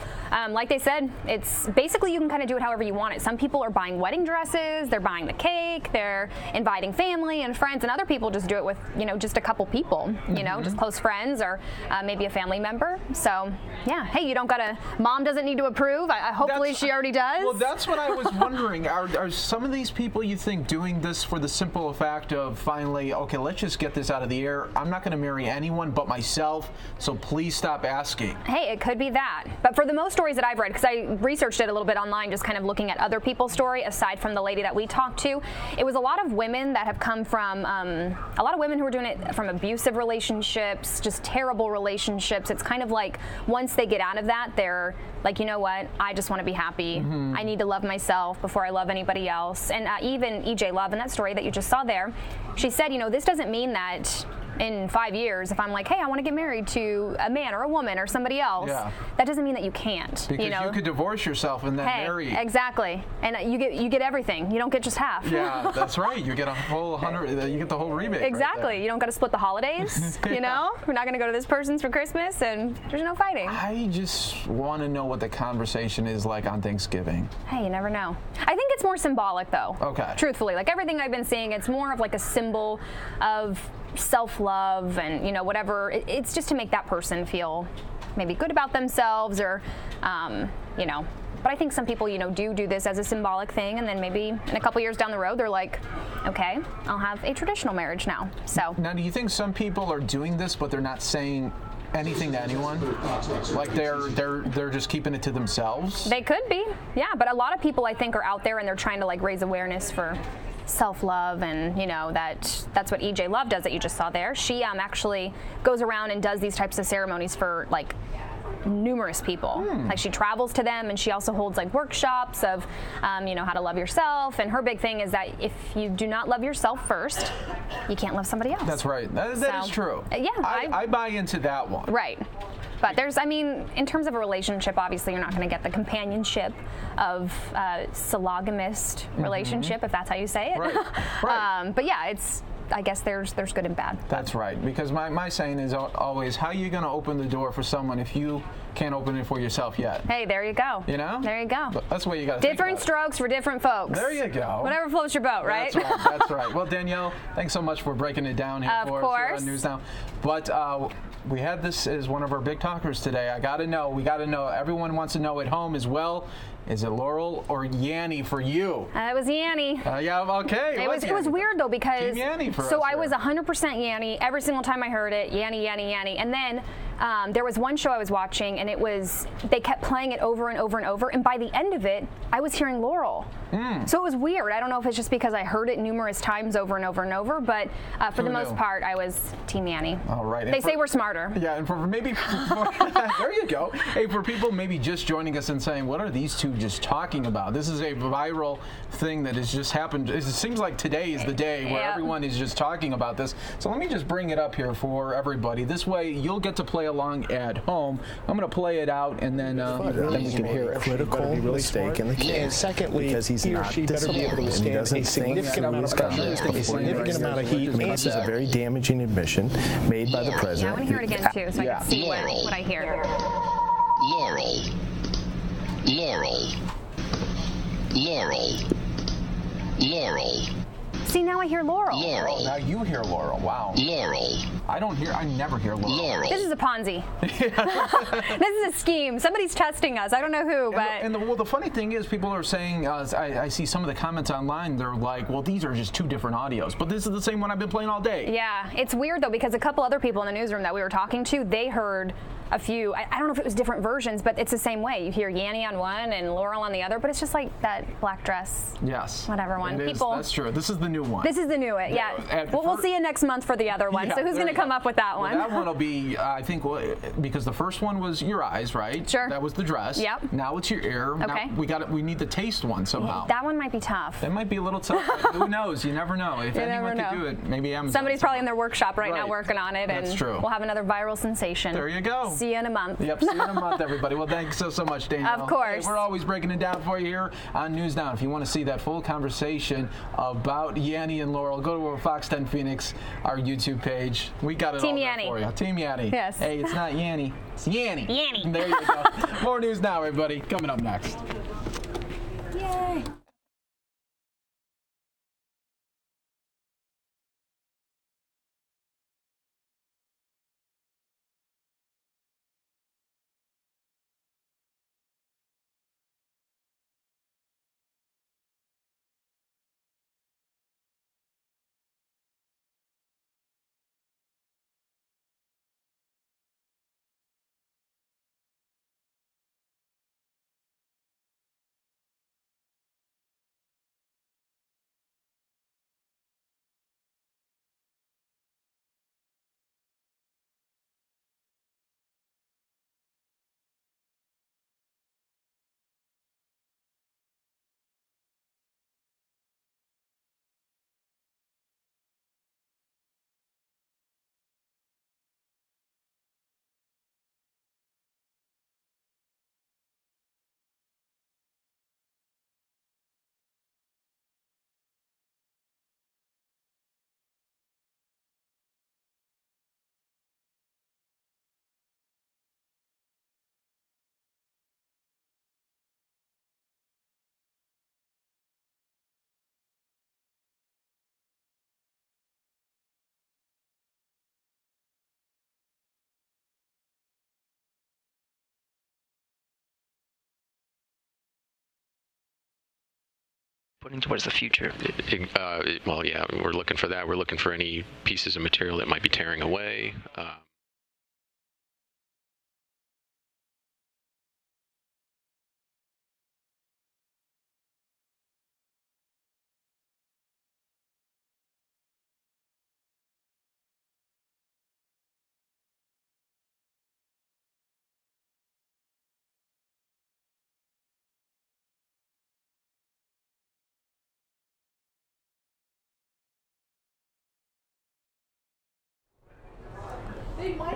like they said, it's basically you can kind of do it however you want it. Some people are buying wedding dresses, they're buying the cake, they're inviting family and friends, and other people just do it with, just a couple people, just close friends or maybe a family member. So, yeah, hey, you don't got to, mom doesn't need to approve. Hopefully she already does. Well, that's what I was wondering. Are some of these people, you think, doing this for the simple fact of finally, okay, let's just get this out of the air? or I'm not going to marry anyone but myself, so please stop asking. Hey, it could be that. But for the most stories that I've read, because I researched it a little bit online, just kind of looking at other people's story, aside from the lady that we talked to, it was a lot of women that have come from, a lot of women who are doing it from abusive relationships, just terrible relationships. It's kind of like once they get out of that, they're like, you know what, I just want to be happy. I need to love myself before I love anybody else. And even EJ Love, in that story that you just saw there, she said, you know, this doesn't mean that in 5 years, if I'm like, hey, I want to get married to a man or a woman or somebody else, that doesn't mean that you can't. Because you know? You could divorce yourself and then marry. Exactly. And you get everything. You don't get just half. Yeah, that's right. You get a whole 100. You get the whole rebate. Exactly. Right, you don't got to split the holidays. You know, we're not going to go to this person's for Christmas, and there's no fighting. I just want to know what the conversation is like on Thanksgiving. Hey, you never know. I think it's more symbolic, though. Okay. Truthfully, like everything I've been seeing, it's more of like a symbol of self-love and, you know, whatever. It's just to make that person feel maybe good about themselves or, you know. But I think some people, you know, do this as a symbolic thing, and then maybe in a couple years down the road, they're like, okay, I'll have a traditional marriage now. So now, do you think some people are doing this, but they're not saying anything to anyone? Like they're just keeping it to themselves? They could be, yeah. But a lot of people, I think, are out there and they're trying to like raise awareness for self-love, and you know that's what EJ Love does that you just saw there. She actually goes around and does these types of ceremonies for like numerous people. Like she travels to them, and she also holds like workshops of you know, how to love yourself. And her big thing is that if you do not love yourself first, you can't love somebody else. That's right. That is true. Yeah, I buy into that one. Right. But there's, I mean, in terms of a relationship, obviously you're not going to get the companionship of sologamist relationship, if that's how you say it. Right. But yeah, it's, I guess there's good and bad. That's right. Because my saying is always, how are you going to open the door for someone if you can't open it for yourself yet? Hey, there you go. You know? There you go. That's what you got to think Different strokes for different folks. There you go. Whatever floats your boat, right? That's right. That's right. Well, Danielle, thanks so much for breaking it down here for us here on News Now. But we had this as one of our big talkers today. We got to know. Everyone wants to know at home as well. Is it Laurel or Yanny for you? It was Yanny. Yeah, okay. It was weird though, because Team Yanny for so us I was 100% Yanny every single time I heard it. Yanny, Yanny, Yanny, and then there was one show I was watching, and they kept playing it over and over and over, and by the end of it, I was hearing Laurel. So it was weird. I don't know if it's just because I heard it numerous times over and over and over, but for the most part, I was Team Yanny. All right. They say we're smarter. Yeah, and for there you go. Hey, for people maybe just joining us and saying, what are these two just talking about? This is a viral thing that has just happened. It seems like today is the day where everyone is just talking about this. So let me just bring it up here for everybody. This way, you'll get to play along at home. I'm going to play it out, and then we can hear it. Political mistake in the case. And secondly, because he's not disciplined and he doesn't think a significant amount of heat. This is a very damaging admission made by the president. Yeah, I want to hear it again too, so I can see what I hear. Laurel. See, now I hear Laurel. Now you hear Laurel. Wow. I never hear Laurel. This is a Ponzi. This is a scheme. Somebody's testing us. I don't know who, but. The funny thing is, people are saying, I see some of the comments online, they're like, well, these are just two different audios, but this is the same one I've been playing all day. Yeah, it's weird though, because a couple other people in the newsroom that we were talking to, they heard a few, I don't know if it was different versions, but it's the same way. You hear Yanny on one and Laurel on the other, but it's just like that black dress. Yes. Whatever one. That's true. This is the new one. This is the new one, yeah. We'll see you next month for the other one. So who's going to come up with that one? That one will be, I think, because the first one was your eyes, right? Sure. That was the dress. Yep. Now it's your ear. Okay. Now we need the taste one somehow. That one might be tough. It might be a little tough, but who knows? You never know. If anyone could do it, maybe Amazon. Somebody's probably in their workshop right now working on it. That's true. We'll have another viral sensation. There you go. See you in a month. Yep, see you in a month, everybody. Well, thanks so much, Danielle. Of course. Hey, we're always breaking it down for you here on News Now. If you want to see that full conversation about Yanny and Laurel, go to our Fox 10 Phoenix, our YouTube page. We got it Team all Yanny. there for you. Team Yanny. Yes. Hey, it's not Yanny. It's Yanny. Yanny. There you go. More News Now, everybody. Coming up next. Yay. putting towards the future? Well, yeah, we're looking for that. We're looking for any pieces of material that might be tearing away.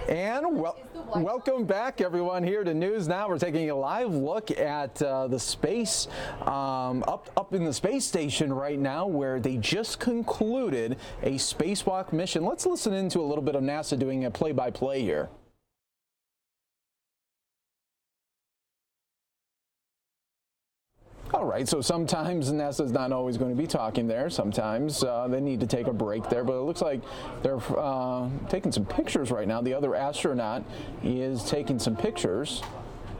And welcome back, everyone, here to News Now. We're taking a live look at the space, up in the space station right now, where they just concluded a spacewalk mission. Let's listen into a little bit of NASA doing a play-by-play here. All right, so sometimes NASA's not always going to be talking there. Sometimes they need to take a break there, but it looks like they're taking some pictures right now. The other astronaut is taking some pictures.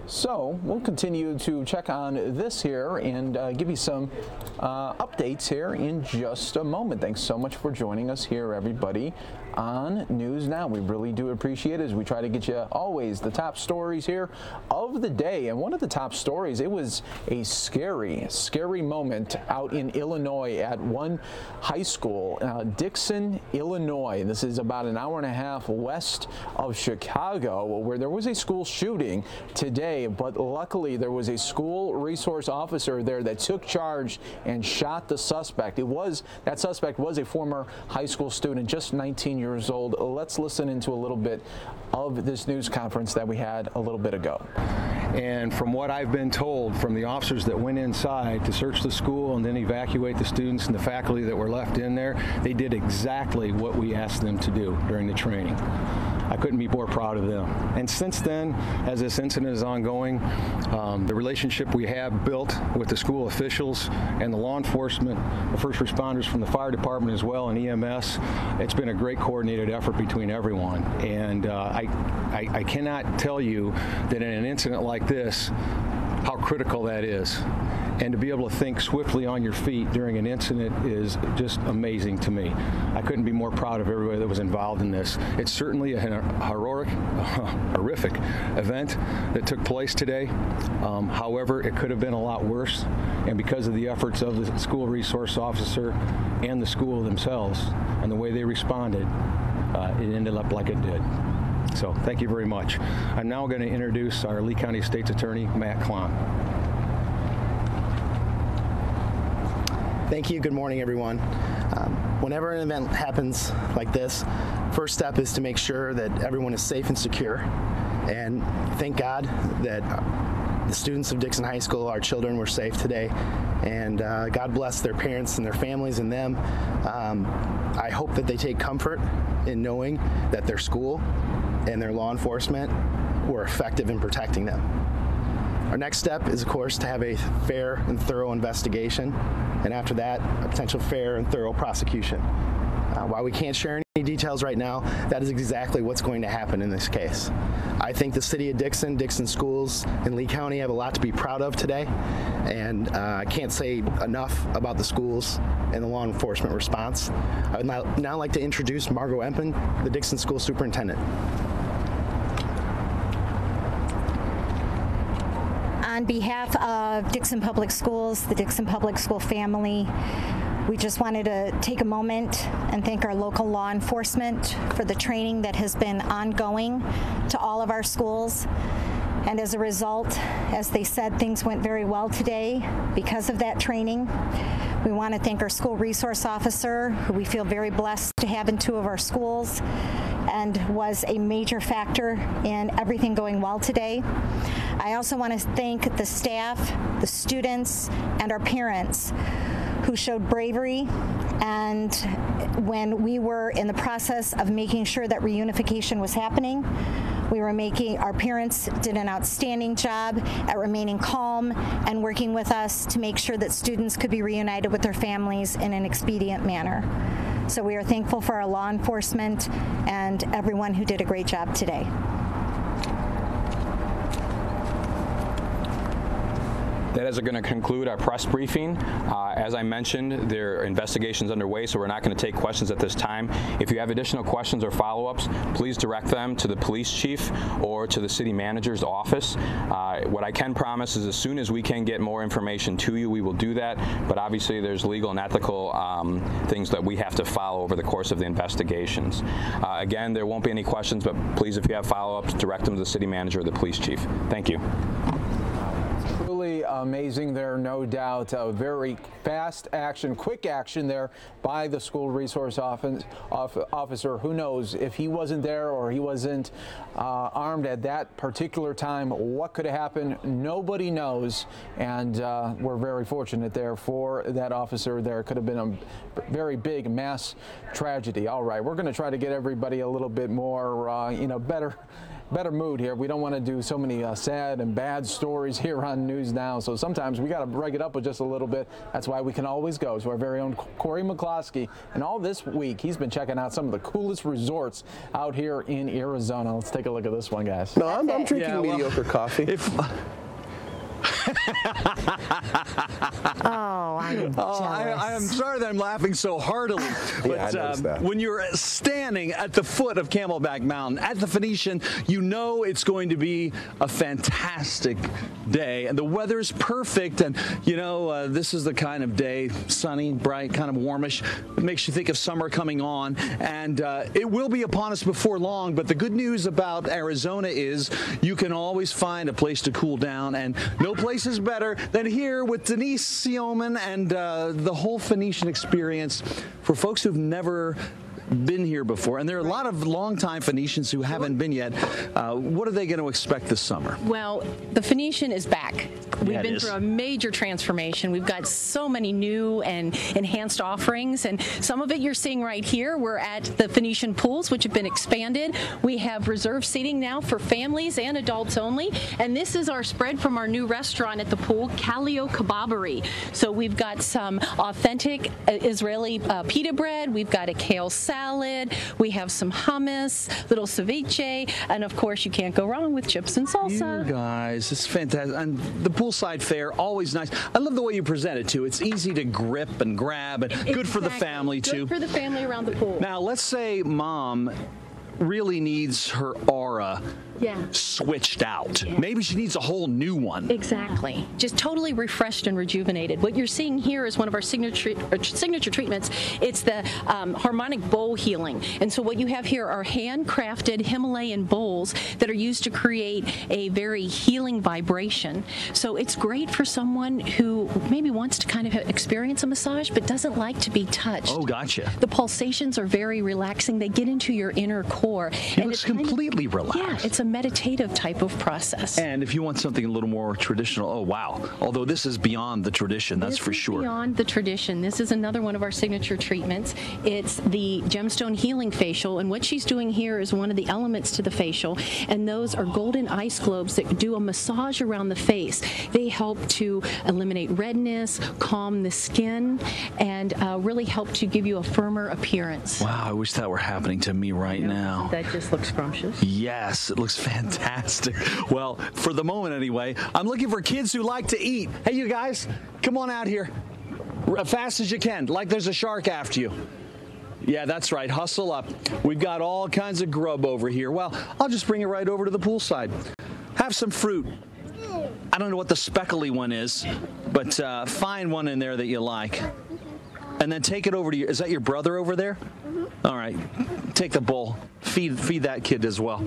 So we'll continue to check on this here and give you some updates here in just a moment. Thanks so much for joining us here, everybody, on News Now. We really do appreciate it as we try to get you always the top stories here of the day. And one of the top stories, it was a scary moment out in Illinois at one high school, Dixon, Illinois. This is about an hour and a half west of Chicago, where there was a school shooting today, but luckily there was a school resource officer there that took charge and shot the suspect. That suspect was a former high school student, just 19 years old. Let's listen into a little bit of this news conference that we had a little bit ago. And from what I've been told from the officers that went inside to search the school and then evacuate the students and the faculty that were left in there, they did exactly what we asked them to do during the training. I couldn't be more proud of them. And since then, as this incident is ongoing, the relationship we have built with the school officials and the law enforcement, the first responders from the fire department as well, and EMS, it's been a great coordinated effort between everyone. And I cannot tell you that in an incident like this, how critical that is. And to be able to think swiftly on your feet during an incident is just amazing to me. I couldn't be more proud of everybody that was involved in this. It's certainly a horrific event that took place today. However, it could have been a lot worse. And because of the efforts of the school resource officer and the school themselves and the way they responded, it ended up like it did. So thank you very much. I'm now going to introduce our Lee County State's Attorney, Matt Klon. Thank you. Good morning, everyone. Whenever an event happens like this, first step is to make sure that everyone is safe and secure. And thank God that the students of Dixon High School, our children, were safe today. And God bless their parents and their families and them. I hope that they take comfort in knowing that their school and their law enforcement were effective in protecting them. Our next step is, of course, to have a fair and thorough investigation, and after that, a potential fair and thorough prosecution. While we can't share any details right now, that is exactly what's going to happen in this case. I think the city of Dixon, Dixon schools, and Lee County have a lot to be proud of today, and I can't say enough about the schools and the law enforcement response. I would now like to introduce Margot Empen, the Dixon School Superintendent. On behalf of Dixon Public Schools, the Dixon Public School family, we just wanted to take a moment and thank our local law enforcement for the training that has been ongoing to all of our schools. And as a result, as they said, things went very well today because of that training. We want to thank our school resource officer, who we feel very blessed to have in 2 of our schools, and was a major factor in everything going well today. I also want to thank the staff, the students, and our parents who showed bravery, and when we were in the process of making sure that reunification was happening, our parents did an outstanding job at remaining calm and working with us to make sure that students could be reunited with their families in an expedient manner. So we are thankful for our law enforcement and everyone who did a great job today. That is going to conclude our press briefing. As I mentioned, there are investigations underway, so we're not going to take questions at this time. If you have additional questions or follow-ups, please direct them to the police chief or to the city manager's office. What I can promise is as soon as we can get more information to you, we will do that. But obviously, there's legal and ethical things that we have to follow over the course of the investigations. Again, there won't be any questions, but please, if you have follow-ups, direct them to the city manager or the police chief. Thank you. Truly amazing there, no doubt. A very fast action, quick action there by the school resource officer. Who knows if he wasn't there or he wasn't armed at that particular time, what could have happened? Nobody knows, and we're very fortunate there for that officer. There could have been a very big mass tragedy. All right, we're going to try to get everybody a little bit more, better mood here. We don't want to do so many sad and bad stories here on News Now, so sometimes we got to break it up with just a little bit. That's why we can always go to our very own Corey McCloskey. And all this week, he's been checking out some of the coolest resorts out here in Arizona. Let's take a look at this one, guys. No, I'm drinking mediocre coffee. I'm sorry that I'm laughing so heartily, but when you're standing at the foot of Camelback Mountain at the Phoenician, you know it's going to be a fantastic day, and the weather's perfect, and this is the kind of day, sunny, bright, kind of warmish. It makes you think of summer coming on, and it will be upon us before long. But the good news about Arizona is you can always find a place to cool down, and no place is better than here with Denise Sioman and the whole Phoenician experience for folks who've never been here before, and there are a lot of longtime Phoenicians who haven't been yet. What are they going to expect this summer? Well, the Phoenician is back. We've been through a major transformation. We've got so many new and enhanced offerings, and some of it you're seeing right here. We're at the Phoenician pools, which have been expanded. We have reserved seating now for families and adults only, and this is our spread from our new restaurant at the pool, Kalio Kebabari. So we've got some authentic Israeli pita bread. We've got a kale salad. We have some hummus, little ceviche, and of course you can't go wrong with chips and salsa. You guys, it's fantastic. And the poolside fare, always nice. I love the way you present it too. It's easy to grip and grab, and good for the family too. Good for the family around the pool. Now let's say mom really needs her aura switched out. Maybe she needs a whole new one. Exactly. Just totally refreshed and rejuvenated. What you're seeing here is one of our signature treatments. It's the harmonic bowl healing. And so what you have here are handcrafted Himalayan bowls that are used to create a very healing vibration. So it's great for someone who maybe wants to kind of experience a massage but doesn't like to be touched. Oh, gotcha. The pulsations are very relaxing. They get into your inner core. It looks completely relaxed. Yeah, it's a meditative type of process. And if you want something a little more traditional, oh wow. Although this is beyond the tradition, that's for sure. Beyond the tradition. This is another one of our signature treatments. It's the gemstone healing facial, and what she's doing here is one of the elements to the facial, and those are golden ice globes that do a massage around the face. They help to eliminate redness, calm the skin, and really help to give you a firmer appearance. Wow, I wish that were happening to me right now. That just looks scrumptious. Yes, it looks fantastic. Well, for the moment anyway, I'm looking for kids who like to eat. Hey, you guys, come on out here. As fast as you can, like there's a shark after you. Yeah, that's right. Hustle up. We've got all kinds of grub over here. Well, I'll just bring it right over to the poolside. Have some fruit. I don't know what the speckly one is, but find one in there that you like. And then take it over to is that your brother over there? All right, take the bowl. Feed that kid as well.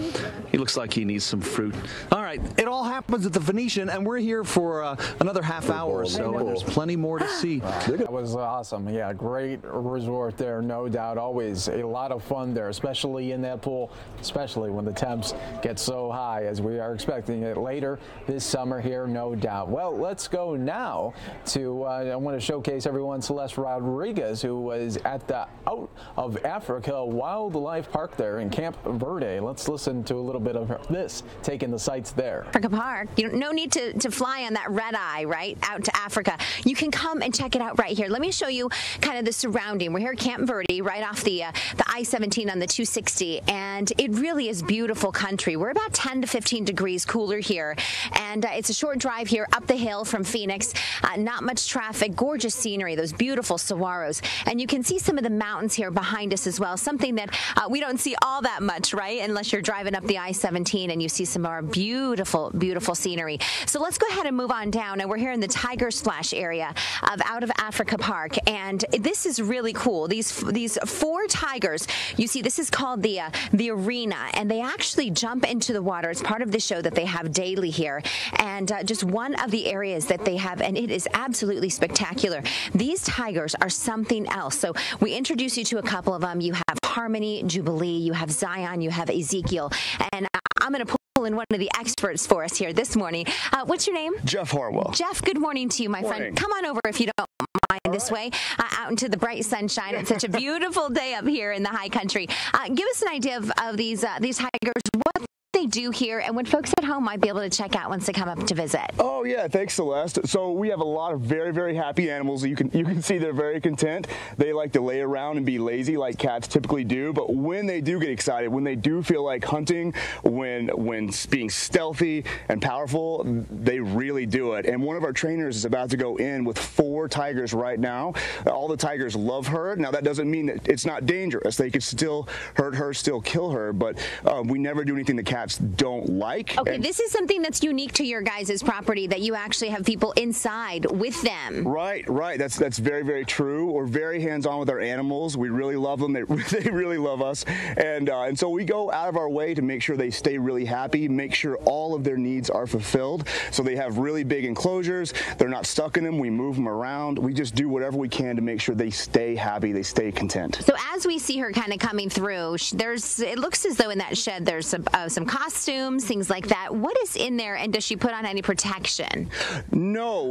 He looks like he needs some fruit. All right, it all happens at the Phoenician, and we're here for another half hour or so, and there's plenty more to see. That was awesome. Yeah, great resort there, no doubt. Always a lot of fun there, especially in that pool, especially when the temps get so high as we are expecting it later this summer here, no doubt. Well, let's go now to, I want to showcase everyone Celeste Rodriguez, who was at the Out of Africa Africa Wildlife Park there in Camp Verde. Let's listen to a little bit of this, taking the sights there. Africa Park, no need to fly on that red eye, right, out to Africa. You can come and check it out right here. Let me show you kind of the surrounding. We're here at Camp Verde, right off the I-17 on the 260, and it really is beautiful country. We're about 10 to 15 degrees cooler here, and it's a short drive here up the hill from Phoenix. Not much traffic, gorgeous scenery, those beautiful saguaros, and you can see some of the mountains here behind us as well, something that we don't see all that much, right, unless you're driving up the I-17 and you see some more beautiful, beautiful scenery. So let's go ahead and move on down, and we're here in the Tiger Splash area of Out of Africa Park, and this is really cool. These 4 tigers, you see, this is called the arena, and they actually jump into the water. It's part of the show that they have daily here, and just one of the areas that they have, and it is absolutely spectacular. These tigers are something else. So we introduce you to a couple of them. You have Harmony, Jubilee, you have Zion, you have Ezekiel, and I'm going to pull in one of the experts for us here this morning. What's your name? Jeff Harwell. Jeff, good morning to you, my friend. Come on over if you don't mind this way, out into the bright sunshine. It's such a beautiful day up here in the high country. Give us an idea of these tigers, what they do here, and what folks at home might be able to check out once they come up to visit. Oh yeah, thanks, Celeste. So we have a lot of very, very happy animals. You can see they're very content. They like to lay around and be lazy like cats typically do, but when they do get excited, when they do feel like hunting, when being stealthy and powerful, they really do it. And one of our trainers is about to go in with 4 tigers right now. All the tigers love her. Now that doesn't mean that it's not dangerous. They could still hurt her, still kill her, but we never do anything the cats don't like. Okay, this is something that's unique to your guys' property, that you actually have people inside with them. Right. That's very, very true. We're very hands-on with our animals. We really love them. They really love us. And so we go out of our way to make sure they stay really happy, make sure all of their needs are fulfilled. So they have really big enclosures. They're not stuck in them. We move them around. We just do whatever we can to make sure they stay happy, they stay content. So as we see her kind of coming through, it looks as though in that shed there's some costumes, things like that. What is in there, and does she put on any protection? No.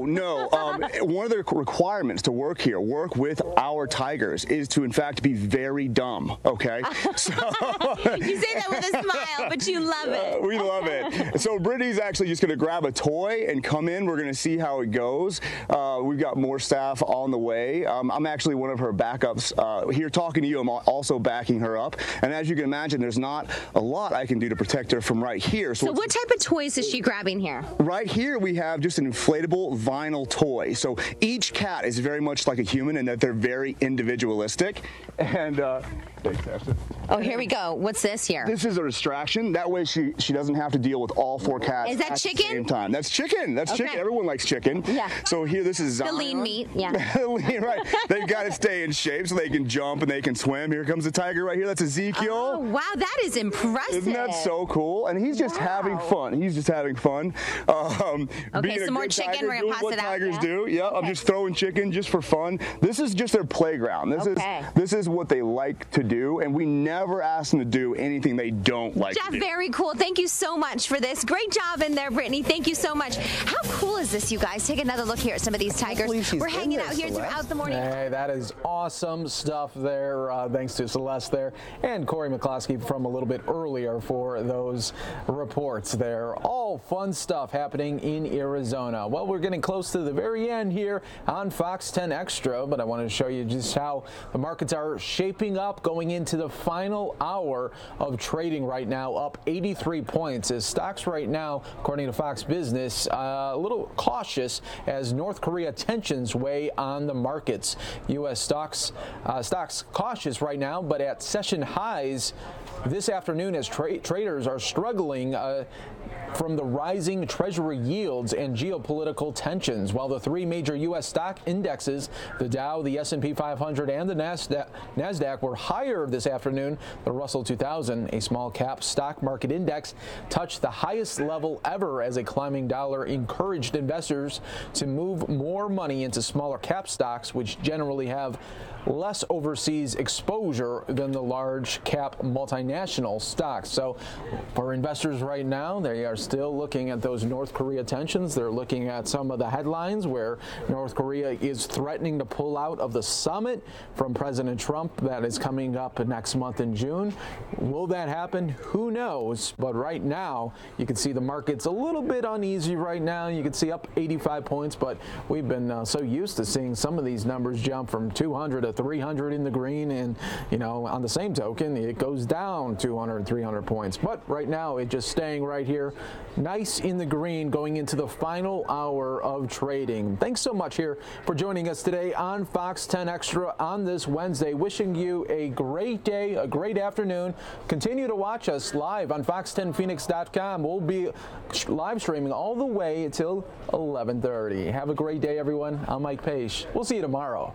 One of the requirements to work here, work with our tigers, is to in fact be very dumb. Okay. So you say that with a smile, but you love it. We love it. So Brittany's actually just going to grab a toy and come in. We're going to see how it goes. We've got more staff on the way. I'm actually one of her backups here talking to you. I'm also backing her up. And as you can imagine, there's not a lot I can do to protect her from right here. So what type of toys is she grabbing here? Right here we have just an inflatable vinyl toy. So each cat is very much like a human in that they're very individualistic. And thanks, Ashton. Oh, here we go. What's this here? This is a distraction. That way she doesn't have to deal with all 4 cats at the same time. That's chicken. That's chicken. Everyone likes chicken. Yeah. So here, this is Zion. The lean meat. Yeah. Right. They've got to stay in shape so they can jump and they can swim. Here comes the tiger right here. That's Ezekiel. Oh, wow. That is impressive. Isn't that so cool? And he's just having fun. He's just having fun. Okay, some more chicken. Tiger, we're going to pass what it out. Tigers do. Yeah, okay. I'm just throwing chicken just for fun. This is just their playground. This is what they like to do, and we never ask them to do anything they don't like Jeff, to do. Very cool. Thank you so much for this. Great job in there, Brittany. Thank you so much. How cool is this, you guys? Take another look here at some of these tigers. We're hanging out here throughout the morning. Hey, that is awesome stuff there. Thanks to Celeste there and Corey McCloskey from a little bit earlier for those reports there. All fun stuff happening in Arizona. Well, we're getting close to the very end here on Fox 10 Extra, but I wanted to show you just how the markets are shaping up going into the final hour of trading right now, up 83 points as stocks right now, according to Fox Business, a little cautious as North Korea tensions weigh on the markets. U.S. stocks cautious right now, but at session highs this afternoon as traders are struggling from the rising Treasury yields and geopolitical tensions. While the 3 major U.S. stock indexes, the Dow, the S&P 500, and the NASDAQ were higher this afternoon, the Russell 2000, a small cap stock market index, touched the highest level ever as a climbing dollar encouraged investors to move more money into smaller cap stocks, which generally have less overseas exposure than the large cap multinational stocks. So for investors right now, they are still looking at those North Korea tensions. They're looking at some of the headlines where North Korea is threatening to pull out of the summit from President Trump that is coming up next month in June. Will that happen? Who knows? But right now, you can see the market's a little bit uneasy right now. You can see up 85 points, but we've been so used to seeing some of these numbers jump from 200 to 300 in the green, and on the same token, it goes down 200, 300 points. But right now, it's just staying right here, nice in the green, going into the final hour of trading. Thanks so much here for joining us today on Fox 10 Extra on this Wednesday. Wishing you a great day, a great afternoon. Continue to watch us live on fox10phoenix.com. We'll be live streaming all the way until 11:30. Have a great day, everyone. I'm Mike Page. We'll see you tomorrow.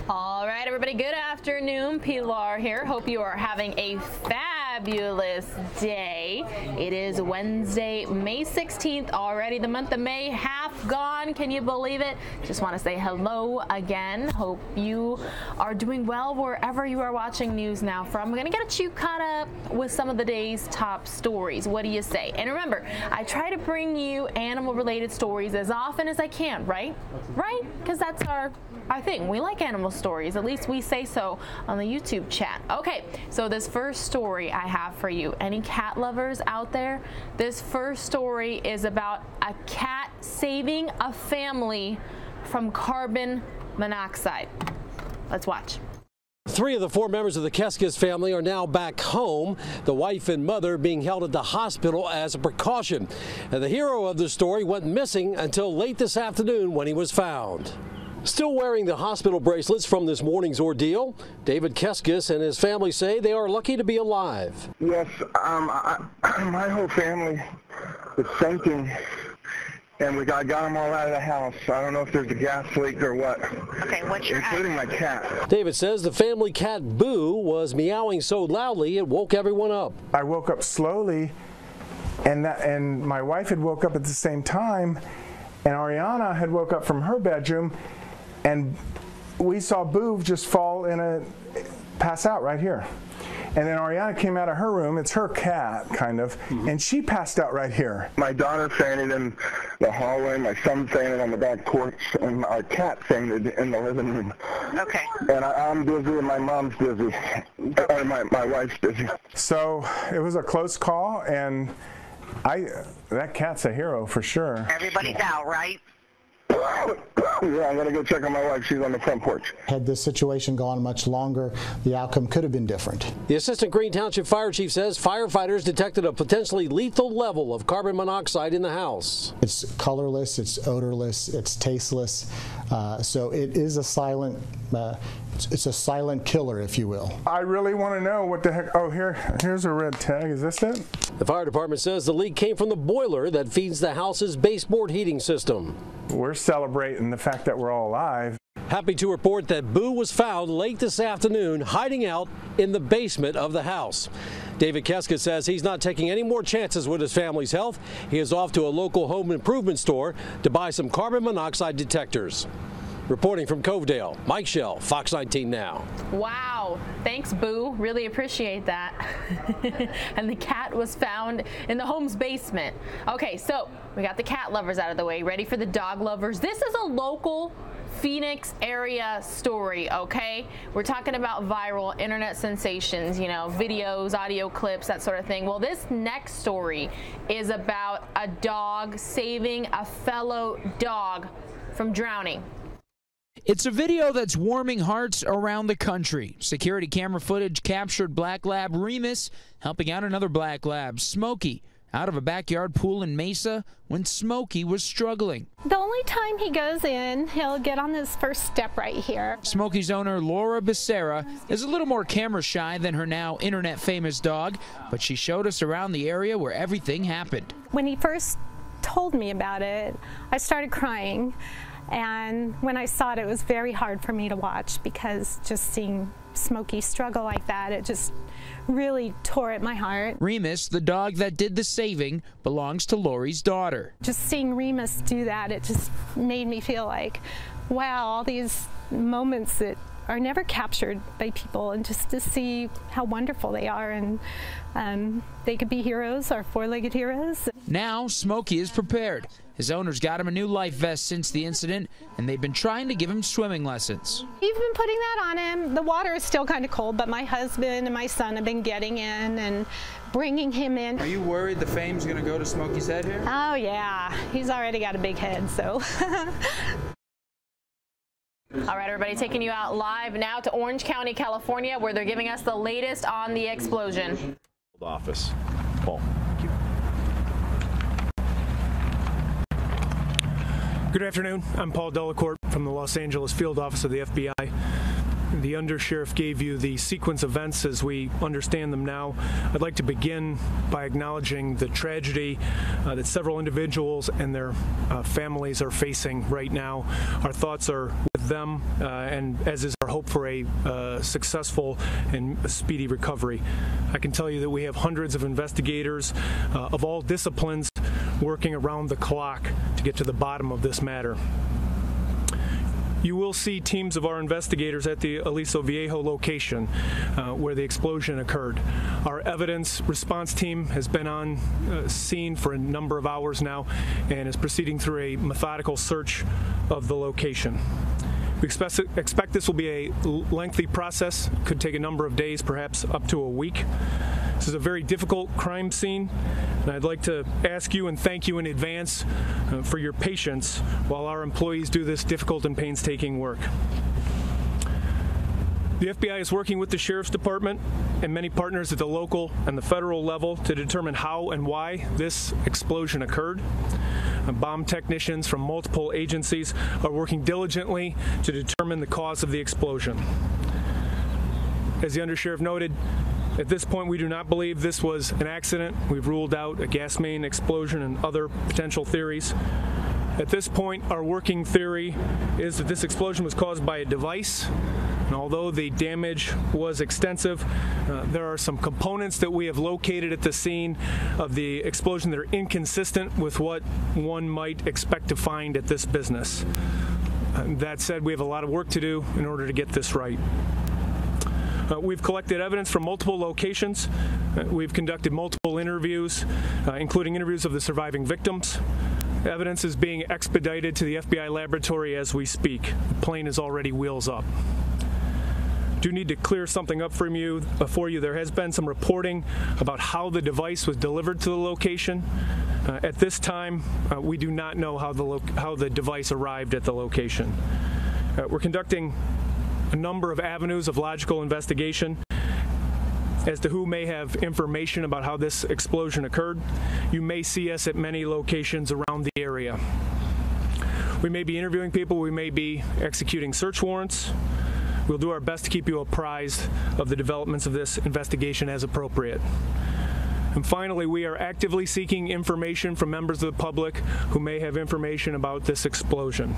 All right, everybody, good afternoon. Pilar here. Hope you are having a fabulous day. It is Wednesday, May 16th, already the month of May, half gone. Can you believe it? Just want to say hello again. Hope you are doing well wherever you are watching News Now from. I'm going to get you caught up with some of the day's top stories. What do you say? And remember, I try to bring you animal-related stories as often as I can, right? Right? Because that's our thing. We like animal stories. At least we say so on the YouTube chat. Okay, so this first story I have for you. Any cat lovers out there? This first story is about a cat saving a family from carbon monoxide. Let's watch. 3 of the 4 members of the Keskis family are now back home, the wife and mother being held at the hospital as a precaution. And the hero of the story went missing until late this afternoon when he was found. Still wearing the hospital bracelets from this morning's ordeal, David Keskis and his family say they are lucky to be alive. Yes, my whole family was sinking, and I got them all out of the house. I don't know if there's a gas leak or what. Okay, what's your including my cat. David says the family cat Boo was meowing so loudly it woke everyone up. I woke up slowly, and my wife had woke up at the same time, and Ariana had woke up from her bedroom. And we saw Boo just pass out right here. And then Ariana came out of her room. It's her cat, kind of, and she passed out right here. My daughter fainted in the hallway. My son fainted on the back porch, and our cat fainted in the living room. Okay. And I'm busy, and my mom's busy, or my wife's busy. So it was a close call, and that cat's a hero for sure. Everybody's out, right? Yeah, I'm going to go check on my wife. She's on the front porch. Had this situation gone much longer, the outcome could have been different. The Assistant Green Township Fire Chief says firefighters detected a potentially lethal level of carbon monoxide in the house. It's colorless, it's odorless, it's tasteless, so it is a silent it's a silent killer, if you will. I really want to know what the heck. Oh, here's a red tag. Is this it? The fire department says the leak came from the boiler that feeds the house's baseboard heating system. We're celebrating the fact that we're all alive. Happy to report that Boo was found late this afternoon hiding out in the basement of the house. David Keskis says he's not taking any more chances with his family's health. He is off to a local home improvement store to buy some carbon monoxide detectors. Reporting from Covedale, Mike Schell, Fox 19 Now. Wow. Thanks, Boo. Really appreciate that. And the cat was found in the home's basement. Okay, so we got the cat lovers out of the way. Ready for the dog lovers? This is a local Phoenix area story, okay? We're talking about viral internet sensations, videos, audio clips, that sort of thing. Well, this next story is about a dog saving a fellow dog from drowning. It's a video that's warming hearts around the country. Security camera footage captured Black Lab Remus helping out another Black Lab, Smokey, out of a backyard pool in Mesa when Smokey was struggling. The only time he goes in, he'll get on this first step right here. Smokey's owner, Laura Becerra, is a little more camera shy than her now internet famous dog, but she showed us around the area where everything happened. When he first told me about it, I started crying. And when I saw it, it was very hard for me to watch because just seeing Smokey struggle like that, it just really tore at my heart. Remus, the dog that did the saving, belongs to Lori's daughter. Just seeing Remus do that, it just made me feel like, wow, all these moments that are never captured by people, and just to see how wonderful they are, and they could be heroes, our four-legged heroes. Now Smokey is prepared. His owner's got him a new life vest since the incident, and they've been trying to give him swimming lessons. We've been putting that on him. The water is still kind of cold, but my husband and my son have been getting in and bringing him in. Are you worried the fame's going to go to Smokey's head here? Oh, yeah. He's already got a big head, so. All right, everybody, taking you out live now to Orange County, California, where they're giving us the latest on the explosion. Office. Paul. Thank you. Good afternoon. I'm Paul Delacourt from the Los Angeles Field Office of the FBI. the undersheriff gave you the sequence of events as we understand them now. I'd like to begin by acknowledging the tragedy that several individuals and their families are facing right now. Our thoughts are with them, and as is our hope for a successful and speedy recovery. I can tell you that we have hundreds of investigators of all disciplines working around the clock to get to the bottom of this matter. You will see teams of our investigators at the Aliso Viejo location where the explosion occurred. Our evidence response team has been on scene for a number of hours now and is proceeding through a methodical search of the location. We expect this will be a lengthy process. It could take a number of days, perhaps up to a week. This is a very difficult crime scene, and I'd like to ask you and thank you in advance for your patience while our employees do this difficult and painstaking work. The FBI is working with the Sheriff's Department and many partners at the local and the federal level to determine how and why this explosion occurred. Bomb technicians from multiple agencies are working diligently to determine the cause of the explosion. As the undersheriff noted, at this point, we do not believe this was an accident. We've ruled out a gas main explosion and other potential theories. At this point, our working theory is that this explosion was caused by a device. And although the damage was extensive, there are some components that we have located at the scene of the explosion that are inconsistent with what one might expect to find at this business. That said, we have a lot of work to do in order to get this right. We've collected evidence from multiple locations. We've conducted multiple interviews, including interviews of the surviving victims. Evidence is being expedited to the FBI laboratory as we speak. The plane is already wheels up. Do need to clear something up for you. There has been some reporting about how the device was delivered to the location. At this time, we do not know how the device arrived at the location. We're conducting a number of avenues of logical investigation as to who may have information about how this explosion occurred. You may see us at many locations around the area. We may be interviewing people, we may be executing search warrants. We'll do our best to keep you apprised of the developments of this investigation as appropriate. And finally, we are actively seeking information from members of the public who may have information about this explosion.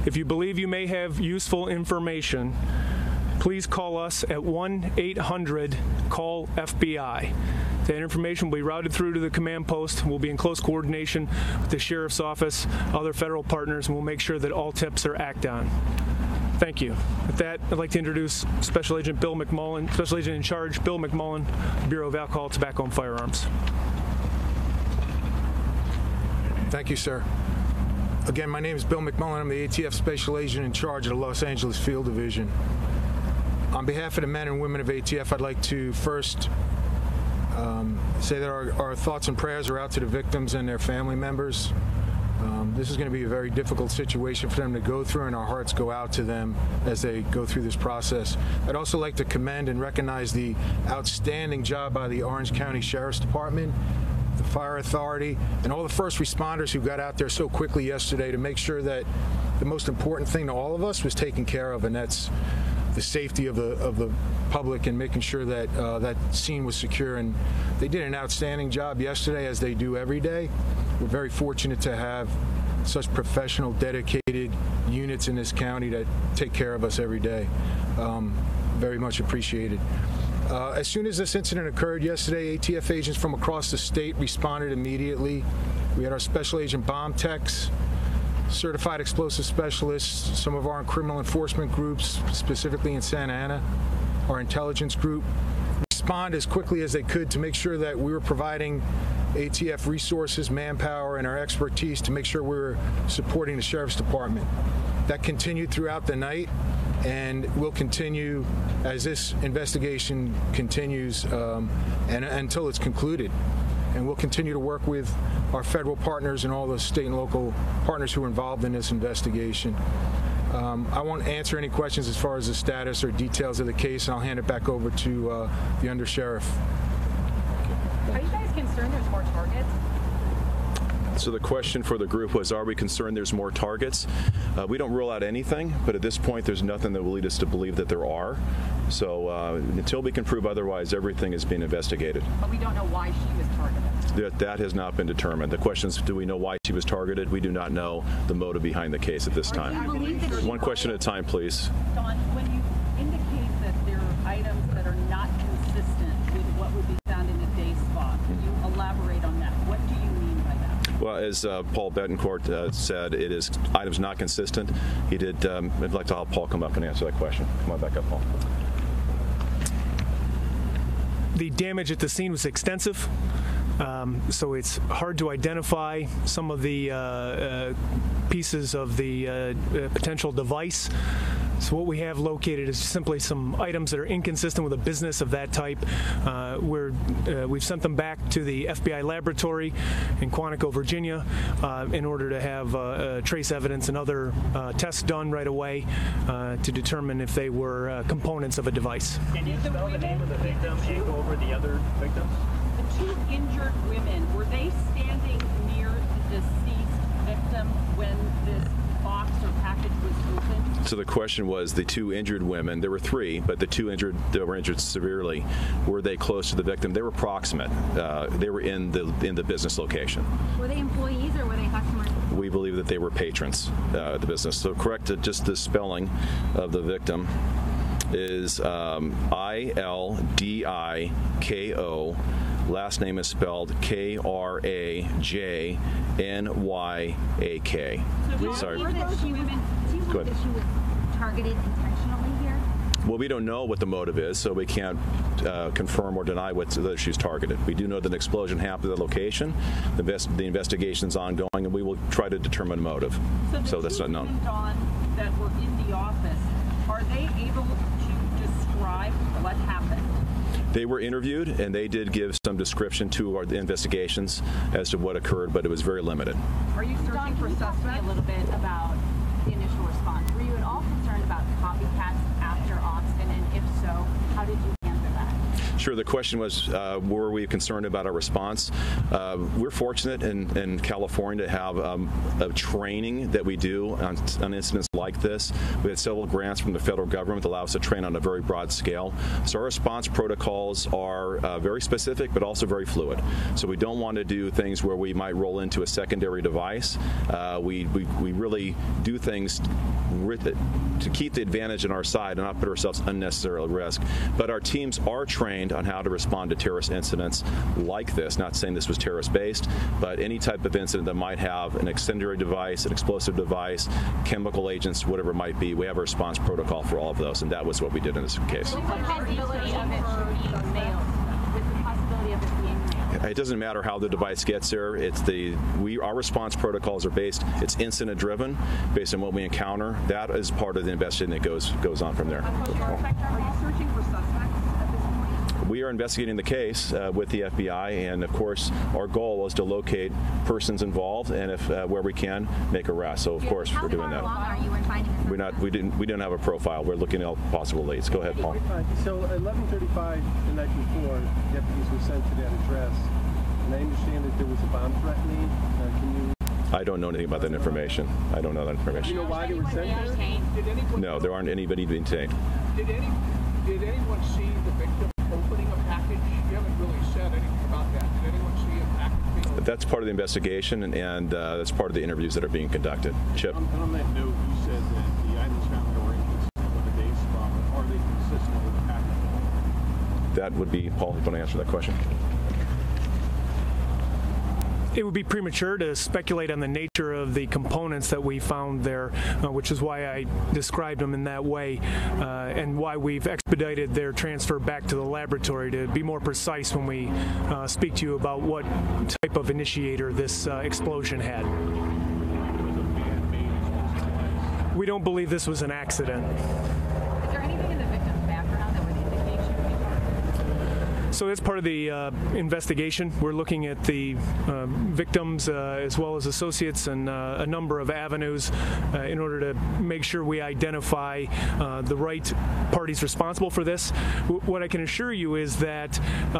If you believe you may have useful information, please call us at 1-800-CALL-FBI. That information will be routed through to the command post. We'll be in close coordination with the Sheriff's Office, other federal partners, and we'll make sure that all tips are acted on. Thank you. With that, I'd like to introduce Special Agent Bill McMullen, Special Agent in Charge Bill McMullen, Bureau of Alcohol, Tobacco, and Firearms. Thank you, sir. Again, my name is Bill McMullen. I'm the ATF Special Agent in Charge of the Los Angeles Field Division. On behalf of the men and women of ATF, I'd like to first say that our thoughts and prayers are out to the victims and their family members. This is going to be a very difficult situation for them to go through, and our hearts go out to them as they go through this process. I'd also like to commend and recognize the outstanding job by the Orange County Sheriff's Department, the Fire Authority, and all the first responders who got out there so quickly yesterday to make sure that the most important thing to all of us was taken care of, and that's the safety of the public and making sure that that scene was secure. And they did an outstanding job yesterday, as they do every day. We're very fortunate to have such professional, dedicated units in this county that take care of us every day. Very much appreciated. As soon as this incident occurred yesterday, ATF agents from across the state responded immediately. We had our Special Agent bomb techs, certified explosive specialists, some of our criminal enforcement groups, specifically in Santa Ana, our intelligence group, respond as quickly as they could to make sure that we were providing ATF resources, manpower, and our expertise to make sure we were supporting the Sheriff's Department. That continued throughout the night and will continue as this investigation continues and until it's concluded. And we'll continue to work with our federal partners and all the state and local partners who are involved in this investigation. I won't answer any questions as far as the status or details of the case, and I'll hand it back over to the undersheriff. Are you guys concerned there's more targets? So the question for the group was, are we concerned there's more targets? We don't rule out anything, but at this point there's nothing that will lead us to believe that there are. So until we can prove otherwise, everything is being investigated. But we don't know why she was targeted. That has not been determined. The question is, do we know why she was targeted? We do not know the motive behind the case at this time. One question at a time, please. Don, when you indicate that there are items that are not consistent with what would be found in a day spot, can you elaborate on that? What do you mean by that? Well, as Paul Betancourt said, it is items not consistent. He did. I'd like to have Paul come up and answer that question. Come on back up, Paul. The damage at the scene was extensive, so it's hard to identify some of the pieces of the potential device. So what we have located is simply some items that are inconsistent with a business of that type. We've sent them back to the FBI laboratory in Quantico, Virginia, in order to have trace evidence and other tests done right away to determine if they were components of a device. Can you spell the name of the victim and go over the other victims? The two injured women, were they standing near the deceased victim when this box or package was opened? So the question was, the two injured women, there were three, but the two injured that were injured severely, were they close to the victim? They were proximate. They were in the business location. Were they employees or were they customers? We believe that they were patrons at the business. So correct, just the spelling of the victim is Ildiko. Last name is spelled Krajnyak. So sorry. Do you believe that she was targeted intentionally here? Well, we don't know what the motive is, so we can't confirm or deny whether she's targeted. We do know that an explosion happened at the location. The investigation's ongoing, and we will try to determine motive. So that's not known. That were in the office, are they able to describe what happened? They were interviewed, and they did give some description to our investigations as to what occurred, but it was very limited. Are you searching for suspects? A little bit about the initial response. Were you at all concerned about copycats after Austin, and if so, how did you answer that? Sure. The question was, were we concerned about our response? We're fortunate in California to have a training that we do on incidents like this. We had several grants from the federal government that allow us to train on a very broad scale. So our response protocols are very specific, but also very fluid. So we don't want to do things where we might roll into a secondary device. We really do things to keep the advantage on our side and not put ourselves unnecessarily at risk. But our teams are trained on how to respond to terrorist incidents like this. Not saying this was terrorist-based, but any type of incident that might have an incendiary device, an explosive device, chemical agents, whatever it might be. We have a response protocol for all of those, and that was what we did in this case. It doesn't matter how the device gets there. Our response protocols are it's incident driven, based on what we encounter. That is part of the investigation that goes on from there. Are you searching for suspects at this point? We are investigating the case with the FBI, and of course, our goal is to locate persons involved, and if where we can, make arrests. So of course, we're doing that. How far along are you in finding We don't have a profile. We're looking at possible leads. Go ahead, Paul. So at 11:35 the night before, deputies were sent to that address, and I understand that there was a bomb threatening. I don't know anything about that information. I don't know that information. Do you know why they were sent there? No, there aren't anybody detained. Did anyone see the victim opening a package? You haven't really said anything about that. Did anyone see a package being opened? That's part of the investigation, and that's part of the interviews that are being conducted. Chip? On that note, you said that the items found were inconsistent with the day's bomb. Are they consistent with the package? That would be, Paul, you want to answer that question? It would be premature to speculate on the nature of the components that we found there, which is why I described them in that way, and why we've expedited their transfer back to the laboratory to be more precise when we speak to you about what type of initiator this explosion had. We don't believe this was an accident. Is there anything in the victim's background that would indicate she would be targeted? So as part of the investigation, we're looking at the victims as well as associates and a number of avenues in order to make sure we identify the right parties responsible for this. What I can assure you is that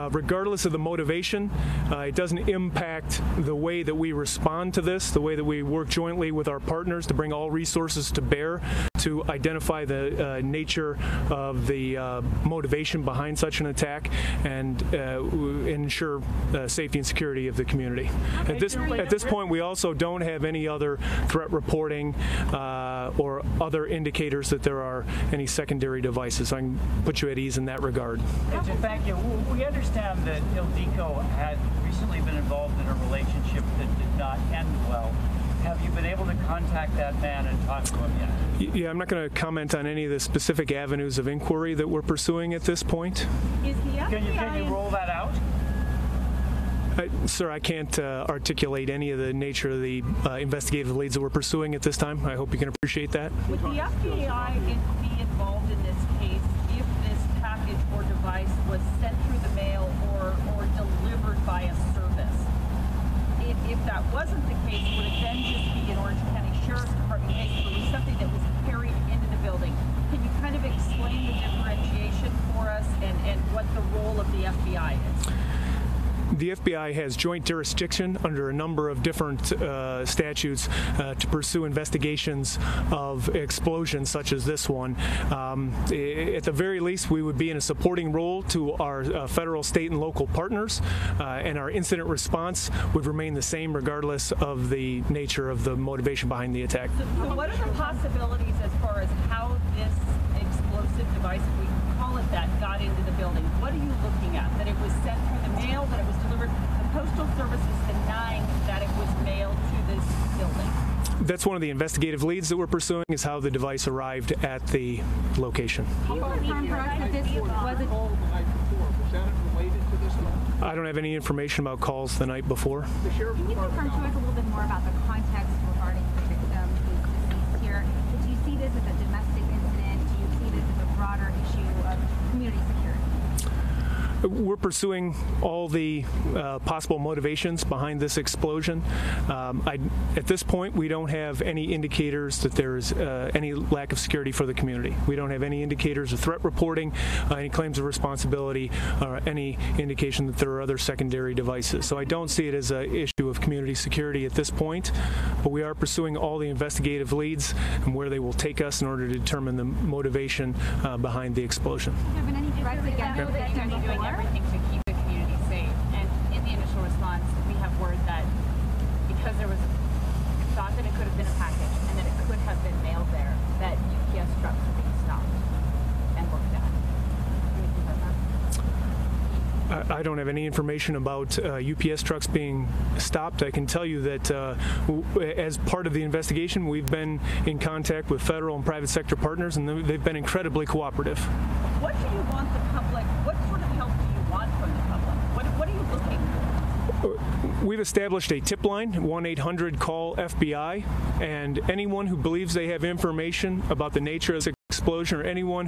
regardless of the motivation, it doesn't impact the way that we respond to this, the way that we work jointly with our partners to bring all resources to bear to identify the nature of the motivation behind such an attack and ensure safety and security of the community. At this point, we also don't have any other threat reporting or other indicators that there are any secondary devices. I can put you at ease in that regard. Thank you. We understand that Ildiko had recently been involved in a relationship that did not end well. Have you been able to contact that man and talk to him yet? Yeah, I'm not going to comment on any of the specific avenues of inquiry that we're pursuing at this point. Is the FBI can you roll that out? Sir, I can't articulate any of the nature of the investigative leads that we're pursuing at this time. I hope you can appreciate that. Would the FBI be involved in this case if this package or device was sent through the mail or delivered by a service? If that wasn't the case, would it then just be an Orange County Sheriff's Department case, or was something that was carried into the building? Can you kind of explain the differentiation for us and what the role of the FBI is? The FBI has joint jurisdiction under a number of different statutes to pursue investigations of explosions such as this one. At the very least, we would be in a supporting role to our federal, state, and local partners, and our incident response would remain the same regardless of the nature of the motivation behind the attack. So what are the possibilities as far as how this explosive device, if we can call it that, got into the building? What are you looking at? That it was sent through the mail, that it was delivered? The Postal Service is denying that it was mailed to this building. That's one of the investigative leads that we're pursuing, is how the device arrived at the location. Can you confirm for us that this wasn't called the night before? Was that related to this one? I don't have any information about calls the night before. Can you confirm to us a little bit more about the context regarding the victim who's deceased here? Did you see this as a domestic incident? Do you see this as a broader issue of community security? We're pursuing all the possible motivations behind this explosion. At this point, we don't have any indicators that there's any lack of security for the community. We don't have any indicators of threat reporting, any claims of responsibility, or any indication that there are other secondary devices. So I don't see it as an issue of community security at this point, but we are pursuing all the investigative leads and where they will take us in order to determine the motivation behind the explosion. Have there been any threats against the victim before? Everything to keep the community safe. And in the initial response, we have word that because there was thought that it could have been a package and that it could have been mailed there, that UPS trucks were being stopped and looked at. Can you confirm that? I don't have any information about UPS trucks being stopped. I can tell you that as part of the investigation, we've been in contact with federal and private sector partners, and they've been incredibly cooperative. What do you want the public, what sort of help do you want from the public? What are you looking for? We've established a tip line, 1-800-CALL-FBI, and anyone who believes they have information about the nature of the explosion or anyone